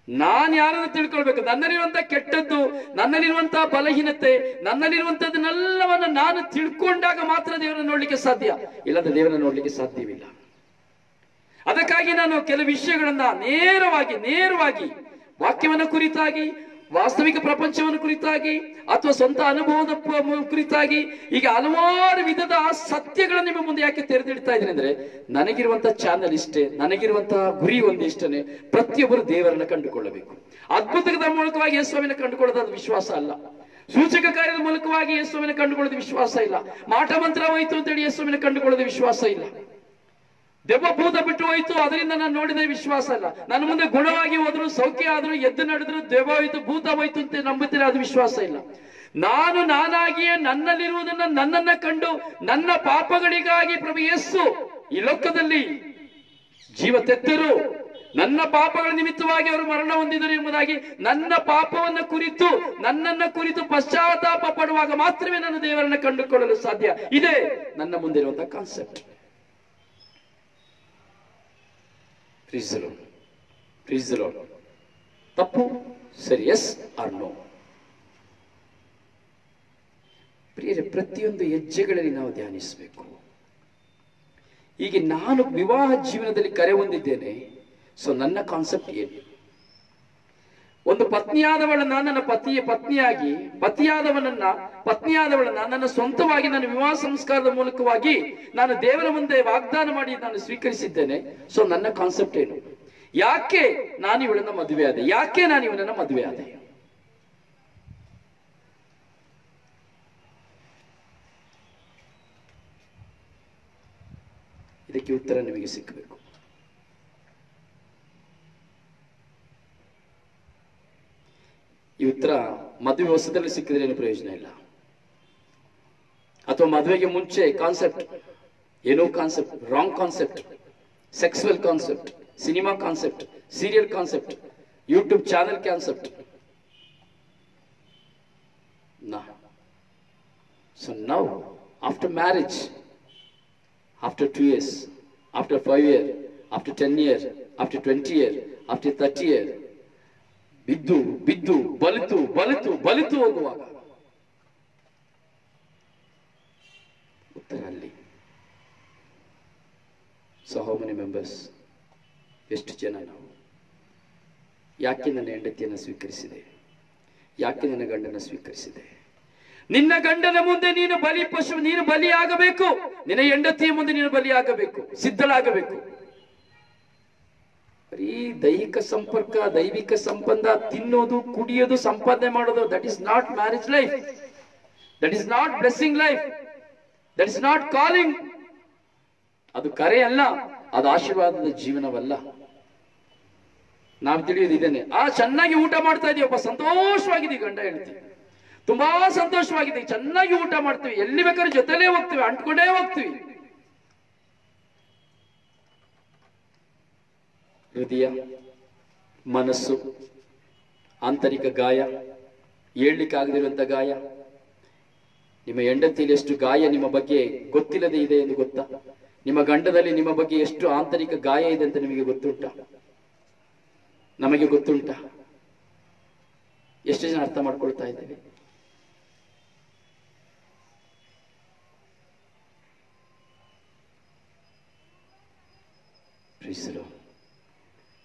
ನಾನು ಯಾರನ್ನು ತಿಳ್ಕೊಳ್ಬೇಕು, ನನ್ನಲ್ಲಿರುವಂತ ಕೆಟ್ಟದ್ದು, ನನ್ನಲ್ಲಿರುವಂತಹ ಬಲಹೀನತೆ, ನನ್ನಲ್ಲಿರುವಂತದ್ದನ್ನೆಲ್ಲವನ್ನ ನಾನು ತಿಳ್ಕೊಂಡಾಗ ಮಾತ್ರ ದೇವರನ್ನ ನೋಡ್ಲಿಕ್ಕೆ ಸಾಧ್ಯ, ಇಲ್ಲಂದ್ರೆ ದೇವರನ್ನ ನೋಡ್ಲಿಕ್ಕೆ ಸಾಧ್ಯವಿಲ್ಲ. ಅದಕ್ಕಾಗಿ ನಾನು ಕೆಲವು ವಿಷಯಗಳನ್ನ ನೇರವಾಗಿ ವಾಕ್ಯವನ್ನು ಕುರಿತಾಗಿ, ವಾಸ್ತವಿಕ ಪ್ರಪಂಚವನ್ನು ಕುರಿತಾಗಿ, ಅಥವಾ ಸ್ವಂತ ಅನುಭವದ ಕುರಿತಾಗಿ, ಈಗ ಹಲವಾರು ವಿಧದ ಸತ್ಯಗಳನ್ನು ನಿಮ್ಮ ಮುಂದೆ ಯಾಕೆ ತೆರೆದಿಡ್ತಾ ಇದ್ದೀನಿ ಅಂದ್ರೆ, ನನಗಿರುವಂತಹ ಚಾನಲ್ ಇಷ್ಟೇ, ನನಗಿರುವಂತಹ ಗುರಿ ಒಂದಿಷ್ಟೇ. ಪ್ರತಿಯೊಬ್ಬರು ದೇವರನ್ನ ಕಂಡುಕೊಳ್ಳಬೇಕು. ಅದ್ಭುತದ ಮೂಲಕವಾಗಿ ಯೇಸುವಿನ ಕಂಡುಕೊಳ್ಳೋದು ವಿಶ್ವಾಸ ಅಲ್ಲ. ಸೂಚಕ ಕಾರ್ಯದ ಮೂಲಕವಾಗಿ ಯೇಸುವಿನ ಕಂಡುಕೊಳ್ಳೋದು ವಿಶ್ವಾಸ ಇಲ್ಲ. ಮಾಟ ಮಂತ್ರ ಹೋಯ್ತು ಅಂತೇಳಿ ಯೇಸುವಿನ ಕಂಡುಕೊಳ್ಳೋದು ವಿಶ್ವಾಸ ಇಲ್ಲ. ದೆವ್ವ ಭೂತ ಬಿಟ್ಟು ಹೋಯ್ತು ಅದರಿಂದ ನಾನು ನೋಡಿದ ವಿಶ್ವಾಸ ಇಲ್ಲ. ನನ್ನ ಮುಂದೆ ಗುಣವಾಗಿ ಹೋದ್ರು, ಸೌಖ್ಯ ಆದ್ರು, ಎದ್ದು ನಡೆದ್ರು, ದೆವ್ವ ಹೋಯ್ತು, ಭೂತ ಹೋಯ್ತು ಅಂತ ನಂಬುತ್ತೀರ, ಅದು ವಿಶ್ವಾಸ ಇಲ್ಲ. ನಾನಾಗಿಯೇ ನನ್ನಲ್ಲಿರುವುದನ್ನ ನನ್ನನ್ನ ಕಂಡು, ನನ್ನ ಪಾಪಗಳಿಗಾಗಿ ಪ್ರಭು ಯೇಸು ಈ ಲೋಕದಲ್ಲಿ ಜೀವ ತೆತ್ತರು, ನನ್ನ ಪಾಪಗಳ ನಿಮಿತ್ತವಾಗಿ ಅವರು ಮರಣ ಹೊಂದಿದರು ಎಂಬುದಾಗಿ ನನ್ನ ಪಾಪವನ್ನು ಕುರಿತು, ನನ್ನನ್ನ ಕುರಿತು ಪಶ್ಚಾತ್ತಾಪ ಪಡುವಾಗ ಮಾತ್ರವೇ ನಾನು ದೇವರನ್ನ ಕಂಡುಕೊಳ್ಳಲು ಸಾಧ್ಯ. ಇದೇ ನನ್ನ ಮುಂದೆ ಇರುವಂತಹ ಕಾನ್ಸೆಪ್ಟ್. ತಪ್ಪು ಸರಿ, ಎಸ್ ಆರ್ ನೋ? ಪ್ರಿಯರೇ, ಪ್ರತಿಯೊಂದು ಹೆಜ್ಜೆಗಳಲ್ಲಿ ನಾವು ಧ್ಯಾನಿಸಬೇಕು. ಈಗ ನಾನು ವಿವಾಹ ಜೀವನದಲ್ಲಿ ಕರೆ ಹೊಂದಿದ್ದೇನೆ. ಸೊ ನನ್ನ ಕಾನ್ಸೆಪ್ಟ್ ಏನು? ಒಂದು ಪತ್ನಿಯಾದವಳನ್ನ ನನ್ನ ಪತ್ನಿಯಾದವಳನ್ನ ನನ್ನ ಸ್ವಂತವಾಗಿ ನಾನು ವಿವಾಹ ಸಂಸ್ಕಾರದ ಮೂಲಕವಾಗಿ ನಾನು ದೇವರ ಮುಂದೆ ವಾಗ್ದಾನ ಮಾಡಿ ನಾನು ಸ್ವೀಕರಿಸಿದ್ದೇನೆ. ಸೊ ನನ್ನ ಕಾನ್ಸೆಪ್ಟ್ ಏನು? ಯಾಕೆ ನಾನು ಇವಳನ್ನ ಮದುವೆ ಆದೆ, ಯಾಕೆ ನಾನು ಇವನನ್ನ ಮದುವೆ ಆದೆ? ಇದಕ್ಕೆ ಉತ್ತರ ನಿಮಗೆ ಸಿಕ್ಕಬೇಕು. ಈ ಉತ್ತರ ಮದುವೆ ಹೊಸದಲ್ಲಿ ಸಿಕ್ಕಿದ್ರೆ ಏನು ಪ್ರಯೋಜನ ಇಲ್ಲ. ಅಥವಾ ಮದುವೆಗೆ ಮುಂಚೆ ಕಾನ್ಸೆಪ್ಟ್, ಏನೋ concept, wrong concept, sexual concept, cinema concept, serial concept, YouTube channel concept. So now, after marriage, after 2 years, after 5 years, after 10 years, after 20 years, after 30 years, ಬಿದ್ದು ಬಿದ್ದು ಬಲಿತು ಬಲಿತು ಬಲಿತು ಹೋಗುವಾಗ ಉತ್ತರ ಅಲ್ಲಿ. So how many members? ಎಷ್ಟು ಜನ ನಾವು? ಯಾಕೆ ನನ್ನ ಹೆಂಡತಿಯನ್ನು ಸ್ವೀಕರಿಸಿದೆ? ಯಾಕೆ ನನ್ನ ಗಂಡನ ಸ್ವೀಕರಿಸಿದೆ? ನಿನ್ನ ಗಂಡನ ಮುಂದೆ ನೀನು ಬಲಿ ಪಶು, ನೀನು ಬಲಿಯಾಗಬೇಕು. ನಿನ್ನ ಹೆಂಡತಿಯ ಮುಂದೆ ನೀನು ಬಲಿಯಾಗಬೇಕು, ಸಿದ್ಧಳಾಗಬೇಕು. ಬರೀ ದೈಹಿಕ ಸಂಪರ್ಕ, ದೈವಿಕ ಸಂಬಂಧ, ತಿನ್ನೋದು, ಕುಡಿಯೋದು, ಸಂಪಾದನೆ ಮಾಡೋದು, that is not marriage life. That is not blessing life. That is not calling. ಅದು ಕರೆ ಅಲ್ಲ, ಅದು ಆಶೀರ್ವಾದದ ಜೀವನವಲ್ಲ. ನಾವು ತಿಳಿಯೋದು ಇದನ್ನೇ. ಚೆನ್ನಾಗಿ ಊಟ ಮಾಡ್ತಾ ಇದೀವಪ್ಪ, ಸಂತೋಷವಾಗಿದ್ದೀವಿ, ಗಂಡ ಹೇಳ್ತೀವಿ, ತುಂಬಾ ಸಂತೋಷವಾಗಿದ್ದೀವಿ, ಚೆನ್ನಾಗಿ ಊಟ ಮಾಡ್ತೀವಿ, ಎಲ್ಲಿ ಬೇಕಾದ್ರೂ ಜೊತೆಲೇ ಹೋಗ್ತೀವಿ, ಅಂಟ್ಕೊಂಡೇ ಹೋಗ್ತೀವಿ. ಹೃದಯ, ಮನಸ್ಸು, ಆಂತರಿಕ ಗಾಯ, ಹೇಳಲಿಕ್ಕಾಗದಿರುವಂತ ಗಾಯ. ನಿಮ್ಮ ಹೆಂಡತಿಯಲ್ಲಿ ಎಷ್ಟು ಗಾಯ ನಿಮ್ಮ ಬಗ್ಗೆ ಗೊತ್ತಿಲ್ಲದೆ ಇದೆ ಎಂದು ಗೊತ್ತಾ? ನಿಮ್ಮ ಗಂಡದಲ್ಲಿ ನಿಮ್ಮ ಬಗ್ಗೆ ಎಷ್ಟು ಆಂತರಿಕ ಗಾಯ ಇದೆ ಅಂತ ನಿಮಗೆ ಗೊತ್ತುಂಟಾ? ನಮಗೆ ಗೊತ್ತುಂಟಾ? ಎಷ್ಟು ಜನ ಅರ್ಥ ಮಾಡ್ಕೊಳ್ತಾ ಇದ್ದೇವೆ?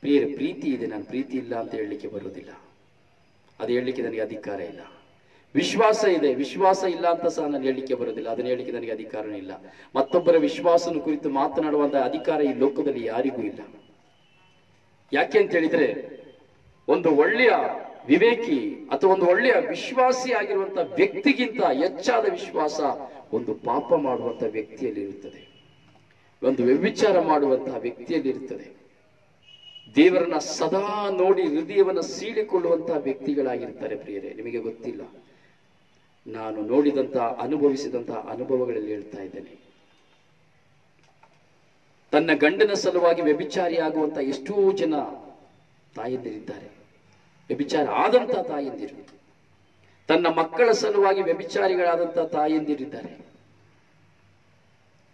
ಪ್ರಿಯರ, ಪ್ರೀತಿ ಇದೆ, ನಾನು ಪ್ರೀತಿ ಇಲ್ಲ ಅಂತ ಹೇಳಲಿಕ್ಕೆ ಬರುವುದಿಲ್ಲ, ಅದು ಹೇಳಲಿಕ್ಕೆ ನನಗೆ ಅಧಿಕಾರ ಇಲ್ಲ. ವಿಶ್ವಾಸ ಇದೆ, ವಿಶ್ವಾಸ ಇಲ್ಲ ಅಂತ ಸಹ ನಾನು ಹೇಳಲಿಕ್ಕೆ ಬರುವುದಿಲ್ಲ, ಅದನ್ನು ಹೇಳಲಿಕ್ಕೆ ನನಗೆ ಅಧಿಕಾರನೇ ಇಲ್ಲ. ಮತ್ತೊಬ್ಬರ ವಿಶ್ವಾಸನ ಕುರಿತು ಮಾತನಾಡುವಂತಹ ಅಧಿಕಾರ ಈ ಲೋಕದಲ್ಲಿ ಯಾರಿಗೂ ಇಲ್ಲ. ಯಾಕೆ ಅಂತ ಹೇಳಿದ್ರೆ, ಒಂದು ಒಳ್ಳೆಯ ವಿವೇಕಿ ಅಥವಾ ಒಂದು ಒಳ್ಳೆಯ ವಿಶ್ವಾಸಿ ಆಗಿರುವಂತಹ ವ್ಯಕ್ತಿಗಿಂತ ಹೆಚ್ಚಾದ ವಿಶ್ವಾಸ ಒಂದು ಪಾಪ ಮಾಡುವಂತಹ ವ್ಯಕ್ತಿಯಲ್ಲಿ ಇರುತ್ತದೆ, ಒಂದು ವ್ಯಭಿಚಾರ ಮಾಡುವಂತಹ ವ್ಯಕ್ತಿಯಲ್ಲಿ ಇರುತ್ತದೆ. ದೇವರನ್ನ ಸದಾ ನೋಡಿ ಹೃದಯವನ್ನು ಸೀಳಿಕೊಳ್ಳುವಂತಹ ವ್ಯಕ್ತಿಗಳಾಗಿರ್ತಾರೆ. ಪ್ರಿಯರೇ, ನಿಮಗೆ ಗೊತ್ತಿಲ್ಲ, ನಾನು ನೋಡಿದಂತಹ ಅನುಭವಿಸಿದಂತಹ ಅನುಭವಗಳಲ್ಲಿ ಹೇಳ್ತಾ ಇದ್ದೇನೆ. ತನ್ನ ಗಂಡನ ಸಲುವಾಗಿ ವ್ಯಭಿಚಾರಿ ಆಗುವಂತ ಎಷ್ಟೋ ಜನ ತಾಯಂದಿರಿದ್ದಾರೆ, ವ್ಯಭಿಚಾರ ಆದಂತಹ ತಾಯಂದಿರು. ತನ್ನ ಮಕ್ಕಳ ಸಲುವಾಗಿ ವ್ಯಭಿಚಾರಿಗಳಾದಂತಹ ತಾಯಂದಿರಿದ್ದಾರೆ.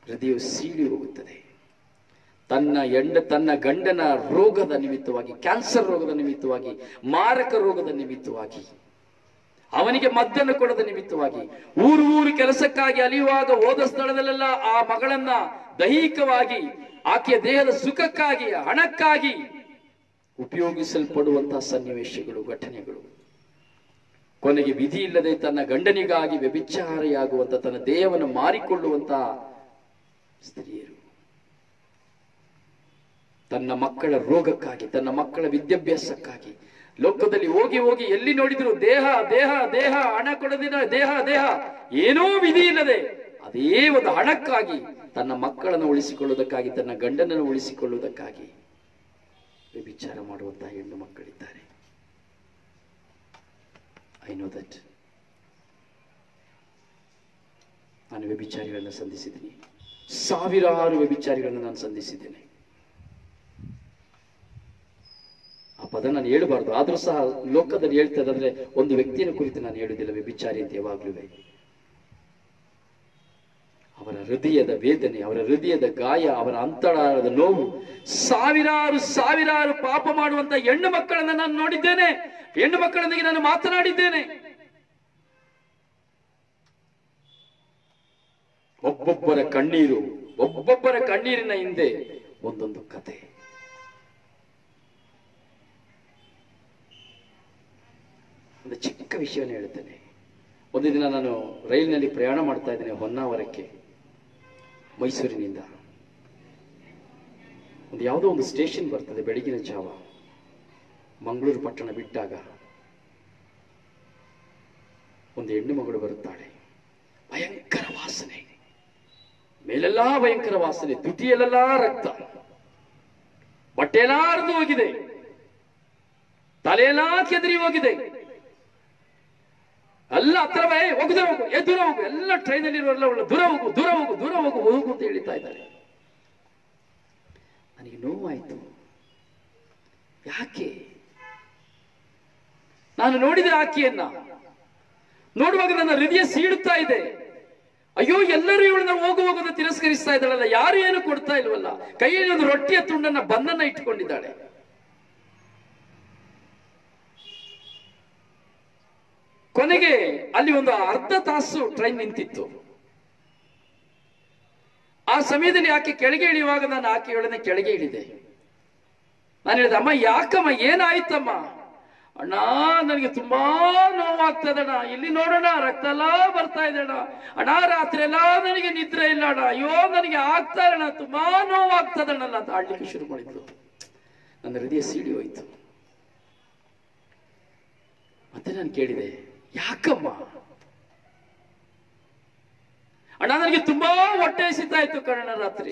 ಹೃದಯವು ಸೀಳಿ ಹೋಗುತ್ತದೆ. ತನ್ನ ಗಂಡನ ರೋಗದ ನಿಮಿತ್ತವಾಗಿ, ಕ್ಯಾನ್ಸರ್ ರೋಗದ ನಿಮಿತ್ತವಾಗಿ, ಮಾರಕ ರೋಗದ ನಿಮಿತ್ತವಾಗಿ, ಅವನಿಗೆ ಮದ್ದನ್ನು ಕೊಡದ ನಿಮಿತ್ತವಾಗಿ, ಊರು ಕೆಲಸಕ್ಕಾಗಿ ಅಲಿಯುವಾಗ ಹೋದ ಸ್ಥಳದಲ್ಲೆಲ್ಲ ಆ ಮಗಳನ್ನ ದೈಹಿಕವಾಗಿ, ಆಕೆಯ ದೇಹದ ಸುಖಕ್ಕಾಗಿ, ಹಣಕ್ಕಾಗಿ ಉಪಯೋಗಿಸಲ್ಪಡುವಂತಹ ಸನ್ನಿವೇಶಗಳು, ಘಟನೆಗಳು. ಕೊನೆಗೆ ವಿಧಿ ಇಲ್ಲದೆ ತನ್ನ ಗಂಡನಿಗಾಗಿ ವ್ಯಭಿಚಾರಿಯಾಗುವಂತ, ತನ್ನ ದೇಹವನ್ನು ಮಾರಿಕೊಳ್ಳುವಂತಹ ಸ್ತ್ರೀಯರು. ತನ್ನ ಮಕ್ಕಳ ರೋಗಕ್ಕಾಗಿ, ತನ್ನ ಮಕ್ಕಳ ವಿದ್ಯಾಭ್ಯಾಸಕ್ಕಾಗಿ ಲೋಕದಲ್ಲಿ ಹೋಗಿ ಎಲ್ಲಿ ನೋಡಿದ್ರು ದೇಹ ದೇಹ ದೇಹ, ಹಣ ಕೊಡದಿನ ದೇಹ ದೇಹ, ಏನೋ ವಿಧಿ ಇಲ್ಲದೆ ಅದೇ ಒಂದು ಹಣಕ್ಕಾಗಿ, ತನ್ನ ಮಕ್ಕಳನ್ನು ಉಳಿಸಿಕೊಳ್ಳುವುದಕ್ಕಾಗಿ, ತನ್ನ ಗಂಡನನ್ನು ಉಳಿಸಿಕೊಳ್ಳುವುದಕ್ಕಾಗಿ ವ್ಯಭಿಚಾರ ಮಾಡುವಂತಹ ಹೆಣ್ಣು ಮಕ್ಕಳಿದ್ದಾರೆ. I know that. ನಾನು ವ್ಯಭಿಚಾರಿಗಳನ್ನ ಸಂಧಿಸಿದ್ದೀನಿ, ಸಾವಿರಾರು ವ್ಯಭಿಚಾರಿಗಳನ್ನು ನಾನು ಸಂಧಿಸಿದ್ದೇನೆ. ಆ ಪದ ನಾನು ಹೇಳಬಾರ್ದು, ಆದ್ರೂ ಸಹ ಲೋಕದಲ್ಲಿ ಹೇಳ್ತದೆ. ಅಂದ್ರೆ ಒಂದು ವ್ಯಕ್ತಿಯನ್ನು ಕುರಿತು ನಾನು ಹೇಳುವುದಿಲ್ಲ ವ್ಯಭಿಚಾರಿ ಅಂತ ಯಾವಾಗ್ಲೂ. ಅವರ ಹೃದಯದ ವೇದನೆ, ಅವರ ಹೃದಯದ ಗಾಯ, ಅವರ ಅಂತರಾಳದ ನೋವು, ಸಾವಿರಾರು ಪಾಪ ಮಾಡುವಂತ ಹೆಣ್ಣು ಮಕ್ಕಳನ್ನ ನಾನು ನೋಡಿದ್ದೇನೆ, ಹೆಣ್ಣು ಮಕ್ಕಳೊಂದಿಗೆ ನಾನು ಮಾತನಾಡಿದ್ದೇನೆ. ಒಬ್ಬೊಬ್ಬರ ಕಣ್ಣೀರಿನ ಹಿಂದೆ ಒಂದೊಂದು ಕತೆ. ಒಂದು ಚಿಕ್ಕ ವಿಷಯವನ್ನು ಹೇಳ್ತೇನೆ. ಒಂದು ದಿನ ನಾನು ರೈಲಿನಲ್ಲಿ ಪ್ರಯಾಣ ಮಾಡ್ತಾ ಇದ್ದೇನೆ, ಹೊನ್ನಾವರಕ್ಕೆ, ಮೈಸೂರಿನಿಂದ. ಒಂದು ಯಾವುದೋ ಒಂದು ಸ್ಟೇಷನ್ ಬರ್ತದೆ ಬೆಳಗಿನ ಜಾವ, ಮಂಗಳೂರು ಪಟ್ಟಣ ಬಿಟ್ಟಾಗ ಒಂದು ಹೆಣ್ಣು ಮಗಳು ಬರುತ್ತಾಳೆ. ಭಯಂಕರ ವಾಸನೆ, ಮೇಲೆಲ್ಲಾ ಭಯಂಕರ ವಾಸನೆ, ತುಟಿಯಲ್ಲೆಲ್ಲಾ ರಕ್ತ, ಬಟ್ಟೆಯೆಲ್ಲಾ ಹರಿದು ಹೋಗಿದೆ, ತಲೆಯೆಲ್ಲಾ ಕೆದರಿ ಹೋಗಿದೆ. ಎಲ್ಲ ಹತ್ರ ಹೋಗು, ದೂರ ಹೋಗು, ದೂರ ಹೋಗು, ಎಲ್ಲ ಟ್ರೈನಲ್ಲಿ ಇರುವಲ್ಲ ದೂರ ಹೋಗು, ದೂರ ಹೋಗು, ದೂರ ಹೋಗು, ಹೋಗು ಅಂತ ಹೇಳ್ತಾ ಇದ್ದಾರೆ. ನನಗೆ ನೋವಾಯ್ತು. ಯಾಕೆ? ನಾನು ನೋಡಿದೆ ಆಕೆಯನ್ನ, ನೋಡುವಾಗ ನನ್ನ ಹೃದಯ ಸೀಳುತ್ತಾ ಇದೆ. ಅಯ್ಯೋ, ಎಲ್ಲರೂ ಇವಳನ್ನ ಹೋಗುವಾಗ ತಿರಸ್ಕರಿಸ್ತಾ ಇದ್ದಾಳಲ್ಲ, ಯಾರು ಏನು ಕೊಡ್ತಾ ಇಲ್ವಲ್ಲ. ಕೈಯಲ್ಲಿ ಒಂದು ರೊಟ್ಟಿಯ ತುಂಡನ್ನ ಬಂದನ್ನ ಇಟ್ಟುಕೊಂಡಿದ್ದಾಳೆ. ಕೊನೆಗೆ ಅಲ್ಲಿ ಒಂದು ಅರ್ಧ ತಾಸು ಟ್ರೈನ್ ನಿಂತಿತ್ತು. ಆ ಸಮಯದಲ್ಲಿ ಆಕೆ ಕೆಳಗೆ ಇಳಿಯುವಾಗ ನಾನು ಆಕೆಯೊಡನೆ ಕೆಳಗೆ ಇಳಿದೆ. ನಾನು ಹೇಳಿದೆ, ಅಮ್ಮ ಯಾಕಮ್ಮ, ಏನಾಯ್ತಮ್ಮ? ಅಣ್ಣ, ನನಗೆ ತುಂಬಾ ನೋವಾಗ್ತದಣ್ಣ, ಇಲ್ಲಿ ನೋಡೋಣ ರಕ್ತ ಎಲ್ಲ ಬರ್ತಾ ಇದೆ ಅಣ್ಣ. ಅಣ್ಣ, ರಾತ್ರಿ ಎಲ್ಲ ನನಗೆ ನಿದ್ರೆ ಇಲ್ಲ ಅಣ್ಣ, ಅಯ್ಯೋ ನನಗೆ ಆಗ್ತಾ ಇಲ್ಲ, ತುಂಬಾ ನೋವಾಗ್ತದಣ್ಣ ಅಂತ ಆಡ್ಲಿಕ್ಕೆ ಶುರು ಮಾಡಿದ್ರು. ನನ್ನ ಹೃದಯ ಸೀಳಿ ಹೋಯ್ತು. ಮತ್ತೆ ನಾನು ಕೇಳಿದೆ, ಯಾಕಮ್ಮ? ಅಣ್ಣ, ನನಗೆ ತುಂಬಾ ಹೊಟ್ಟೆ ಹಸಿತಾ ಇತ್ತು ಕಣ್ಣ, ರಾತ್ರಿ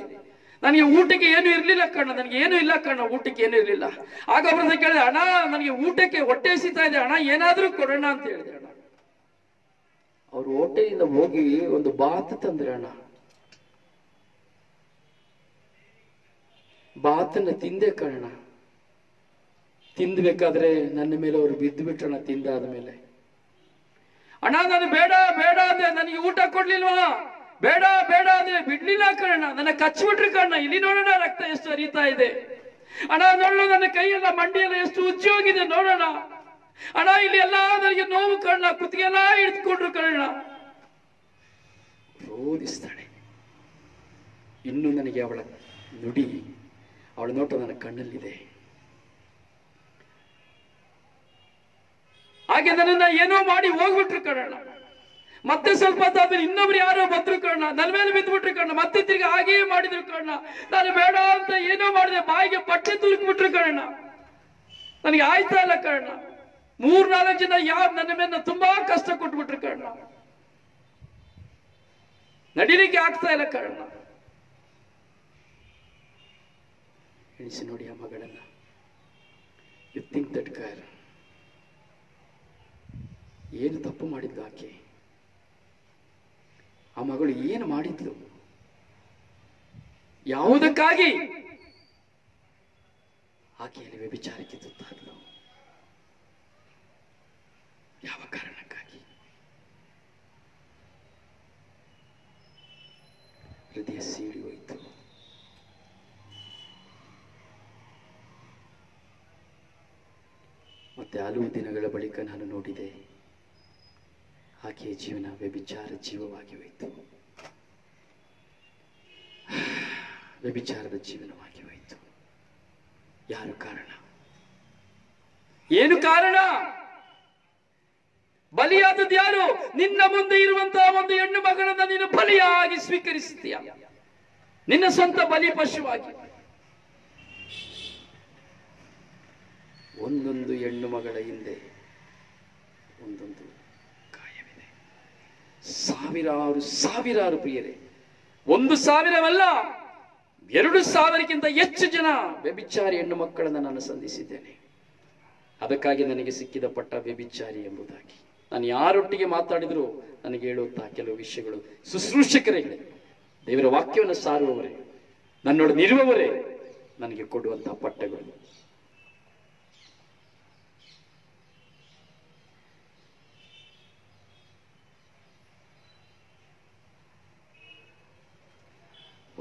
ನನಗೆ ಊಟಕ್ಕೆ ಏನು ಇರ್ಲಿಲ್ಲ ಕಣ್ಣ, ನನಗೆ ಏನು ಇಲ್ಲ ಕಣ್ಣ, ಊಟಕ್ಕೆ ಏನು ಇರ್ಲಿಲ್ಲ. ಆಗ ಅವ್ರನ್ನ ಕೇಳಿದೆ, ಅಣ್ಣ ನನಗೆ ಊಟಕ್ಕೆ ಹೊಟ್ಟೆ ಹಸಿತಾ ಇದೆ ಅಣ್ಣ, ಏನಾದ್ರೂ ಕೊಡೋಣ ಅಂತ ಹೇಳಿದೆ ಅಣ್ಣ. ಅವ್ರು ಹೋಟೆಲಿಂದ ಹೋಗಿ ಒಂದು ಬಾತ್ ತಂದ್ರೆ ಅಣ್ಣ. ಬಾತನ್ನ ತಿಂದೆ ಕಣ್ಣ. ತಿಂದ್ಬೇಕಾದ್ರೆ ನನ್ನ ಮೇಲೆ ಅವರು ಬಿದ್ದು ಬಿಟ್ರಣ್ಣ. ತಿಂದಾದ ಮೇಲೆ, ಅಣ್ಣ ನಾನು ಬೇಡ ಬೇಡ ಅಂದೆ, ನನಗೆ ಊಟ ಕೊಡ್ಲಿಲ್ವಾ, ಬೇಡ ಬೇಡ ಅಂದ್ರೆ ಬಿಡ್ಲಿಲ್ಲ ಕಣ್ಣ. ನನ್ನ ಕಚ್ಚಿಬಿಟ್ರು ಕಣ್ಣ. ಇಲ್ಲಿ ನೋಡೋಣ ರಕ್ತ ಎಷ್ಟು ಹರಿತಾ ಇದೆ. ಅಣ್ಣ ನೋಡೋಣ, ನನ್ನ ಕೈಯೆಲ್ಲ ಮಂಡಿಯೆಲ್ಲ ಎಷ್ಟು ಉಜ್ಜಿ ಹೋಗಿದೆ ನೋಡೋಣ. ಅಣ್ಣ ಇಲ್ಲಿ ಎಲ್ಲ ನನಗೆ ನೋವು ಕಣ್ಣ, ಕುತ್ತಿಗೆಲ್ಲ ಹಿಡಿದುಕೊಂಡ್ರು ಕಣ್ಣ. ರೋಧಿಸ್ತಾಳೆ. ಇನ್ನು ನನಗೆ ಅವಳ ನುಡಿ, ಅವಳ ನೋಟ ನನ್ನ ಕಣ್ಣಲ್ಲಿದೆ. ಹಾಗೆ ನನ್ನನ್ನ ಏನೋ ಮಾಡಿ ಹೋಗ್ಬಿಟ್ರು ಕಣ್ಣ. ಮತ್ತೆ ಸ್ವಲ್ಪ ಹೊತ್ತಾದ್ಮೇಲೆ ಇನ್ನೊಬ್ರು ಯಾರೋ ಬಂದ್ರು ಕಣ್ಣ, ನನ್ನ ಮೇಲೆ ಬಿದ್ದುಬಿಟ್ರು ಕಣ್ಣ. ಮತ್ತೆ ತಿರ್ಗಿ ಹಾಗೇ ಮಾಡಿದ್ರು ಕಣ್ಣ. ನಾನು ಬೇಡ ಅಂತ ಏನೋ ಮಾಡಿದೆ, ಬಾಯಿಗೆ ಬಟ್ಟೆ ತುರುಕ್ಬಿಟ್ರು ಕಣ್ಣ. ನನಗೆ ಆಯ್ತಾ ಇಲ್ಲ ಕಣ್ಣ. 3-4 ಜನ ಯಾರು ನನ್ನ ಮೇಲೆ ತುಂಬಾ ಕಷ್ಟ ಕೊಟ್ಬಿಟ್ರು ಕಣ್ಣ. ನಡಿಲಿಕ್ಕೆ ಆಗ್ತಾ ಇಲ್ಲ ಕಣ್ಣ. ಎಣಿಸಿ ನೋಡಿ ಆ ಮಗಳನ್ನ. ಯು ಥಿಂಕ್ ದಟ್ ಗರ್ಲ್ ಏನು ತಪ್ಪು ಮಾಡಿದ್ಲು ಆಕೆ? ಆ ಮಗಳು ಏನು ಮಾಡಿದ್ಲು? ಯಾವುದಕ್ಕಾಗಿ ಆಕೆಯಲ್ಲಿ ವ್ಯಭಿಚಾರಕ್ಕೆ ತುತ್ತಾದ್ಲು? ಯಾವ ಕಾರಣಕ್ಕಾಗಿ? ಹೃದಯ ಸೀಳಿ ಹೋಯಿತು. ಮತ್ತೆ ಹಲವು ದಿನಗಳ ಬಳಿಕ ನಾನು ನೋಡಿದೆ, ಆಕೆಯ ಜೀವನ ವ್ಯಭಿಚಾರ ಜೀವವಾಗಿ ಹೋಯಿತು. ವ್ಯಭಿಚಾರದ ಜೀವನವಾಗಿ ಹೋಯಿತು. ಯಾರು ಕಾರಣ? ಏನು ಕಾರಣ? ಬಲಿಯಾದದ್ದು ಯಾರು? ನಿನ್ನ ಮುಂದೆ ಇರುವಂತಹ ಒಂದು ಹೆಣ್ಣು ಮಗಳನ್ನ ನೀನು ಬಲಿಯಾಗಿ ಸ್ವೀಕರಿಸುತ್ತೀಯ, ನಿನ್ನ ಸ್ವಂತ ಬಲಿ ಪಶುವಾಗಿ. ಒಂದೊಂದು ಹೆಣ್ಣು ಮಗಳ ಹಿಂದೆ ಒಂದೊಂದು ಕಾಯವಿದೆ. ಸಾವಿರಾರು ಸಾವಿರಾರು ಪ್ರಿಯರೇ, 1,000ವಲ್ಲ, 2,000ಕ್ಕಿಂತ ಹೆಚ್ಚು ಜನ ವ್ಯಭಿಚಾರಿ ಹೆಣ್ಣು ಮಕ್ಕಳನ್ನು ನಾನು ಸಂಧಿಸಿದ್ದೇನೆ. ಅದಕ್ಕಾಗಿ ನನಗೆ ಸಿಕ್ಕಿದ ಪಟ್ಟ ವ್ಯಭಿಚಾರಿ ಎಂಬುದಾಗಿ. ನಾನು ಯಾರೊಟ್ಟಿಗೆ ಮಾತಾಡಿದ್ರು ನನಗೆ ಹೇಳುತ್ತಾ ಕೆಲವು ವಿಷಯಗಳು, ಶುಶ್ರೂಷಕರೇ, ದೇವರ ವಾಕ್ಯವನ್ನು ಸಾರುವವರೇ, ನನ್ನೊಡನಿರುವವರೇ ನನಗೆ ಕೊಡುವಂತಹ ಪಟ್ಟಗಳು.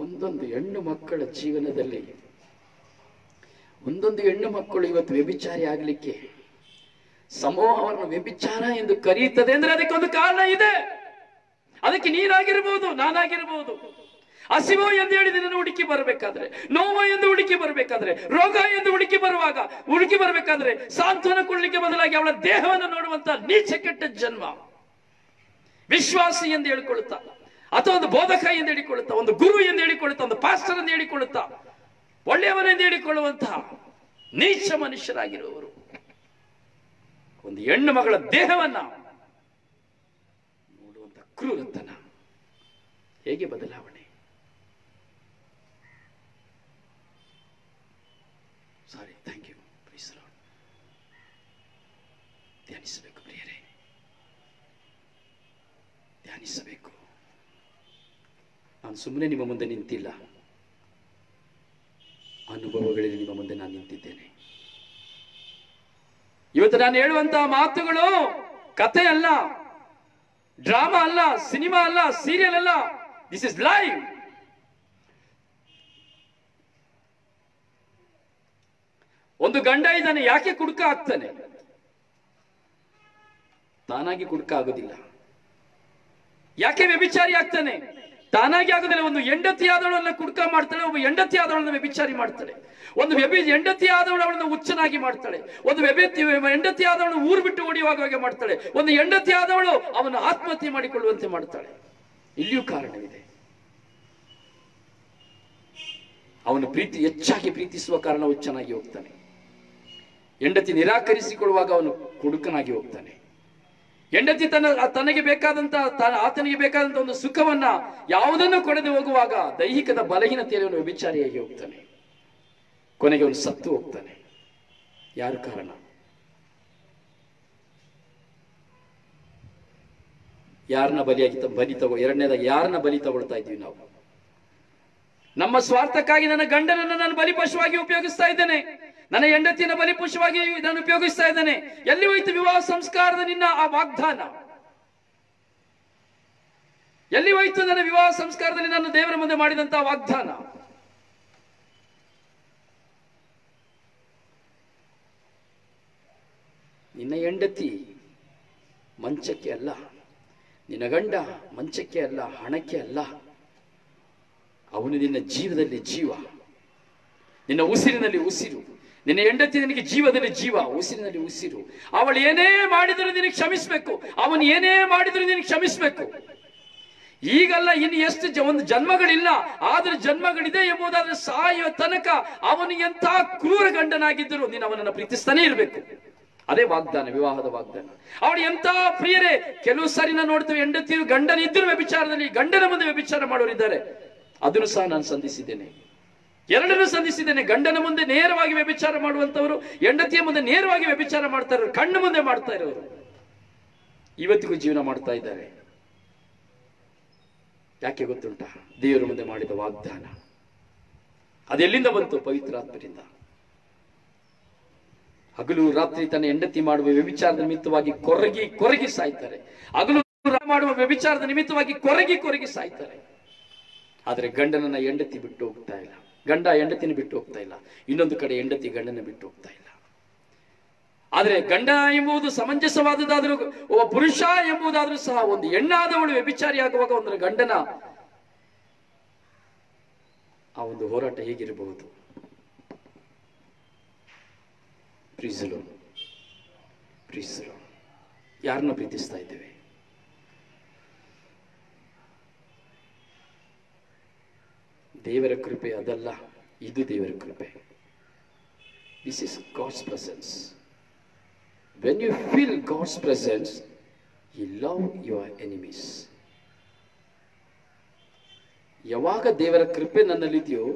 ಒಂದೊಂದು ಹೆಣ್ಣು ಮಕ್ಕಳ ಜೀವನದಲ್ಲಿ ಒಂದೊಂದು ಹೆಣ್ಣು ಮಕ್ಕಳು ಇವತ್ತು ವ್ಯಭಿಚಾರಿ ಆಗಲಿಕ್ಕೆ ಸಮೂಹವನ್ನು ವ್ಯಭಿಚಾರ ಎಂದು ಕರೆಯುತ್ತದೆ ಅಂದ್ರೆ ಅದಕ್ಕೊಂದು ಕಾರಣ ಇದೆ. ಅದಕ್ಕೆ ನೀನಾಗಿರ್ಬೋದು, ನಾನಾಗಿರ್ಬೋದು. ಹಸಿವು ಎಂದು ಹೇಳಿ ನಿನ್ನನ್ನು ಹುಡುಕಿ ಬರಬೇಕಾದ್ರೆ, ನೋವು ಎಂದು ಹುಡುಕಿ ಬರಬೇಕಾದ್ರೆ, ರೋಗ ಎಂದು ಹುಡುಕಿ ಬರಬೇಕಾದ್ರೆ ಸಾಂತ್ವನ ಕೊಡ್ಲಿಕ್ಕೆ ಬದಲಾಗಿ ಅವಳ ದೇಹವನ್ನು ನೋಡುವಂತ ನೀಚ ಕೆಟ್ಟ ಜನ್ಮ. ವಿಶ್ವಾಸಿ ಎಂದು ಹೇಳಿಕೊಳ್ಳುತ್ತಾ, ಅಥವಾ ಒಂದು ಬೋಧಕ ಎಂದು ಹೇಳಿಕೊಳ್ಳುತ್ತಾ, ಒಂದು ಗುರು ಎಂದು ಹೇಳಿಕೊಳ್ಳುತ್ತಾ, ಒಂದು ಪಾಸ್ಟರ್ ಎಂದು ಹೇಳಿಕೊಳ್ಳುತ್ತಾ, ಒಳ್ಳೆಯವನೆಂದು ಹೇಳಿಕೊಳ್ಳುವಂತಹ ನೀಚ ಮನುಷ್ಯರಾಗಿರುವವರು ಒಂದು ಹೆಣ್ಣು ಮಗಳ ದೇಹವನ್ನ ನೋಡುವಂತ ಕ್ರೂರತನ, ಹೇಗೆ ಬದಲಾವಣೆ? ಸಾರಿ, ಥ್ಯಾಂಕ್ ಯು. ಧ್ಯಾನಿಸಬೇಕು ಪ್ರಿಯರೇ, ಧ್ಯಾನಿಸಬೇಕು. ನಾನು ಸುಮ್ಮನೆ ನಿಮ್ಮ ಮುಂದೆ ನಿಂತಿಲ್ಲ, ಅನುಭವಗಳಲ್ಲಿ ನಿಮ್ಮ ಮುಂದೆ ನಾನು ನಿಂತಿದ್ದೇನೆ. ಇವತ್ತು ನಾನು ಹೇಳುವಂತಹ ಮಾತುಗಳು ಕಥೆ ಅಲ್ಲ, ಡ್ರಾಮಾ ಅಲ್ಲ, ಸಿನಿಮಾ ಅಲ್ಲ, ಸೀರಿಯಲ್ ಅಲ್ಲ. This is live. ಒಂದು ಗಂಡ ಇದ್ದಾನೆ, ಯಾಕೆ ಕುಡುಕ ಆಗ್ತಾನೆ? ತಾನಾಗಿ ಕುಡುಕ ಆಗೋದಿಲ್ಲ. ಯಾಕೆ ವ್ಯಭಿಚಾರಿ ಆಗ್ತಾನೆ? ತಾನಾಗಿ ಆಗೋದಿಲ್ಲ. ಒಂದು ಹೆಂಡತಿ ಆದವಳನ್ನ ಕುಡುಕ ಮಾಡ್ತಾಳೆ, ಒಬ್ಬ ಹೆಂಡತಿ ಆದವಳನ್ನ ವ್ಯಭಿಚಾರಿ ಮಾಡ್ತಾಳೆ, ಒಂದು ಹೆಂಡತಿ ಆದವಳು ಅವಳನ್ನ ಹುಚ್ಚನಾಗಿ ಮಾಡ್ತಾಳೆ, ಒಂದು ಹೆಂಡತಿ ಆದವಳು ಊರು ಬಿಟ್ಟು ಓಡಿಯುವಾಗ ಮಾಡ್ತಾಳೆ, ಒಂದು ಹೆಂಡತಿ ಆದವಳು ಅವನು ಆತ್ಮಹತ್ಯೆ ಮಾಡಿಕೊಳ್ಳುವಂತೆ ಮಾಡ್ತಾಳೆ. ಇಲ್ಲಿಯೂ ಕಾರಣವಿದೆ. ಅವನು ಹೆಚ್ಚಾಗಿ ಪ್ರೀತಿಸುವ ಕಾರಣ ಹುಚ್ಚನಾಗಿ ಹೋಗ್ತಾನೆ. ಹೆಂಡತಿ ನಿರಾಕರಿಸಿಕೊಳ್ಳುವಾಗ ಅವನು ಕುಡುಕನಾಗಿ ಹೋಗ್ತಾನೆ. ಹೆಂಡತಿ ತನಗೆ ಬೇಕಾದಂತ ಆತನಿಗೆ ಬೇಕಾದಂತ ಒಂದು ಸುಖವನ್ನ ಯಾವುದನ್ನು ಕೊಡದೆ ಹೋಗುವಾಗ ದೈಹಿಕದ ಬಲಹೀನತೆಯಲ್ಲಿ ಅವನು ವ್ಯಭಿಚಾರಿಯಾಗಿ ಹೋಗ್ತಾನೆ. ಕೊನೆಗೆ ಅವನು ಸತ್ತು ಹೋಗ್ತಾನೆ. ಯಾರು ಕಾರಣ? ಯಾರನ್ನ ಎರಡನೇದಾಗಿ ಯಾರನ್ನ ಬಲಿ ತಗೊಳ್ತಾ ಇದ್ದೀವಿ ನಾವು? ನಮ್ಮ ಸ್ವಾರ್ಥಕ್ಕಾಗಿ ನನ್ನ ಗಂಡನನ್ನ ನಾನು ಬಲಿಪಶುವಾಗಿ ಉಪಯೋಗಿಸ್ತಾ ಇದ್ದೇನೆ, ನನ್ನ ಹೆಂಡತಿಯನ್ನು ಬಲಿಪಶುವಾಗಿ ನಾನು ಉಪಯೋಗಿಸ್ತಾ ಇದ್ದೇನೆ. ಎಲ್ಲಿ ಹೋಯ್ತು ವಿವಾಹ ಸಂಸ್ಕಾರದ ನಿನ್ನ ಆ ವಾಗ್ದಾನ? ಎಲ್ಲಿ ಹೋಯ್ತು ನನ್ನ ವಿವಾಹ ಸಂಸ್ಕಾರದಲ್ಲಿ ನಾನು ದೇವರ ಮುಂದೆ ಮಾಡಿದಂತಹ ವಾಗ್ದಾನ? ನಿನ್ನ ಹೆಂಡತಿ ಮಂಚಕ್ಕೆ ಅಲ್ಲ, ನಿನ್ನ ಗಂಡ ಮಂಚಕ್ಕೆ ಅಲ್ಲ, ಹಣಕ್ಕೆ ಅಲ್ಲ. ಅವನು ನಿನ್ನ ಜೀವದಲ್ಲಿ ಜೀವ, ನಿನ್ನ ಉಸಿರಿನಲ್ಲಿ ಉಸಿರು. ನಿನ್ನ ಹೆಂಡತಿ ನಿನಗೆ ಜೀವದಲ್ಲಿ ಜೀವ, ಉಸಿರಿನಲ್ಲಿ ಉಸಿರು. ಅವಳು ಏನೇ ಮಾಡಿದರೂ ನಿನಗೆ ಕ್ಷಮಿಸಬೇಕು, ಅವನು ಏನೇ ಮಾಡಿದರೂ ನಿನಗೆ ಕ್ಷಮಿಸಬೇಕು. ಈಗಲ್ಲ, ಇನ್ನು ಎಷ್ಟು ಒಂದು ಜನ್ಮಗಳಿಲ್ಲ, ಆದ್ರೆ ಜನ್ಮಗಳಿದೆ ಎಂಬುದಾದ್ರೆ ಸಾಯುವ ತನಕ ಅವನು ಎಂಥ ಕ್ರೂರ ಗಂಡನಾಗಿದ್ದರು ನೀನು ಅವನನ್ನು ಪ್ರೀತಿಸ್ತಾನೆ ಇರಬೇಕು. ಅದೇ ವಾಗ್ದಾನ, ವಿವಾಹದ ವಾಗ್ದಾನ. ಅವಳು ಎಂತ ಪ್ರಿಯರೇ, ಕೆಲವು ಸಾರಿ ನಾವು ನೋಡ್ತೇವೆ ಹೆಂಡತಿಯು ಗಂಡನಿದ್ದರೂ ವ್ಯಭಿಚಾರದಲ್ಲಿ, ಗಂಡನ ಮುಂದೆ ವ್ಯಭಿಚಾರ ಮಾಡೋರಿದ್ದಾರೆ. ಅದನ್ನು ಸಹ ನಾನು ಸಂಧಿಸಿದ್ದೇನೆ, ಎರಡನ್ನೂ ಸಂಧಿಸಿದ್ದೇನೆ. ಗಂಡನ ಮುಂದೆ ನೇರವಾಗಿ ವ್ಯಭಿಚಾರ ಮಾಡುವಂತವರು, ಹೆಂಡತಿಯ ಮುಂದೆ ನೇರವಾಗಿ ವ್ಯಭಿಚಾರ ಮಾಡ್ತಾ ಇರೋರು, ಕಣ್ಣು ಮುಂದೆ ಮಾಡ್ತಾ ಇರೋರು ಇವತ್ತಿಗೂ ಜೀವನ ಮಾಡ್ತಾ ಇದ್ದಾರೆ. ಯಾಕೆ ಗೊತ್ತುಂಟ? ದೇವರ ಮುಂದೆ ಮಾಡಿದ ವಾಗ್ದಾನ. ಅದೆಲ್ಲಿಂದ ಬಂತು? ಪವಿತ್ರಾತ್ಮರಿಂದ. ಹಗಲು ರಾತ್ರಿ ತನ್ನ ಹೆಂಡತಿ ಮಾಡುವ ವ್ಯಭಿಚಾರದ ನಿಮಿತ್ತವಾಗಿ ಕೊರಗಿ ಸಾಯ್ತಾರೆ. ಹಗಲು ಮಾಡುವ ವ್ಯಭಿಚಾರದ ನಿಮಿತ್ತವಾಗಿ ಕೊರಗಿ ಸಾಯ್ತಾರೆ. ಆದ್ರೆ ಗಂಡನನ್ನ ಹೆಂಡತಿ ಬಿಟ್ಟು ಹೋಗ್ತಾ ಇಲ್ಲ, ಗಂಡ ಹೆಂಡತಿನ ಬಿಟ್ಟು ಹೋಗ್ತಾ ಇಲ್ಲ, ಇನ್ನೊಂದು ಕಡೆ ಹೆಂಡತಿ ಗಂಡನ ಬಿಟ್ಟು ಹೋಗ್ತಾ ಇಲ್ಲ. ಆದ್ರೆ ಗಂಡ ಎಂಬುದು ಸಮಂಜಸವಾದದಾದ್ರೂ, ಒಬ್ಬ ಪುರುಷ ಎಂಬುದಾದ್ರೂ ಸಹ ಒಂದು ಹೆಣ್ಣಾದವಳು ವ್ಯಭಿಚಾರಿ ಆಗುವಾಗ ಒಂದು ಗಂಡನ ಆ ಒಂದು ಹೋರಾಟ ಹೇಗಿರಬಹುದು? ಪ್ರೀಸಲು ಯಾರನ್ನ ಪ್ರೀತಿಸ್ತಾ ಇದ್ದೇವೆ? ದೇವರ ಕೃಪೆ ಅದಲ್ಲ, ಇದು ದೇವರ ಕೃಪೆ. This is God's presence. When you feel God's presence, you love your enemies. ಯಾವಾಗ ದೇವರ ಕೃಪೆ ನನ್ನಲ್ಲಿದೆಯೋ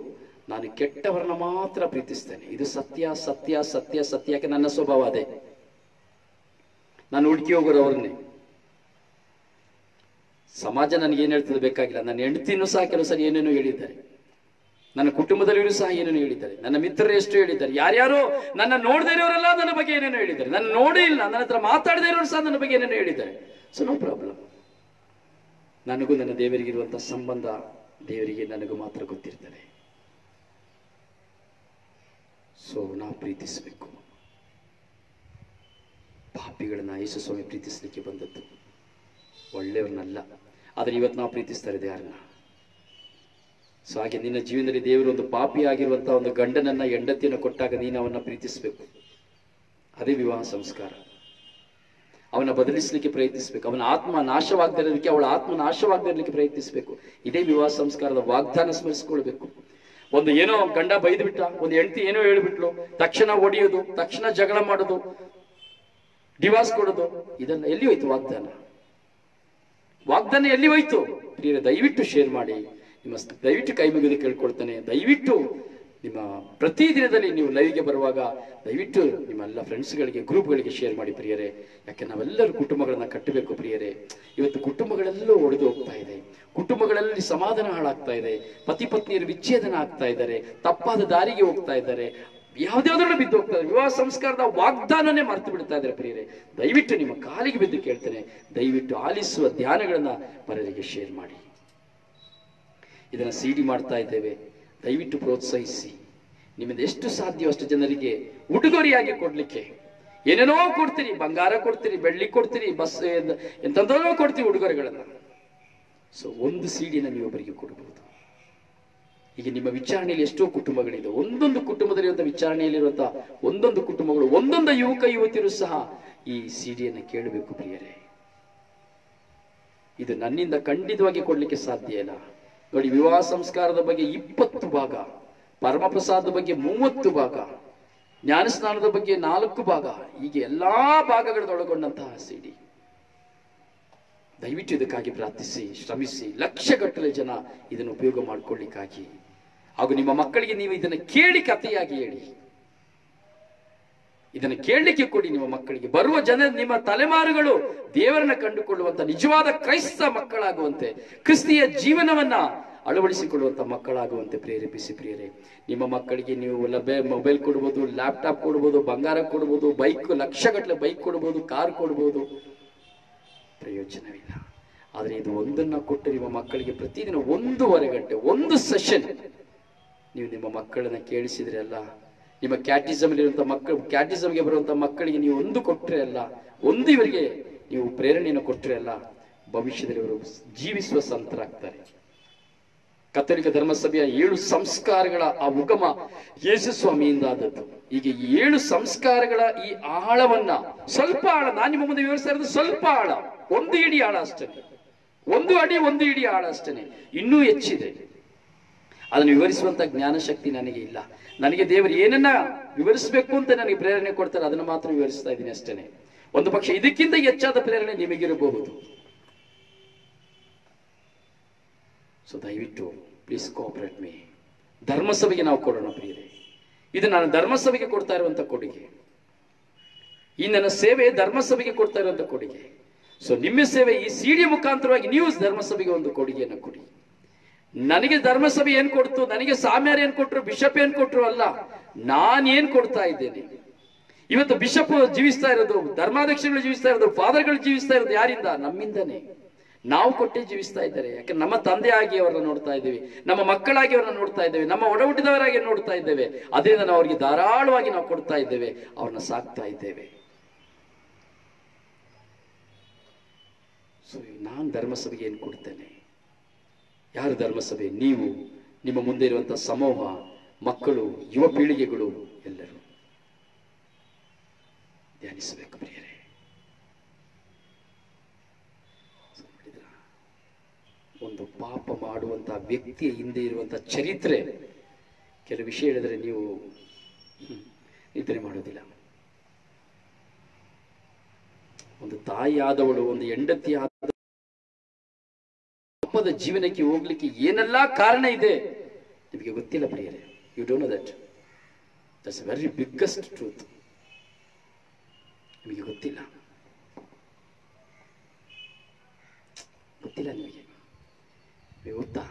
ನಾನು ಕೆಟ್ಟವರನ್ನ ಮಾತ್ರ ಪ್ರೀತಿಸ್ತೇನೆ. ಇದು ಸತ್ಯ ಸತ್ಯ ಸತ್ಯ ಸತ್ಯ. ಯಾಕೆ ನನ್ನ ಸ್ವಭಾವ ಅದೇ. ನಾನು ಹುಡುಕಿ ಹೋಗೋರು ಅವ್ರನ್ನೇ. ಸಮಾಜ ನನಗೇನು ಹೇಳ್ತದೆ ಬೇಕಾಗಿಲ್ಲ. ನನ್ನ ಹೆಂಡತಿನೂ ಸಹ ಕೆಲವು ಸರಿ ಏನೇನೋ ಹೇಳಿದ್ದಾರೆ, ನನ್ನ ಕುಟುಂಬದಲ್ಲಿಯೂ ಸಹ ಏನೇನೋ ಹೇಳಿದ್ದಾರೆ, ನನ್ನ ಮಿತ್ರರು ಎಷ್ಟು ಹೇಳಿದ್ದಾರೆ, ಯಾರ್ಯಾರೋ ನನ್ನ ನೋಡದೇ ಇರೋರೆಲ್ಲ ನನ್ನ ಬಗ್ಗೆ ಏನೇನೋ ಹೇಳಿದ್ದಾರೆ, ನನ್ನ ನೋಡೇ ಇಲ್ಲ, ನನ್ನ ಹತ್ರ ಮಾತಾಡದೇ ಇರೋರು ಸಹ ನನ್ನ ಬಗ್ಗೆ ಏನೇನೋ ಹೇಳಿದ್ದಾರೆ. So no problem. ನನಗೂ ನನ್ನ ದೇವರಿಗಿರುವಂತಹ ಸಂಬಂಧ ದೇವರಿಗೆ ನನಗೂ ಮಾತ್ರ ಗೊತ್ತಿರ್ತದೆ. ಸೊ ನಾವು ಪ್ರೀತಿಸಬೇಕು. ಪಾಪಿಗಳನ್ನ ಯೇಸು ಸ್ವಾಮಿ ಪ್ರೀತಿಸಲಿಕ್ಕೆ ಬಂದದ್ದು, ಒಳ್ಳೆಯವ್ರನ್ನಲ್ಲ. ಆದರೆ ಇವತ್ತು ನಾವು ಪ್ರೀತಿಸ್ತಾ ಇದ್ದೇವೆ ಯಾರನ್ನ? ಸೊ ಹಾಗೆ ನಿನ್ನ ಜೀವನದಲ್ಲಿ ದೇವರು ಒಂದು ಪಾಪಿ ಆಗಿರುವಂತಹ ಒಂದು ಗಂಡನನ್ನ ಹೆಂಡತಿಯನ್ನು ಕೊಟ್ಟಾಗ ನೀನು ಅವನ್ನ ಪ್ರೀತಿಸಬೇಕು. ಅದೇ ವಿವಾಹ ಸಂಸ್ಕಾರ. ಅವನ ಬದಲಿಸಲಿಕ್ಕೆ ಪ್ರಯತ್ನಿಸಬೇಕು. ಅವನ ಆತ್ಮ ನಾಶವಾಗದಿರೋದಕ್ಕೆ, ಅವಳ ಆತ್ಮ ನಾಶವಾಗದಿರಲಿಕ್ಕೆ ಪ್ರಯತ್ನಿಸಬೇಕು. ಇದೇ ವಿವಾಹ ಸಂಸ್ಕಾರದ ವಾಗ್ದಾನ ಸ್ಮರಿಸಿಕೊಳ್ಬೇಕು. ಒಂದು ಏನೋ ಗಂಡ ಬೈದು ಬಿಟ್ಟ, ಒಂದು ಹೆಂಡತಿ ಏನೋ ಹೇಳ್ಬಿಟ್ಲು, ತಕ್ಷಣ ಹೊಡೆಯೋದು, ತಕ್ಷಣ ಜಗಳ ಮಾಡೋದು, ಡಿವಾರ್ಸ್ ಕೊಡೋದು, ಇದೆಲ್ಲ ಎಲ್ಲಿ ಹೋಯ್ತು ವಾಗ್ದಾನ? ವಾಗ್ದಾನ ಎಲ್ಲಿ ಹೋಯ್ತು? ಪ್ರಿಯರೇ, ದಯವಿಟ್ಟು ಶೇರ್ ಮಾಡಿ. ದಯವಿಟ್ಟು ಕೈ ಮುಗಿದು ಕೇಳ್ಕೊಳ್ತಾನೆ, ದಯವಿಟ್ಟು ನಿಮ್ಮ ಪ್ರತಿದಿನದಲ್ಲಿ ನೀವು ಲೈವ್ಗೆ ಬರುವಾಗ ದಯವಿಟ್ಟು ನಿಮ್ಮೆಲ್ಲ ಫ್ರೆಂಡ್ಸ್ಗಳಿಗೆ, ಗ್ರೂಪ್ಗಳಿಗೆ ಶೇರ್ ಮಾಡಿ ಪ್ರಿಯರೇ. ಯಾಕೆ ನಾವೆಲ್ಲರೂ ಕುಟುಂಬಗಳನ್ನ ಕಟ್ಟಬೇಕು ಪ್ರಿಯರೇ. ಇವತ್ತು ಕುಟುಂಬಗಳೆಲ್ಲೂ ಒಡೆದು ಹೋಗ್ತಾ ಇದೆ, ಕುಟುಂಬಗಳಲ್ಲಿ ಸಮಾಧಾನ ಹಾಳಾಗ್ತಾ ಇದೆ, ಪತಿ ಪತ್ನಿಯರು ವಿಚ್ಛೇದನ ಆಗ್ತಾ ಇದ್ದಾರೆ, ತಪ್ಪಾದ ದಾರಿಗೆ ಹೋಗ್ತಾ ಇದ್ದಾರೆ, ಯಾವ್ದಾದ್ರೂ ಬಿದ್ದು ಹೋಗ್ತಾ ಇದ್ದಾರೆ, ವಿವಾಹ ಸಂಸ್ಕಾರದ ವಾಗ್ದಾನನೇ ಮರೆತು ಬಿಡ್ತಾ ಇದ್ದಾರೆ ಪ್ರಿಯರೇ. ದಯವಿಟ್ಟು ನಿಮ್ಮ ಕಾಲಿಗೆ ಬಿದ್ದು ಕೇಳ್ತೇನೆ, ದಯವಿಟ್ಟು ಆಲಿಸುವ ಧ್ಯಾನಗಳನ್ನ ಪರರಿಗೆ ಶೇರ್ ಮಾಡಿ. ಇದನ್ನ ಸಿಡಿ ಮಾಡ್ತಾ ಇದ್ದೇವೆ, ದಯವಿಟ್ಟು ಪ್ರೋತ್ಸಾಹಿಸಿ. ನಿಮ್ಮಿಂದ ಎಷ್ಟು ಸಾಧ್ಯವೋ ಅಷ್ಟು ಜನರಿಗೆ ಉಡುಗೊರೆಯಾಗಿ ಕೊಡ್ಲಿಕ್ಕೆ ಏನೇನೋ ಕೊಡ್ತೀರಿ, ಬಂಗಾರ ಕೊಡ್ತೀರಿ, ಬೆಳ್ಳಿ ಕೊಡ್ತೀರಿ, ಬಸ್ ಎಂತೆಂತೋ ಕೊಡ್ತೀವಿ ಉಡುಗೊರೆಗಳನ್ನ. ಸೊ ಒಂದು ಸಿಡಿನ ನೀವು ಒಬ್ಬರಿಗೆ ಕೊಡಬಹುದು. ಈಗ ನಿಮ್ಮ ವಿಚಾರಣೆಯಲ್ಲಿ ಎಷ್ಟೋ ಕುಟುಂಬಗಳಿದೆ, ಒಂದೊಂದು ಕುಟುಂಬದಲ್ಲಿರುವಂತಹ ವಿಚಾರಣೆಯಲ್ಲಿರುವಂತಹ ಒಂದೊಂದು ಕುಟುಂಬಗಳು, ಒಂದೊಂದು ಯುವಕ ಯುವತಿಯರು ಸಹ ಈ ಸಿಡಿಯನ್ನು ಕೇಳಬೇಕು ಪ್ರಿಯರೇ. ಇದು ನನ್ನಿಂದ ಖಂಡಿತವಾಗಿ ಕೊಡ್ಲಿಕ್ಕೆ ಸಾಧ್ಯ ಇಲ್ಲ. ನೋಡಿ, ವಿವಾಹ ಸಂಸ್ಕಾರದ ಬಗ್ಗೆ 20 ಭಾಗ, ಪರಮಪ್ರಸಾದದ ಬಗ್ಗೆ 30 ಭಾಗ, ಜ್ಞಾನಸ್ನಾನದ ಬಗ್ಗೆ 4 ಭಾಗ, ಹೀಗೆ ಎಲ್ಲಾ ಭಾಗಗಳನ್ನೊಳಗೊಂಡಂತಹ ಸಿಡಿ. ದಯವಿಟ್ಟು ಇದಕ್ಕಾಗಿ ಪ್ರಾರ್ಥಿಸಿ, ಶ್ರಮಿಸಿ. ಲಕ್ಷಗಟ್ಟಲೆ ಜನ ಇದನ್ನು ಉಪಯೋಗ ಮಾಡಿಕೊಳ್ಳಿಕ್ಕಾಗಿ, ಹಾಗೂ ನಿಮ್ಮ ಮಕ್ಕಳಿಗೆ ನೀವು ಇದನ್ನು ಕೇಳಿ ಕಥೆಯಾಗಿ ಹೇಳಿ, ಇದನ್ನು ಕೇಳಲಿಕ್ಕೆ ಕೊಡಿ ನಿಮ್ಮ ಮಕ್ಕಳಿಗೆ. ಬರುವ ಜನ, ನಿಮ್ಮ ತಲೆಮಾರುಗಳು ದೇವರನ್ನ ಕಂಡುಕೊಳ್ಳುವಂತ ನಿಜವಾದ ಕ್ರೈಸ್ತ ಮಕ್ಕಳಾಗುವಂತೆ, ಕ್ರಿಸ್ತಿಯ ಜೀವನವನ್ನ ಅಳವಡಿಸಿಕೊಳ್ಳುವಂತ ಮಕ್ಕಳಾಗುವಂತೆ ಪ್ರೇರೇಪಿಸಿ ಪ್ರಿಯರೇ. ನಿಮ್ಮ ಮಕ್ಕಳಿಗೆ ನೀವು ಮೊಬೈಲ್ ಕೊಡ್ಬೋದು, ಲ್ಯಾಪ್ಟಾಪ್ ಕೊಡ್ಬೋದು, ಬಂಗಾರ ಕೊಡ್ಬೋದು, ಬೈಕ್, ಲಕ್ಷಗಟ್ಟಲೆ ಬೈಕ್ ಕೊಡ್ಬೋದು, ಕಾರ್ ಕೊಡ್ಬೋದು, ಪ್ರಯೋಜನವಿಲ್ಲ. ಆದರೆ ಇದು ಒಂದನ್ನ ಕೊಟ್ಟು ನಿಮ್ಮ ಮಕ್ಕಳಿಗೆ ಪ್ರತಿದಿನ 1.5 ಗಂಟೆ ಒಂದು ಸೆಷನ್ ನೀವು ನಿಮ್ಮ ಮಕ್ಕಳನ್ನ ಕೇಳಿಸಿದ್ರೆ ಅಲ್ಲ, ನಿಮ್ಮ ಕ್ಯಾಟಿಸಮ್ಲಿರುವಂತಹ ಮಕ್ಕಳು, ಕ್ಯಾಟಿಸಮ್ಗೆ ಬರುವಂತಹ ಮಕ್ಕಳಿಗೆ ನೀವು ಒಂದು ಕೊಟ್ಟರೆ ಅಲ್ಲ, ಒಂದು ಇವರಿಗೆ ನೀವು ಪ್ರೇರಣೆಯನ್ನು ಕೊಟ್ಟರೆ ಅಲ್ಲ, ಭವಿಷ್ಯದಲ್ಲಿ ಅವರು ಜೀವಿಸುವ ಸಂತರಾಗ್ತಾರೆ. ಕಥೋಲಿಕ ಧರ್ಮಸಭೆಯ 7 ಸಂಸ್ಕಾರಗಳ ಆ ಉಗಮ ಯೇಸು ಸ್ವಾಮಿಯಿಂದ ಆದದ್ದು. ಈಗ ಈ 7 ಸಂಸ್ಕಾರಗಳ ಈ ಆಳವನ್ನ, ಸ್ವಲ್ಪ ಆಳ ನಾನು ನಿಮ್ಮ ಮುಂದೆ ವಿವರಿಸ್ತಾ ಇರೋದು, ಸ್ವಲ್ಪ ಆಳ, 1 ಇಡಿ ಆಳ ಅಷ್ಟೇ, 1 ಅಡಿ 1 ಇಡಿ ಆಳ ಅಷ್ಟೇ, ಇನ್ನೂ ಹೆಚ್ಚಿದೆ. ಅದನ್ನು ವಿವರಿಸುವಂತ ಜ್ಞಾನ ಶಕ್ತಿ ನನಗೆ ಇಲ್ಲ. ನನಗೆ ದೇವರು ಏನನ್ನ ವಿವರಿಸಬೇಕು ಅಂತ ನನಗೆ ಪ್ರೇರಣೆ ಕೊಡ್ತಾರೆ, ಅದನ್ನು ಮಾತ್ರ ವಿವರಿಸ್ತಾ ಇದ್ದೀನಿ ಅಷ್ಟೇನೆ. ಒಂದು ಪಕ್ಷ ಇದಕ್ಕಿಂತ ಹೆಚ್ಚಾದ ಪ್ರೇರಣೆ ನಿಮಗಿರಬಹುದು. ಸೊ ದಯವಿಟ್ಟು ಪ್ಲೀಸ್ ಕೋಆಪರೇಟ್ ಮೀ. ಧರ್ಮಸಭೆಗೆ ನಾವು ಕೊಡೋಣ ಪ್ರಿಯರೇ. ಇದು ನಾನು ಧರ್ಮಸಭೆಗೆ ಕೊಡ್ತಾ ಇರುವಂತ ಕೊಡುಗೆ. ಈ ನನ್ನ ಸೇವೆ ಧರ್ಮಸಭೆಗೆ ಕೊಡ್ತಾ ಇರುವಂತ ಕೊಡುಗೆ. ಸೊ ನಿಮ್ಮ ಸೇವೆ ಈ ಸಿಡಿಯ ಮುಖಾಂತರವಾಗಿ ನೀವು ಧರ್ಮಸಭೆಗೆ ಒಂದು ಕೊಡುಗೆಯನ್ನು ಕೊಡಿ. ನನಗೆ ಧರ್ಮಸಭೆ ಏನ್ ಕೊಡ್ತು, ನನಗೆ ಸಾಮ್ಯಾರು ಏನ್ ಕೊಟ್ರು, ಬಿಷಪ್ ಏನ್ ಕೊಟ್ರು ಅಲ್ಲ, ನಾನೇನ್ ಕೊಡ್ತಾ ಇದ್ದೇನೆ. ಇವತ್ತು ಬಿಷಪ್ ಜೀವಿಸ್ತಾ ಇರೋದು, ಧರ್ಮಾಧ್ಯಕ್ಷಗಳು ಜೀವಿಸ್ತಾ ಇರೋದು, ಫಾದರ್ಗಳು ಜೀವಿಸ್ತಾ ಇರೋದು ಯಾರಿಂದ? ನಮ್ಮಿಂದನೇ. ನಾವು ಕೊಟ್ಟೆ ಜೀವಿಸ್ತಾ ಇದ್ದಾರೆ. ಯಾಕಂದ್ರೆ ನಮ್ಮ ತಂದೆ ಆಗಿ ಅವರನ್ನ ನೋಡ್ತಾ ಇದ್ದೇವೆ, ನಮ್ಮ ಮಕ್ಕಳಾಗಿ ಅವರನ್ನ ನೋಡ್ತಾ ಇದ್ದೇವೆ, ನಮ್ಮ ಒಡ ಹುಟ್ಟಿದವರಾಗಿ ನೋಡ್ತಾ ಇದ್ದೇವೆ. ಅದರಿಂದ ನಾವು ಅವರಿಗೆ ಧಾರಾಳವಾಗಿ ನಾವು ಕೊಡ್ತಾ ಇದ್ದೇವೆ, ಅವ್ರನ್ನ ಸಾಕ್ತಾ ಇದ್ದೇವೆ. ಸೊ ನಾನು ಧರ್ಮಸಭೆಗೆ ಏನ್ ಕೊಡ್ತೇನೆ? ಯಾರು ಧರ್ಮಸಭೆ? ನೀವು, ನಿಮ್ಮ ಮುಂದೆ ಇರುವಂತಹ ಸಮೂಹ, ಮಕ್ಕಳು, ಯುವ ಪೀಳಿಗೆಗಳು ಎಲ್ಲರೂ ಧ್ಯಾನಿಸಬೇಕು ಪ್ರಿಯರೇ. ಒಂದು ಪಾಪ ಮಾಡುವಂತಹ ವ್ಯಕ್ತಿಯ ಹಿಂದೆ ಇರುವಂತಹ ಚರಿತ್ರೆ, ಕೆಲವು ವಿಷಯ ಹೇಳಿದ್ರೆ ನೀವು ನಿದ್ರೆ ಮಾಡೋದಿಲ್ಲ. ಒಂದು ತಾಯಿಯಾದವಳು, ಒಂದು ಹೆಂಡತಿ ಆದ ಪಾಪದ ಜೀವನಕ್ಕೆ ಹೋಗ್ಲಿಕ್ಕೆ ಏನೆಲ್ಲಾ ಕಾರಣ ಇದೆ ನಿಮಗೆ ಗೊತ್ತಿಲ್ಲ ಪ್ರಿಯರೇ. You don't know that. That's a very biggest truth. ನಿಮಗೆ ಗೊತ್ತಿಲ್ಲ ನಿಮಗೆ ಗೊತ್ತಾ?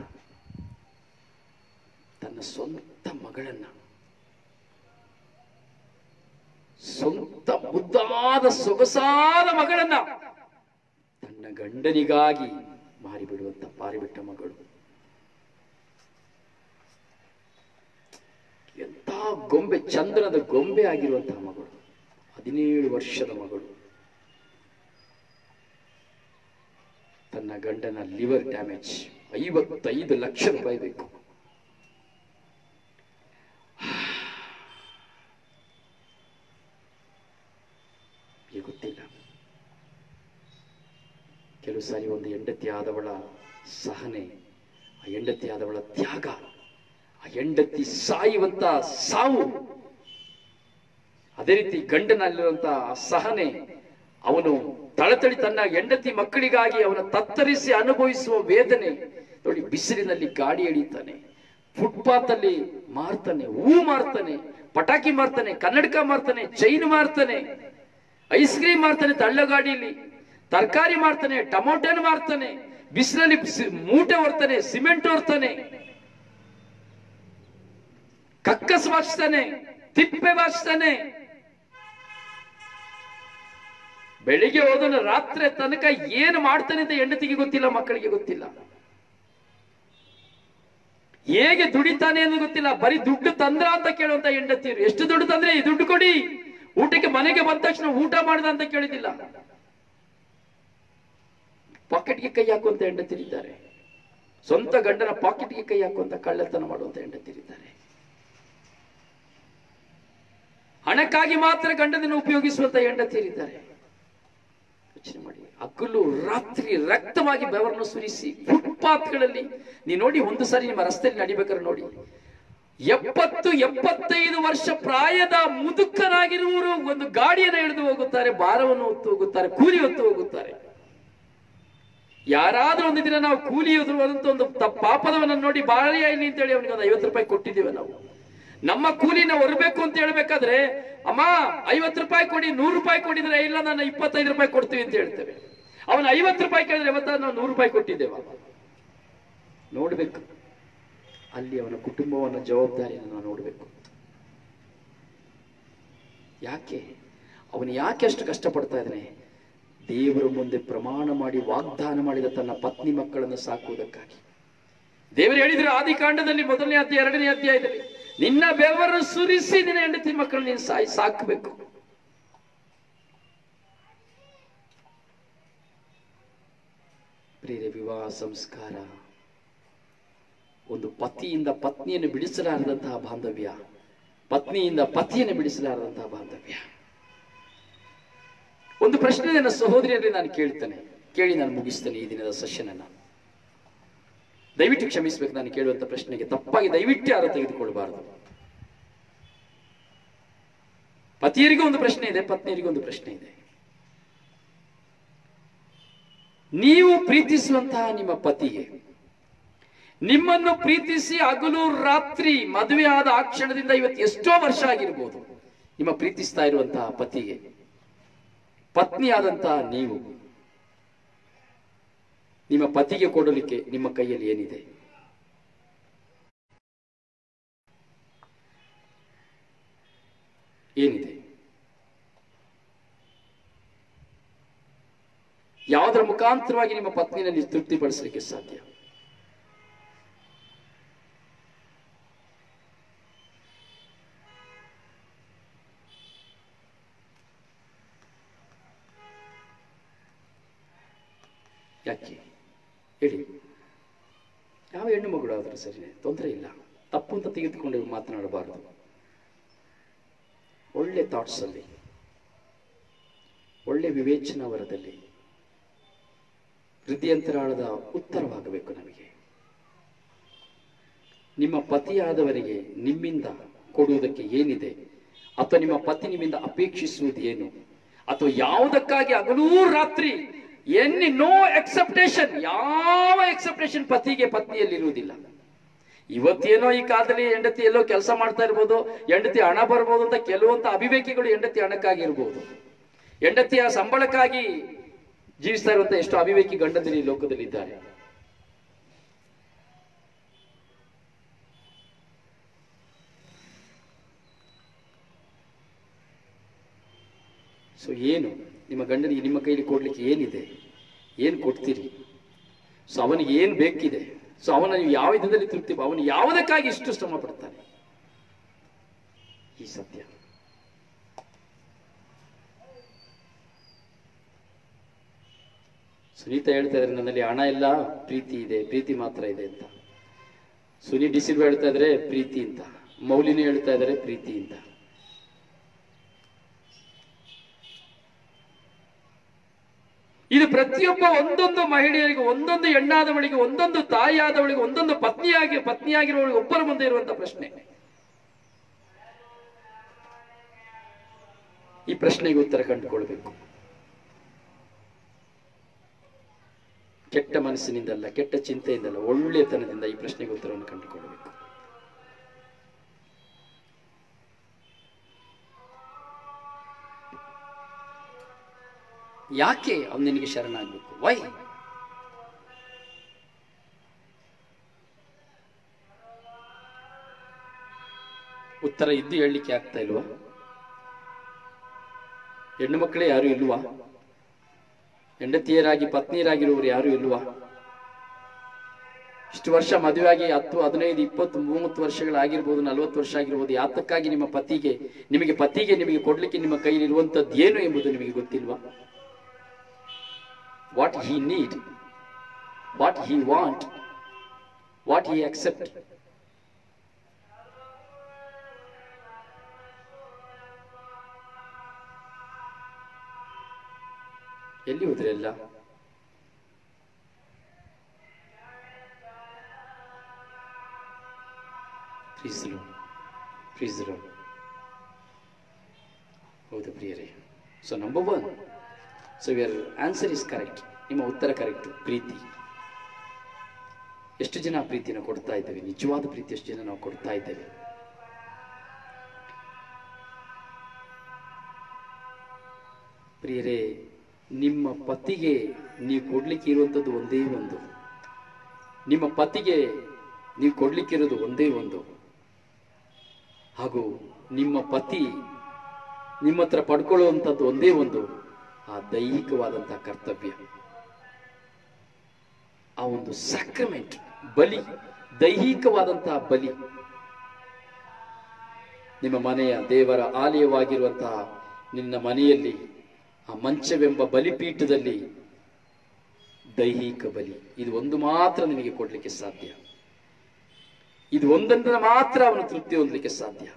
ತನ್ನ ಸ್ವಂತ ಮಗಳನ್ನ, ಸ್ವಂತ ಮುದ್ದಾದ ಸೊಗಸಾದ ಮಗಳನ್ನ ತನ್ನ ಗಂಡನಿಗಾಗಿ ಮಾರಿಬಿಡುವಂತ ಪಾರಿಬಿಟ್ಟ ಮಗಳು. ಎಂತ ಗೊಂಬೆ, ಚಂದ್ರದ ಗೊಂಬೆ ಆಗಿರುವಂತಹ ಮಗಳು, 17 ವರ್ಷದ ಮಗಳು. ತನ್ನ ಗಂಡನ ಲಿವರ್ ಡ್ಯಾಮೇಜ್, 55 ಲಕ್ಷ ರೂಪಾಯಿ ಬೇಕು. ಗೊತ್ತಿಲ್ಲ. ಕೆಲವು ಸಾರಿ ಒಂದು ಹೆಂಡತಿ ಆದವಳ ಸಹನೆ, ಆ ಹೆಂಡತಿ ಆದವಳ ತ್ಯಾಗ, ಆ ಹೆಂಡತಿ ಸಾಯುವಂತ ಸಾವು, ಅದೇ ರೀತಿ ಗಂಡನಲ್ಲಿರುವಂತ ಸಹನೆ, ಅವನು ತಳತಳಿ ತನ್ನ ಹೆಂಡತಿ ಮಕ್ಕಳಿಗಾಗಿ ಅವನ ತತ್ತರಿಸಿ ಅನುಭವಿಸುವ ವೇದನೆ ನೋಡಿ. ಬಿಸಿಲಿನಲ್ಲಿ ಗಾಡಿ ಎಳಿತಾನೆ, ಫುಟ್ಪಾತ್ ಅಲ್ಲಿ ಮಾರ್ತಾನೆ, ಹೂ ಮಾರ್ತಾನೆ, ಪಟಾಕಿ ಮಾರ್ತಾನೆ, ಕನ್ನಡಕ ಮಾರ್ತಾನೆ, ಚೈನ್ ಮಾರ್ತಾನೆ, ಐಸ್ ಕ್ರೀಮ್ ಮಾರ್ತಾನೆ, ತಳ್ಳ ಗಾಡಿಯಲ್ಲಿ ತರಕಾರಿ ಮಾರ್ತಾನೆ, ಟೊಮೊಟೊ ಮಾರ್ತಾನೆ, ಬಿಸಿಲಲ್ಲಿ ಮೂಟೆ ಹೊರ್ತಾನೆ, ಸಿಮೆಂಟ್ ಹೊರ್ತಾನೆ, ಕಕ್ಕಸ್ ಬಾಚ್ತಾನೆ, ತಿಪ್ಪೆ ಬಾಚ್ತಾನೆ. ಬೆಳಿಗ್ಗೆ ಹೋದನು ರಾತ್ರಿ ತನಕ ಏನು ಮಾಡ್ತಾನೆ ಅಂತ ಹೆಂಡತಿಗೆ ಗೊತ್ತಿಲ್ಲ, ಮಕ್ಕಳಿಗೆ ಗೊತ್ತಿಲ್ಲ. ಹೇಗೆ ದುಡಿತಾನೆ ಅಂತ ಗೊತ್ತಿಲ್ಲ. ಬರೀ ದುಡ್ಡು ತಂದ್ರ ಅಂತ ಕೇಳುವಂತ ಹೆಂಡತಿಯರು, ಎಷ್ಟು ದುಡ್ಡು ತಂದ್ರೆ ಈ ದುಡ್ಡು ಕೊಡಿ, ಊಟಕ್ಕೆ ಮನೆಗೆ ಬಂದ ತಕ್ಷಣ ಊಟ ಮಾಡಿದ ಅಂತ ಕೇಳಿದಿಲ್ಲ. ಪಾಕೆಟ್ಗೆ ಕೈ ಹಾಕುವಂತ ಹೆಂಡತಿರಿದ್ದಾರೆ, ಸ್ವಂತ ಗಂಡನ ಪಾಕೆಟ್ಗೆ ಕೈ ಹಾಕುವಂತ ಕಳ್ಳತನ ಮಾಡುವಂತ ಹೆಂಡತಿರಿದ್ದಾರೆ. ಹಣಕ್ಕಾಗಿ ಮಾತ್ರ ಗಂಡನನ್ನು ಉಪಯೋಗಿಸುವಂತ ಹೆಂಡತಿಯರಿದ್ದಾರೆ. ಯೋಚನೆ ಮಾಡಿ, ಹಗಲು ರಾತ್ರಿ ರಕ್ತವಾಗಿ ಬೆವರನ್ನು ಸುರಿಸಿ ಫುಟ್ಪಾತ್ಗಳಲ್ಲಿ ನೀವು ನೋಡಿ. ಒಂದು ಸಾರಿ ನಿಮ್ಮ ರಸ್ತೆಯಲ್ಲಿ ನಡಿಬೇಕಾದ್ರೆ ನೋಡಿ, 70-75 ವರ್ಷ ಪ್ರಾಯದ ಮುದುಕರಾಗಿರುವವರು ಒಂದು ಗಾಡಿಯನ್ನು ಎಳೆದು ಹೋಗುತ್ತಾರೆ, ಭಾರವನ್ನು ಹೊತ್ತು ಹೋಗುತ್ತಾರೆ, ಕೂಲಿ ಹೊತ್ತು ಹೋಗುತ್ತಾರೆ. ಯಾರಾದ್ರೂ ಒಂದು ದಿನ ನಾವು ಕೂಲಿ ಹೋದಂತ ಒಂದು ಪಾಪದವನ್ನ ನೋಡಿ, ಬಾಳಿ ಆಯ್ಲಿ ಅಂತ ಹೇಳಿ ಅವನಿಗೆ ಒಂದು 50 ರೂಪಾಯಿ ಕೊಟ್ಟಿದ್ದೇವೆ ನಾವು. ನಮ್ಮ ಕೂಲಿನ ಹೊರಬೇಕು ಅಂತ ಹೇಳ್ಬೇಕಾದ್ರೆ, ಅಮ್ಮ 50 ರೂಪಾಯಿ ಕೊಡಿ, 100 ರೂಪಾಯಿ ಕೊಟ್ಟಿದ್ರೆ ಇಲ್ಲ ನಾನು 25 ರೂಪಾಯಿ ಕೊಡ್ತೀವಿ ಅಂತ ಹೇಳ್ತೇವೆ. ಅವನು 50 ರೂಪಾಯಿ ಕೇಳಿದ್ರೆ ಇವತ್ತ ನಾವು 100 ರೂಪಾಯಿ ಕೊಟ್ಟಿದ್ದೇವ. ನೋಡ್ಬೇಕು ಅಲ್ಲಿ ಅವನ ಕುಟುಂಬವನ್ನ, ಜವಾಬ್ದಾರಿಯನ್ನು ನಾವು ನೋಡ್ಬೇಕು. ಯಾಕೆ ಅವನು ಯಾಕೆ ಅಷ್ಟು ಕಷ್ಟಪಡ್ತಾ ಇದ್ದಾನೆ? ದೇವರ ಮುಂದೆ ಪ್ರಮಾಣ ಮಾಡಿ ವಾಗ್ದಾನ ಮಾಡಿದ ತನ್ನ ಪತ್ನಿ ಮಕ್ಕಳನ್ನು ಸಾಕುವುದಕ್ಕಾಗಿ. ದೇವರು ಹೇಳಿದ್ರು ಆದಿಕಾಂಡದಲ್ಲಿ 1ನೇ ಅಧ್ಯಾಯ 2ನೇ ಅಧ್ಯಾಯದಲ್ಲಿ, ನಿನ್ನ ಬೆವರು ಸುರಿಸಿ ನಿನ್ನ ಹೆಂಡತಿ ಮಕ್ಕಳು ನೀನು ಸಾಕಬೇಕು. ಪ್ರಿಯರೇ, ವಿವಾಹ ಸಂಸ್ಕಾರ ಒಂದು ಪತಿಯಿಂದ ಪತ್ನಿಯನ್ನು ಬಿಡಿಸಲಾರದಂತಹ ಬಾಂಧವ್ಯ, ಪತ್ನಿಯಿಂದ ಪತಿಯನ್ನು ಬಿಡಿಸಲಾರದಂತಹ ಬಾಂಧವ್ಯ. ಒಂದು ಪ್ರಶ್ನೆ ನನ್ನ ಸಹೋದರಿಯರಲ್ಲಿ ನಾನು ಕೇಳಿ ನಾನು ಮುಗಿಸ್ತೇನೆ ಈ ದಿನದ ಸೆಷನ್ ಅನ್ನ. ದಯವಿಟ್ಟು ಕ್ಷಮಿಸಬೇಕು ನಾನು ಕೇಳುವಂತ ಪ್ರಶ್ನೆಗೆ, ತಪ್ಪಾಗಿ ದಯವಿಟ್ಟು ಯಾರು ತೆಗೆದುಕೊಳ್ಬಾರದು. ಪತಿಯರಿಗೂ ಒಂದು ಪ್ರಶ್ನೆ ಇದೆ, ಪತ್ನಿಯರಿಗೂ ಒಂದು ಪ್ರಶ್ನೆ ಇದೆ. ನೀವು ಪ್ರೀತಿಸುವಂತಹ ನಿಮ್ಮ ಪತಿಗೆ, ನಿಮ್ಮನ್ನು ಪ್ರೀತಿಸಿ ಹಗಲು ರಾತ್ರಿ ಮದುವೆ ಆದ ಆ ಕ್ಷಣದಿಂದ ಇವತ್ತು ಎಷ್ಟೋ ವರ್ಷ ಆಗಿರ್ಬೋದು, ನಿಮ್ಮ ಪ್ರೀತಿಸ್ತಾ ಇರುವಂತಹ ಪತಿಗೆ ಪತ್ನಿಯಾದಂತಹ ನೀವು ನಿಮ್ಮ ಪತಿಗೆ ಕೊಡಲಿಕ್ಕೆ ನಿಮ್ಮ ಕೈಯಲ್ಲಿ ಏನಿದೆ? ಏನಿದೆ? ಯಾವುದರ ಮುಖಾಂತರವಾಗಿ ನಿಮ್ಮ ಪತ್ನಿಯನ್ನು ತೃಪ್ತಿಪಡಿಸಲಿಕ್ಕೆ ಸಾಧ್ಯ? ಯಾಕೆ ಹೇಳಿ? ಯಾವ ಹೆಣ್ಣು ಮಗಳು ಆದ್ರೂ ಸರಿನೇ, ತೊಂದರೆ ಇಲ್ಲ, ತಪ್ಪು ಅಂತ ತೆಗೆದುಕೊಂಡು ಮಾತನಾಡಬಾರದು. ಒಳ್ಳೆ ಥಾಟ್ಸ್ ಅಲ್ಲಿ, ಒಳ್ಳೆ ವಿವೇಚನಾ ವರದಲ್ಲಿ ಹೃದಯಂತರಾಳದ ಉತ್ತರವಾಗಬೇಕು ನಮಗೆ. ನಿಮ್ಮ ಪತಿಯಾದವರಿಗೆ ನಿಮ್ಮಿಂದ ಕೊಡುವುದಕ್ಕೆ ಏನಿದೆ, ಅಥವಾ ನಿಮ್ಮ ಪತಿ ನಿಮ್ಮಿಂದ ಅಪೇಕ್ಷಿಸುವುದು ಏನು, ಅಥವಾ ಯಾವುದಕ್ಕಾಗಿ ಹಗಲೂ ರಾತ್ರಿ ನೋ ಎಕ್ಸೆಪ್ಟೇಷನ್, ಯಾವ ಎಕ್ಸೆಪ್ಟೇಷನ್ ಪತಿಗೆ ಪತ್ನಿಯಲ್ಲಿ ಇರುವುದಿಲ್ಲ. ಇವತ್ತೇನೋ ಈ ಕಾಲದಲ್ಲಿ ಹೆಂಡತಿ ಎಲ್ಲೋ ಕೆಲಸ ಮಾಡ್ತಾ ಇರ್ಬೋದು, ಹೆಂಡತಿ ಹಣ ಬರ್ಬೋದು ಅಂತ ಕೆಲವಂತ ಅವಿವೇಕಿಗಳು ಹೆಂಡತಿ ಹಣಕ್ಕಾಗಿ ಇರ್ಬೋದು, ಹೆಂಡತಿಯ ಸಂಬಳಕ್ಕಾಗಿ ಜೀವಿಸ್ತಾ ಇರುವಂತ ಎಷ್ಟೋ ಅವಿವೇಕಿ ಗಂಡಂದಿರು ಈ ಲೋಕದಲ್ಲಿ ಇದ್ದಾರೆ. ಸೊ ಏನು ನಿಮ್ಮ ಗಂಡನಿಗೆ ನಿಮ್ಮ ಕೈಲಿ ಕೊಡ್ಲಿಕ್ಕೆ ಏನಿದೆ? ಏನು ಕೊಡ್ತೀರಿ? ಸೊ ಅವನಿಗೆ ಏನು ಬೇಕಿದೆ? ಸೊ ಅವನ ನೀವು ಯಾವ ವಿಧದಲ್ಲಿ ತೃಪ್ತಿ, ಅವನು ಯಾವುದಕ್ಕಾಗಿ ಇಷ್ಟು ಶ್ರಮ ಪಡ್ತಾನೆ? ಈ ಸತ್ಯ. ಸುನೀತಾ ಹೇಳ್ತಾ ಇದ್ರೆ ನನ್ನಲ್ಲಿ ಹಣ ಇಲ್ಲ, ಪ್ರೀತಿ ಇದೆ, ಪ್ರೀತಿ ಮಾತ್ರ ಇದೆ ಅಂತ. ಸುನಿ ಡಿಸಿಲ್ವ ಹೇಳ್ತಾ ಇದ್ರೆ ಪ್ರೀತಿ ಅಂತ, ಮೌಲಿನಿ ಹೇಳ್ತಾ ಇದ್ದಾರೆ ಪ್ರೀತಿ ಅಂತ. ಇದು ಪ್ರತಿಯೊಬ್ಬ ಒಂದೊಂದು ಮಹಿಳೆಯರಿಗೆ, ಒಂದೊಂದು ಹೆಣ್ಣಾದವಳಿಗೆ, ಒಂದೊಂದು ತಾಯಿಯಾದವಳಿಗೆ, ಒಂದೊಂದು ಪತ್ನಿಯಾಗಿರುವವಳಿಗೆ ಒಬ್ಬರ ಮುಂದೆ ಇರುವಂತಹ ಪ್ರಶ್ನೆ. ಈ ಪ್ರಶ್ನೆಗೆ ಉತ್ತರ ಕಂಡುಕೊಳ್ಬೇಕು. ಕೆಟ್ಟ ಮನಸ್ಸಿನಿಂದಲ್ಲ, ಕೆಟ್ಟ ಚಿಂತೆಯಿಂದಲ್ಲ, ಒಳ್ಳೆತನದಿಂದ ಈ ಪ್ರಶ್ನೆಗೆ ಉತ್ತರವನ್ನು ಕಂಡುಕೊಳ್ಳಬೇಕು. ಯಾಕೆ ಅವನು ನಿನಗೆ ಶರಣಾಗಬೇಕು? ವೈ? ಉತ್ತರ ಇದ್ದು ಹೇಳಲಿಕ್ಕೆ ಆಗ್ತಾ ಇಲ್ವಾ? ಹೆಣ್ಣು ಮಕ್ಕಳೇ ಯಾರು ಇಲ್ವಾ? ಹೆಂಡತಿಯರಾಗಿ ಪತ್ನಿಯರಾಗಿರುವವರು ಯಾರು ಇಲ್ವಾ? ಇಷ್ಟು ವರ್ಷ ಮದುವೆಯಾಗಿ 10, 15, 20, 30 ವರ್ಷಗಳಾಗಿರ್ಬೋದು, 40 ವರ್ಷ ಆಗಿರ್ಬೋದು. ಯಾತಕ್ಕಾಗಿ ನಿಮಗೆ ಪತಿಗೆ ನಿಮಗೆ ಕೊಡ್ಲಿಕ್ಕೆ ನಿಮ್ಮ ಕೈಲಿ ಇರುವಂತದ್ದು ಏನು ಎಂಬುದು ನಿಮಗೆ ಗೊತ್ತಿಲ್ವಾ? What he need, what he want, what he accept. ಎಲ್ಲಿ ಹೋದ್ರೆಲ್ಲ? ಪ್ಲೀಸ್ ಹೌದು ಪ್ರಿಯರೇ. So number 1, so your answer is correct. ನಿಮ್ಮ ಉತ್ತರ ಕರೆಕ್ಟ್. ಪ್ರೀತಿ. ಎಷ್ಟು ಜನ ಪ್ರೀತಿಯನ್ನು ಕೊಡ್ತಾ ಇದ್ದೇವೆ? ನಿಜವಾದ ಪ್ರೀತಿ ಎಷ್ಟು ಜನ ನಾವು ಕೊಡ್ತಾ ಇದ್ದೇವೆ? ಪ್ರಿಯರೇ, ನಿಮ್ಮ ಪತಿಗೆ ನೀವು ಕೊಡ್ಲಿಕ್ಕೆ ಇರುವಂಥದ್ದು ಒಂದೇ ಒಂದು. ನಿಮ್ಮ ಪತಿಗೆ ನೀವು ಕೊಡ್ಲಿಕ್ಕಿರೋದು ಒಂದೇ ಒಂದು. ಹಾಗೂ ನಿಮ್ಮ ಪತಿ ನಿಮ್ಮ ಹತ್ರ ಪಡ್ಕೊಳ್ಳುವಂಥದ್ದು ಒಂದೇ ಒಂದು, ಆ ದೈಹಿಕವಾದಂತಹ ಕರ್ತವ್ಯ, ಆ ಒಂದು ಸಕ್ರಮೆಂಟ್, ಬಲಿ, ದೈಹಿಕವಾದಂತಹ ಬಲಿ. ನಿಮ್ಮ ಮನೆಯ ದೇವರ ಆಲಯವಾಗಿರುವಂತಹ ನಿನ್ನ ಮನೆಯಲ್ಲಿ ಆ ಮಂಚವೆಂಬ ಬಲಿಪೀಠದಲ್ಲಿ ದೈಹಿಕ ಬಲಿ, ಇದು ಒಂದು ಮಾತ್ರ ನಿನಗೆ ಕೊಡ್ಲಿಕ್ಕೆ ಸಾಧ್ಯ. ಇದು ಒಂದನ್ನು ಮಾತ್ರ ಅವನು ತೃಪ್ತಿ ಹೊಂದಲಿಕ್ಕೆ ಸಾಧ್ಯ.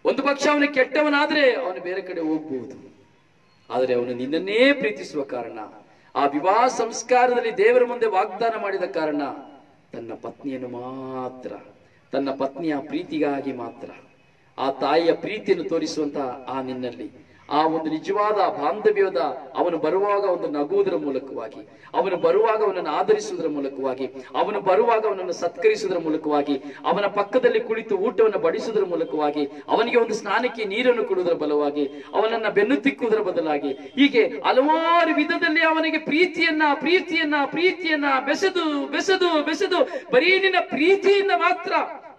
ಒಂದು ಪಕ್ಷ ಅವನು ಕೆಟ್ಟವನಾದ್ರೆ ಅವನು ಬೇರೆ ಕಡೆ ಹೋಗ್ಬಹುದು, ಆದರೆ ಅವನು ನಿನ್ನನ್ನೇ ಪ್ರೀತಿಸುವ ಕಾರಣ, ಆ ವಿವಾಹ ಸಂಸ್ಕಾರದಲ್ಲಿ ದೇವರ ಮುಂದೆ ವಾಗ್ದಾನ ಮಾಡಿದ ಕಾರಣ, ತನ್ನ ಪತ್ನಿಯನ್ನು ಮಾತ್ರ, ತನ್ನ ಪತ್ನಿಯ ಪ್ರೀತಿಗಾಗಿ ಮಾತ್ರ, ಆ ತಾಯಿಯ ಪ್ರೀತಿಯನ್ನು ತೋರಿಸುವಂತಹ ಆ ನಿನ್ನಲ್ಲಿ ಆ ಒಂದು ನಿಜವಾದ ಬಾಂಧವ್ಯದ, ಅವನು ಬರುವಾಗ ಒಂದು ನಗುವುದರ ಮೂಲಕವಾಗಿ, ಅವನು ಬರುವಾಗ ಅವನನ್ನು ಆಧರಿಸುವುದರ ಮೂಲಕವಾಗಿ, ಅವನು ಬರುವಾಗ ಅವನನ್ನು ಸತ್ಕರಿಸುವುದರ ಮೂಲಕವಾಗಿ, ಅವನ ಪಕ್ಕದಲ್ಲಿ ಕುಳಿತು ಊಟವನ್ನು ಬಡಿಸುವುದರ ಮೂಲಕವಾಗಿ, ಅವನಿಗೆ ಒಂದು ಸ್ನಾನಕ್ಕೆ ನೀರನ್ನು ಕೊಡುವುದರ ಬಲವಾಗಿ, ಅವನನ್ನ ಬೆನ್ನು ತಿಕ್ಕುವುದರ ಬದಲಾಗಿ, ಹೀಗೆ ಹಲವಾರು ವಿಧದಲ್ಲಿ ಅವನಿಗೆ ಪ್ರೀತಿಯನ್ನ ಬೆಸೆದು ಬರೀ ನಿನ್ನ ಪ್ರೀತಿಯಿಂದ ಮಾತ್ರ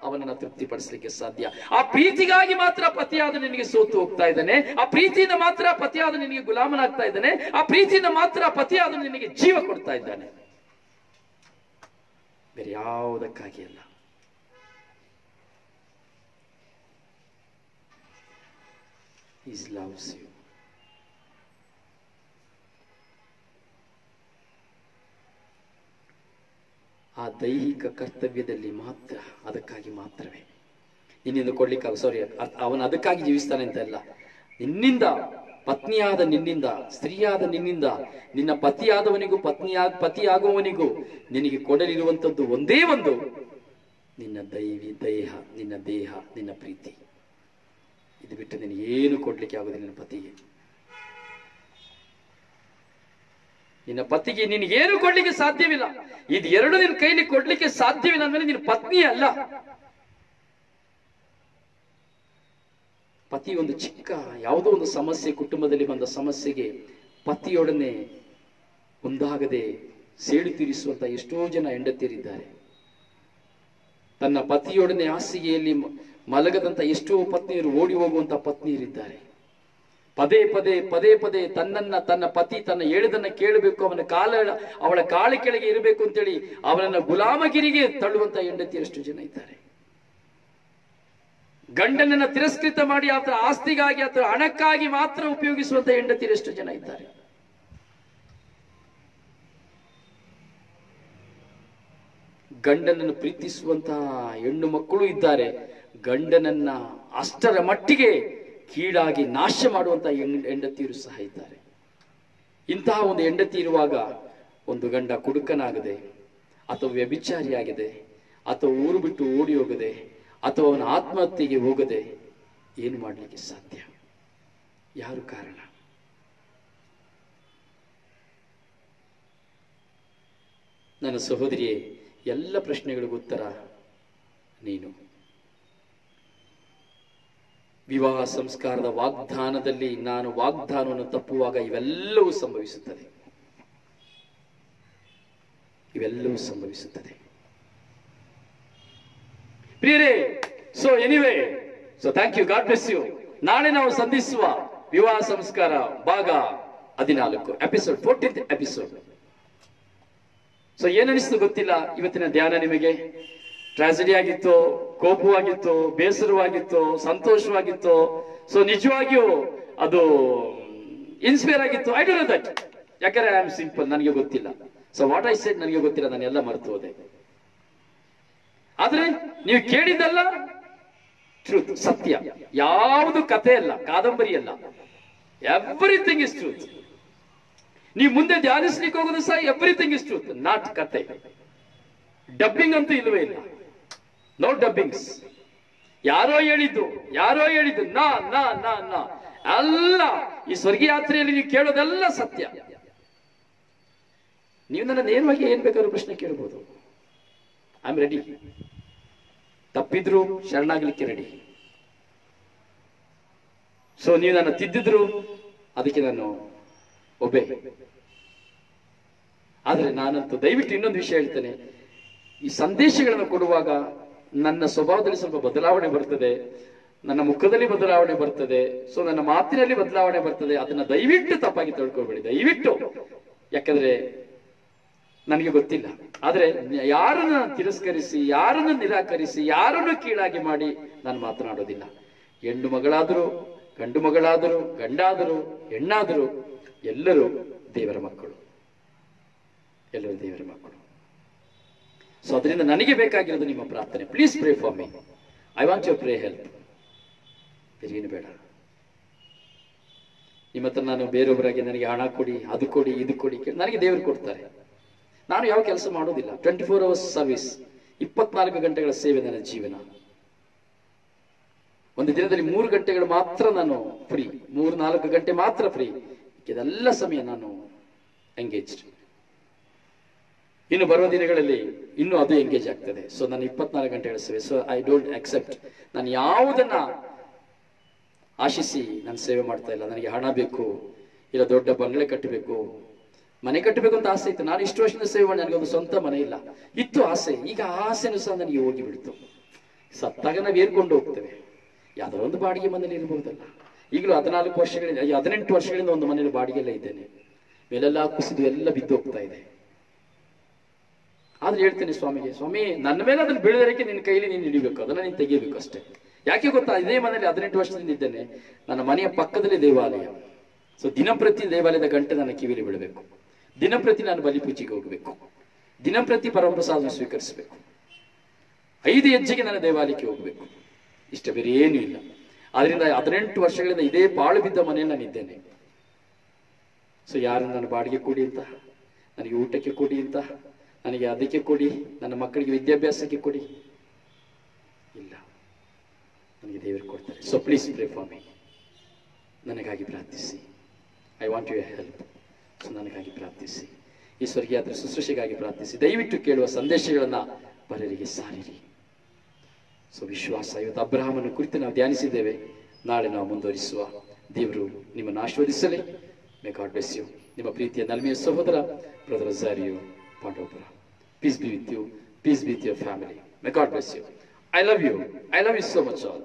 ಅವನನ್ನ ತೃಪ್ತಿಪಡಿಸಲಿಕ್ಕೆ ಸಾಧ್ಯ. ಆ ಪ್ರೀತಿಗಾಗಿ ಮಾತ್ರ ಪತಿಯಾದ ನಿನಗೆ ಸೋತು ಹೋಗ್ತಾ ಇದ್ದಾನೆ. ಆ ಪ್ರೀತಿಯಿಂದ ಮಾತ್ರ ಪತಿಯಾದ ನಿನಗೆ ಗುಲಾಮನಾಗ್ತಾ ಇದ್ದಾನೆ. ಆ ಪ್ರೀತಿಯಿಂದ ಮಾತ್ರ ಪತಿಯಾದ ನಿನಗೆ ಜೀವ ಕೊಡ್ತಾ ಇದ್ದಾನೆ, ಬೇರೆ ಯಾವುದಕ್ಕಾಗಿ ಅಲ್ಲ. He loves you. ಆ ದೈಹಿಕ ಕರ್ತವ್ಯದಲ್ಲಿ ಮಾತ್ರ, ಅದಕ್ಕಾಗಿ ಮಾತ್ರವೇ ನಿನ್ನಿಂದ ಕೊಡ್ಲಿಕ್ಕೆ, ಅವನು ಅದಕ್ಕಾಗಿ ಜೀವಿಸ್ತಾನೆ ಅಂತ ಅಲ್ಲ. ನಿನ್ನಿಂದ, ಪತ್ನಿಯಾದ ನಿನ್ನಿಂದ, ಸ್ತ್ರೀಯಾದ ನಿನ್ನಿಂದ, ನಿನ್ನ ಪತಿಯಾದವನಿಗೂ ಪತಿಯಾಗುವವನಿಗೂ ನಿನಗೆ ಕೊಡಲಿರುವಂಥದ್ದು ಒಂದೇ ಒಂದು, ನಿನ್ನ ನಿನ್ನ ದೇಹ, ನಿನ್ನ ಪ್ರೀತಿ. ಇದು ಬಿಟ್ಟು ನಿನಗೆ ಏನು ಕೊಡ್ಲಿಕ್ಕೆ ಆಗುದಿಲ್ಲ. ನಿನ್ನ ಪತಿಗೆ ನಿನಗೇನು ಕೊಡ್ಲಿಕ್ಕೆ ಸಾಧ್ಯವಿಲ್ಲ. ಇದು ಎರಡು ನಿನ್ನ ಕೈಲಿ ಕೊಡ್ಲಿಕ್ಕೆ ಸಾಧ್ಯವಿಲ್ಲ ಅಂದ್ಮೇಲೆ ನಿನ್ನ ಪತ್ನಿ ಅಲ್ಲ. ಪತಿ ಒಂದು ಚಿಕ್ಕ ಯಾವುದೋ ಒಂದು ಸಮಸ್ಯೆ, ಕುಟುಂಬದಲ್ಲಿ ಬಂದ ಸಮಸ್ಯೆಗೆ ಪತಿಯೊಡನೆ ಒಂದಾಗದೆ ಸೇಡು ತೀರಿಸುವಂತ ಎಷ್ಟೋ ಜನ ಹೆಂಡತಿಯರಿದ್ದಾರೆ. ತನ್ನ ಪತಿಯೊಡನೆ ಹಾಸಿಗೆಯಲ್ಲಿ ಮಲಗದಂತ ಎಷ್ಟೋ ಪತ್ನಿಯರು ಓಡಿ ಹೋಗುವಂತ ಪತ್ನಿಯರಿದ್ದಾರೆ. ಪದೇ ಪದೇ ತನ್ನ ಪತಿ ತನ್ನ ಹೇಳಿದನ್ನ ಕೇಳಬೇಕು, ಅವಳ ಕಾಲ ಕೆಳಗೆ ಇರಬೇಕು ಅಂತೇಳಿ ಅವನನ್ನ ಗುಲಾಮಗಿರಿಗೆ ತಳ್ಳುವಂತ ಹೆಂಡತಿಯರಷ್ಟು ಜನ ಇದ್ದಾರೆ. ಗಂಡನನ್ನ ತಿರಸ್ಕೃತ ಮಾಡಿ ಆತರ ಆಸ್ತಿಗಾಗಿ ಅಥವಾ ಹಣಕ್ಕಾಗಿ ಮಾತ್ರ ಉಪಯೋಗಿಸುವಂತ ಹೆಂಡತಿಯರಷ್ಟು ಜನ ಇದ್ದಾರೆ. ಗಂಡನನ್ನು ಪ್ರೀತಿಸುವಂತಹ ಹೆಣ್ಣು ಮಕ್ಕಳು ಇದ್ದಾರೆ. ಗಂಡನನ್ನ ಅಷ್ಟರ ಮಟ್ಟಿಗೆ ಕೀಳಾಗಿ ನಾಶ ಮಾಡುವಂತಹ ಹೆಂಡತಿಯರು ಸಹ ಇದ್ದಾರೆ. ಇಂತಹ ಒಂದು ಹೆಂಡತಿ ಇರುವಾಗ ಒಂದು ಗಂಡ ಕುಡುಕನಾಗದೆ, ಅಥವಾ ವ್ಯಭಿಚಾರಿಯಾಗಿದೆ, ಅಥವಾ ಊರು ಬಿಟ್ಟು ಓಡಿ ಹೋಗದೆ, ಅಥವಾ ಅವನ ಆತ್ಮಹತ್ಯೆಗೆ ಹೋಗದೆ ಏನು ಮಾಡಲಿಕ್ಕೆ ಸಾಧ್ಯ? ಯಾರು ಕಾರಣ? ನನ್ನ ಸಹೋದರಿಯೇ, ಎಲ್ಲ ಪ್ರಶ್ನೆಗಳಿಗೂ ಉತ್ತರ ನೀನು. ವಿವಾಹ ಸಂಸ್ಕಾರದ ವಾಗ್ದಾನದಲ್ಲಿ ನಾನು ವಾಗ್ದಾನವನ್ನು ತಪ್ಪುವಾಗ ಇವೆಲ್ಲವೂ ಸಂಭವಿಸುತ್ತದೆ, ಇವೆಲ್ಲವೂ ಸಂಭವಿಸುತ್ತದೆ ಪ್ರಿಯರೇ. So anyway, so thank you, God bless you. ನಾಳೆ ನಾವು ಸಂಧಿಸುವ ವಿವಾಹ ಸಂಸ್ಕಾರ ಭಾಗ 14, ಎಪಿಸೋಡ್ 14th ಎಪಿಸೋಡ್. ಸೊ ಏನನಿಸ್ತು ಗೊತ್ತಿಲ್ಲ, ಇವತ್ತಿನ ಧ್ಯಾನ ನಿಮಗೆ ಟ್ರಾಜಿಡಿ ಆಗಿತ್ತು, ಕೋಪವಾಗಿತ್ತು, ಬೇಸರವಾಗಿತ್ತು, ಸಂತೋಷವಾಗಿತ್ತು, ಸೊ ನಿಜವಾಗಿಯೂ ಅದು ಇನ್ಸ್ಪೈರ್ ಆಗಿತ್ತು. ಐ ಡೋಂಟ್ ನೋ ದಟ್, ಯಾಕಂದ್ರೆ ಐ ಆಮ್ ಸಿಂಪಲ್, ನನಗೆ ಗೊತ್ತಿಲ್ಲ. ಸೊ ವಾಟ್ ಐ ಸೆಡ್ ನನಗೆ ಗೊತ್ತಿಲ್ಲ, ನಾನು ಎಲ್ಲ ಮರೆತು ಹೋದೆ. ಆದ್ರೆ ನೀವು ಕೇಳಿದ್ದಲ್ಲ ಟ್ರೂತ್, ಸತ್ಯ. ಯಾವುದು ಕಥೆ ಅಲ್ಲ, ಕಾದಂಬರಿ ಅಲ್ಲ, ಎವ್ರಿಥಿಂಗ್ ಇಸ್ ಟ್ರೂತ್. ನೀವು ಮುಂದೆ ಧ್ಯಾನಿಸ್ಲಿಕ್ಕೆ ಹೋಗೋದು ಸಹ ಎವ್ರಿಥಿಂಗ್ ಇಸ್ ಟ್ರೂತ್, ನಾಟ್ ಕತೆ. ಡಬ್ಬಿಂಗ್ ಅಂತೂ ಇಲ್ಲವೇ ಇಲ್ಲ, ನೋ ಡಬ್ಬಿಂಗ್ಸ್. ಯಾರೋ ಹೇಳಿದ್ದು ನಾ ನಾ ನಾ ನಾ ಅಲ್ಲ. ಈ ಸ್ವರ್ಗೀಯ ಯಾತ್ರೆಯಲ್ಲಿ ನೀವು ಕೇಳೋದೆಲ್ಲ ಸತ್ಯ. ನೀವು ನನ್ನ ನೇರವಾಗಿ ಏನ್ ಬೇಕಾದ್ರೂ ಪ್ರಶ್ನೆ ಕೇಳಬಹುದು, ಐ ಆಮ್ ರೆಡಿ. ತಪ್ಪಿದ್ರು ಶರಣಾಗ್ಲಿಕ್ಕೆ ರೆಡಿ. ಸೊ ನೀವು ನನ್ನ ತಿದ್ದಿದ್ರು ಅದಕ್ಕೆ ನಾನು ಒಬ್ಬೆ. ಆದ್ರೆ ನಾನಂತೂ ದಯವಿಟ್ಟು ಇನ್ನೊಂದು ವಿಷಯ ಹೇಳ್ತೇನೆ, ಈ ಸಂದೇಶಗಳನ್ನು ಕೊಡುವಾಗ ನನ್ನ ಸ್ವಭಾವದಲ್ಲಿ ಸ್ವಲ್ಪ ಬದಲಾವಣೆ ಬರ್ತದೆ, ನನ್ನ ಮುಖದಲ್ಲಿ ಬದಲಾವಣೆ ಬರ್ತದೆ, ಸೊ ನನ್ನ ಮಾತಿನಲ್ಲಿ ಬದಲಾವಣೆ ಬರ್ತದೆ. ಅದನ್ನ ದಯವಿಟ್ಟು ತಪ್ಪಾಗಿ ತಿಳ್ಕೊಬೇಡಿ, ದಯವಿಟ್ಟು. ಯಾಕಂದ್ರೆ ನನಗೆ ಗೊತ್ತಿಲ್ಲ. ಆದ್ರೆ ಯಾರನ್ನ ತಿರಸ್ಕರಿಸಿ, ಯಾರನ್ನು ನಿರಾಕರಿಸಿ, ಯಾರನ್ನು ಕೀಳಾಗಿ ಮಾಡಿ ನಾನು ಮಾತನಾಡೋದಿಲ್ಲ. ಹೆಣ್ಣು ಮಗಳಾದರೂ, ಗಂಡು ಮಗಳಾದರೂ, ಗಂಡಾದರೂ, ಹೆಣ್ಣಾದರೂ ಎಲ್ಲರೂ ದೇವರ ಮಕ್ಕಳು, ಎಲ್ಲರೂ ದೇವರ ಮಕ್ಕಳು. ಸೊ ಅದರಿಂದ ನನಗೆ ಬೇಕಾಗಿರೋದು ನಿಮ್ಮ ಪ್ರಾರ್ಥನೆ. Please pray for me, I want your pray help. ಬೇರೇನು ಬೇಡ. ನಿಮ್ಮ ಹತ್ರ ನಾನು ಬೇರೊಬ್ಬರಾಗಿ ನನಗೆ ಹಣ ಕೊಡಿ, ಅದು ಕೊಡಿ, ಇದು ಕೊಡಿ, ನನಗೆ ದೇವರು ಕೊಡ್ತಾರೆ. ನಾನು ಯಾವ ಕೆಲಸ ಮಾಡೋದಿಲ್ಲ. 24 hours ಸರ್ವಿಸ್, 24 ಗಂಟೆಗಳ ಸೇವೆ ನನ್ನ ಜೀವನ. ಒಂದು ದಿನದಲ್ಲಿ 3 ಗಂಟೆಗಳು ಮಾತ್ರ ನಾನು ಫ್ರೀ, 3-4 ಗಂಟೆ ಮಾತ್ರ ಫ್ರೀ. ಇದೆಲ್ಲ ಸಮಯ ನಾನು ಎಂಗೇಜ್ಡ್. ಇನ್ನು ಬರುವ ದಿನಗಳಲ್ಲಿ ಇನ್ನೂ ಅದು ಎಂಗೇಜ್ ಆಗ್ತದೆ. ಸೊ ನಾನು 24 ಗಂಟೆಗಳ ಸೇವೆ. So I don't accept. ನಾನು ಯಾವುದನ್ನ ಆಶಿಸಿ ನಾನು ಸೇವೆ ಮಾಡ್ತಾ ಇಲ್ಲ. ನನಗೆ ಹಣ ಬೇಕು, ಇಲ್ಲ ದೊಡ್ಡ ಬಂಗಲೆ ಕಟ್ಟಬೇಕು, ಮನೆ ಕಟ್ಟಬೇಕು ಅಂತ ಆಸೆ ಇತ್ತು. ನಾನು ಇಷ್ಟು ವರ್ಷದಿಂದ ಸೇವೆ ಮಾಡಿ ನನಗೆ ಒಂದು ಸ್ವಂತ ಮನೆ ಇಲ್ಲ, ಇತ್ತು ಆಸೆ. ಈಗ ಆ ಆಸೆನೂ ಸಹ ನನಗೆ ಹೋಗಿ ಬಿಡ್ತು. ಸತ್ತಾಗ ನಾವು ಏರ್ಕೊಂಡು ಹೋಗ್ತೇವೆ, ಯಾವ್ದೋ ಒಂದು ಬಾಡಿಗೆ ಮನೇಲಿ ಇರ್ಬೋದಲ್ಲ. ಈಗಲೂ 14 ವರ್ಷಗಳಿಂದ 18 ವರ್ಷಗಳಿಂದ ಒಂದು ಮನೇಲಿ ಬಾಡಿಗೆಲ್ಲ ಇದ್ದೇನೆ. ಮೇಲೆಲ್ಲ ಕುಸಿದು ಎಲ್ಲ ಬಿದ್ದು ಹೋಗ್ತಾ ಇದೆ. ಆದ್ರೆ ಹೇಳ್ತೇನೆ ಸ್ವಾಮಿಗೆ, ಸ್ವಾಮಿ ನನ್ನ ಮೇಲೆ ಅದನ್ನ ಬೀಳದಕ್ಕೆ ನಿನ್ನ ಕೈಲಿ ನೀನು ಹಿಡಿಬೇಕು, ಅದನ್ನ ನೀನು ತೆಗಿಬೇಕು ಅಷ್ಟೇ. ಯಾಕೆ ಗೊತ್ತಾ, ಇದೇ ಮನೇಲಿ 18 ವರ್ಷದಿಂದ ಇದ್ದೇನೆ. ನನ್ನ ಮನೆಯ ಪಕ್ಕದಲ್ಲಿ ದೇವಾಲಯ. ಸೊ ದಿನಪ್ರತಿ ದೇವಾಲಯದ ಗಂಟೆ ನನ್ನ ಕಿವಿಲಿ ಬಿಡಬೇಕು, ದಿನಪ್ರತಿ ನಾನು ಬಲಿಪೂಜೆಗೆ ಹೋಗಬೇಕು, ದಿನಪ್ರತಿ ಪರಮಪ್ರಸಾದ ಸ್ವೀಕರಿಸಬೇಕು, 5 ಹೆಜ್ಜೆಗೆ ನಾನು ದೇವಾಲಯಕ್ಕೆ ಹೋಗಬೇಕು. ಇಷ್ಟ ಬೇರೆ ಏನೂ ಇಲ್ಲ. ಆದ್ರಿಂದ 18 ವರ್ಷಗಳಿಂದ ಇದೇ ಪಾಳು ಬಿದ್ದ ಮನೆಯಲ್ಲಿ ನಾನು ಇದ್ದೇನೆ. ಸೊ ಯಾರು ನನ್ನ ಬಾಡಿಗೆ ಕೊಡಿ ಅಂತ, ನನಗೆ ಊಟಕ್ಕೆ ಕೊಡಿ ಅಂತ, ನನಗೆ ಅದಕ್ಕೆ ಕೊಡಿ, ನನ್ನ ಮಕ್ಕಳಿಗೆ ವಿದ್ಯಾಭ್ಯಾಸಕ್ಕೆ ಕೊಡಿ, ಇಲ್ಲ, ನನಗೆ ದೇವರು ಕೊಡ್ತಾರೆ. So please pray for me, ನನಗಾಗಿ ಪ್ರಾರ್ಥಿಸಿ. I want your help. So ನನಗಾಗಿ ಪ್ರಾರ್ಥಿಸಿ, ಈ ಸ್ವರ್ಗೀಯ ಯಾತ್ರೆ ಶುಶ್ರೂಷೆಗಾಗಿ ಪ್ರಾರ್ಥಿಸಿ. ದಯವಿಟ್ಟು ಕೇಳುವ ಸಂದೇಶಗಳನ್ನ ಪರರಿಗೆ ಸಾರಿರಿ. ಸೊ ವಿಶ್ವಾಸ, ಇವತ್ತು ಅಬ್ರಹಾಮನ ಕುರಿತು ನಾವು ಧ್ಯಾನಿಸಿದ್ದೇವೆ. ನಾಳೆ ನಾವು ಮುಂದುವರಿಸುವ. ದೇವರು ನಿಮ್ಮನ್ನು ಆಶೀರ್ವದಿಸಲಿ. May God bless you. ನಿಮ್ಮ ಪ್ರೀತಿಯ ನಲ್ಮೆಯ ಸಹೋದರ brother Rosario Pandavapura. Peace be with you. Peace be with your family. May God bless you. I love you. I love you so much all.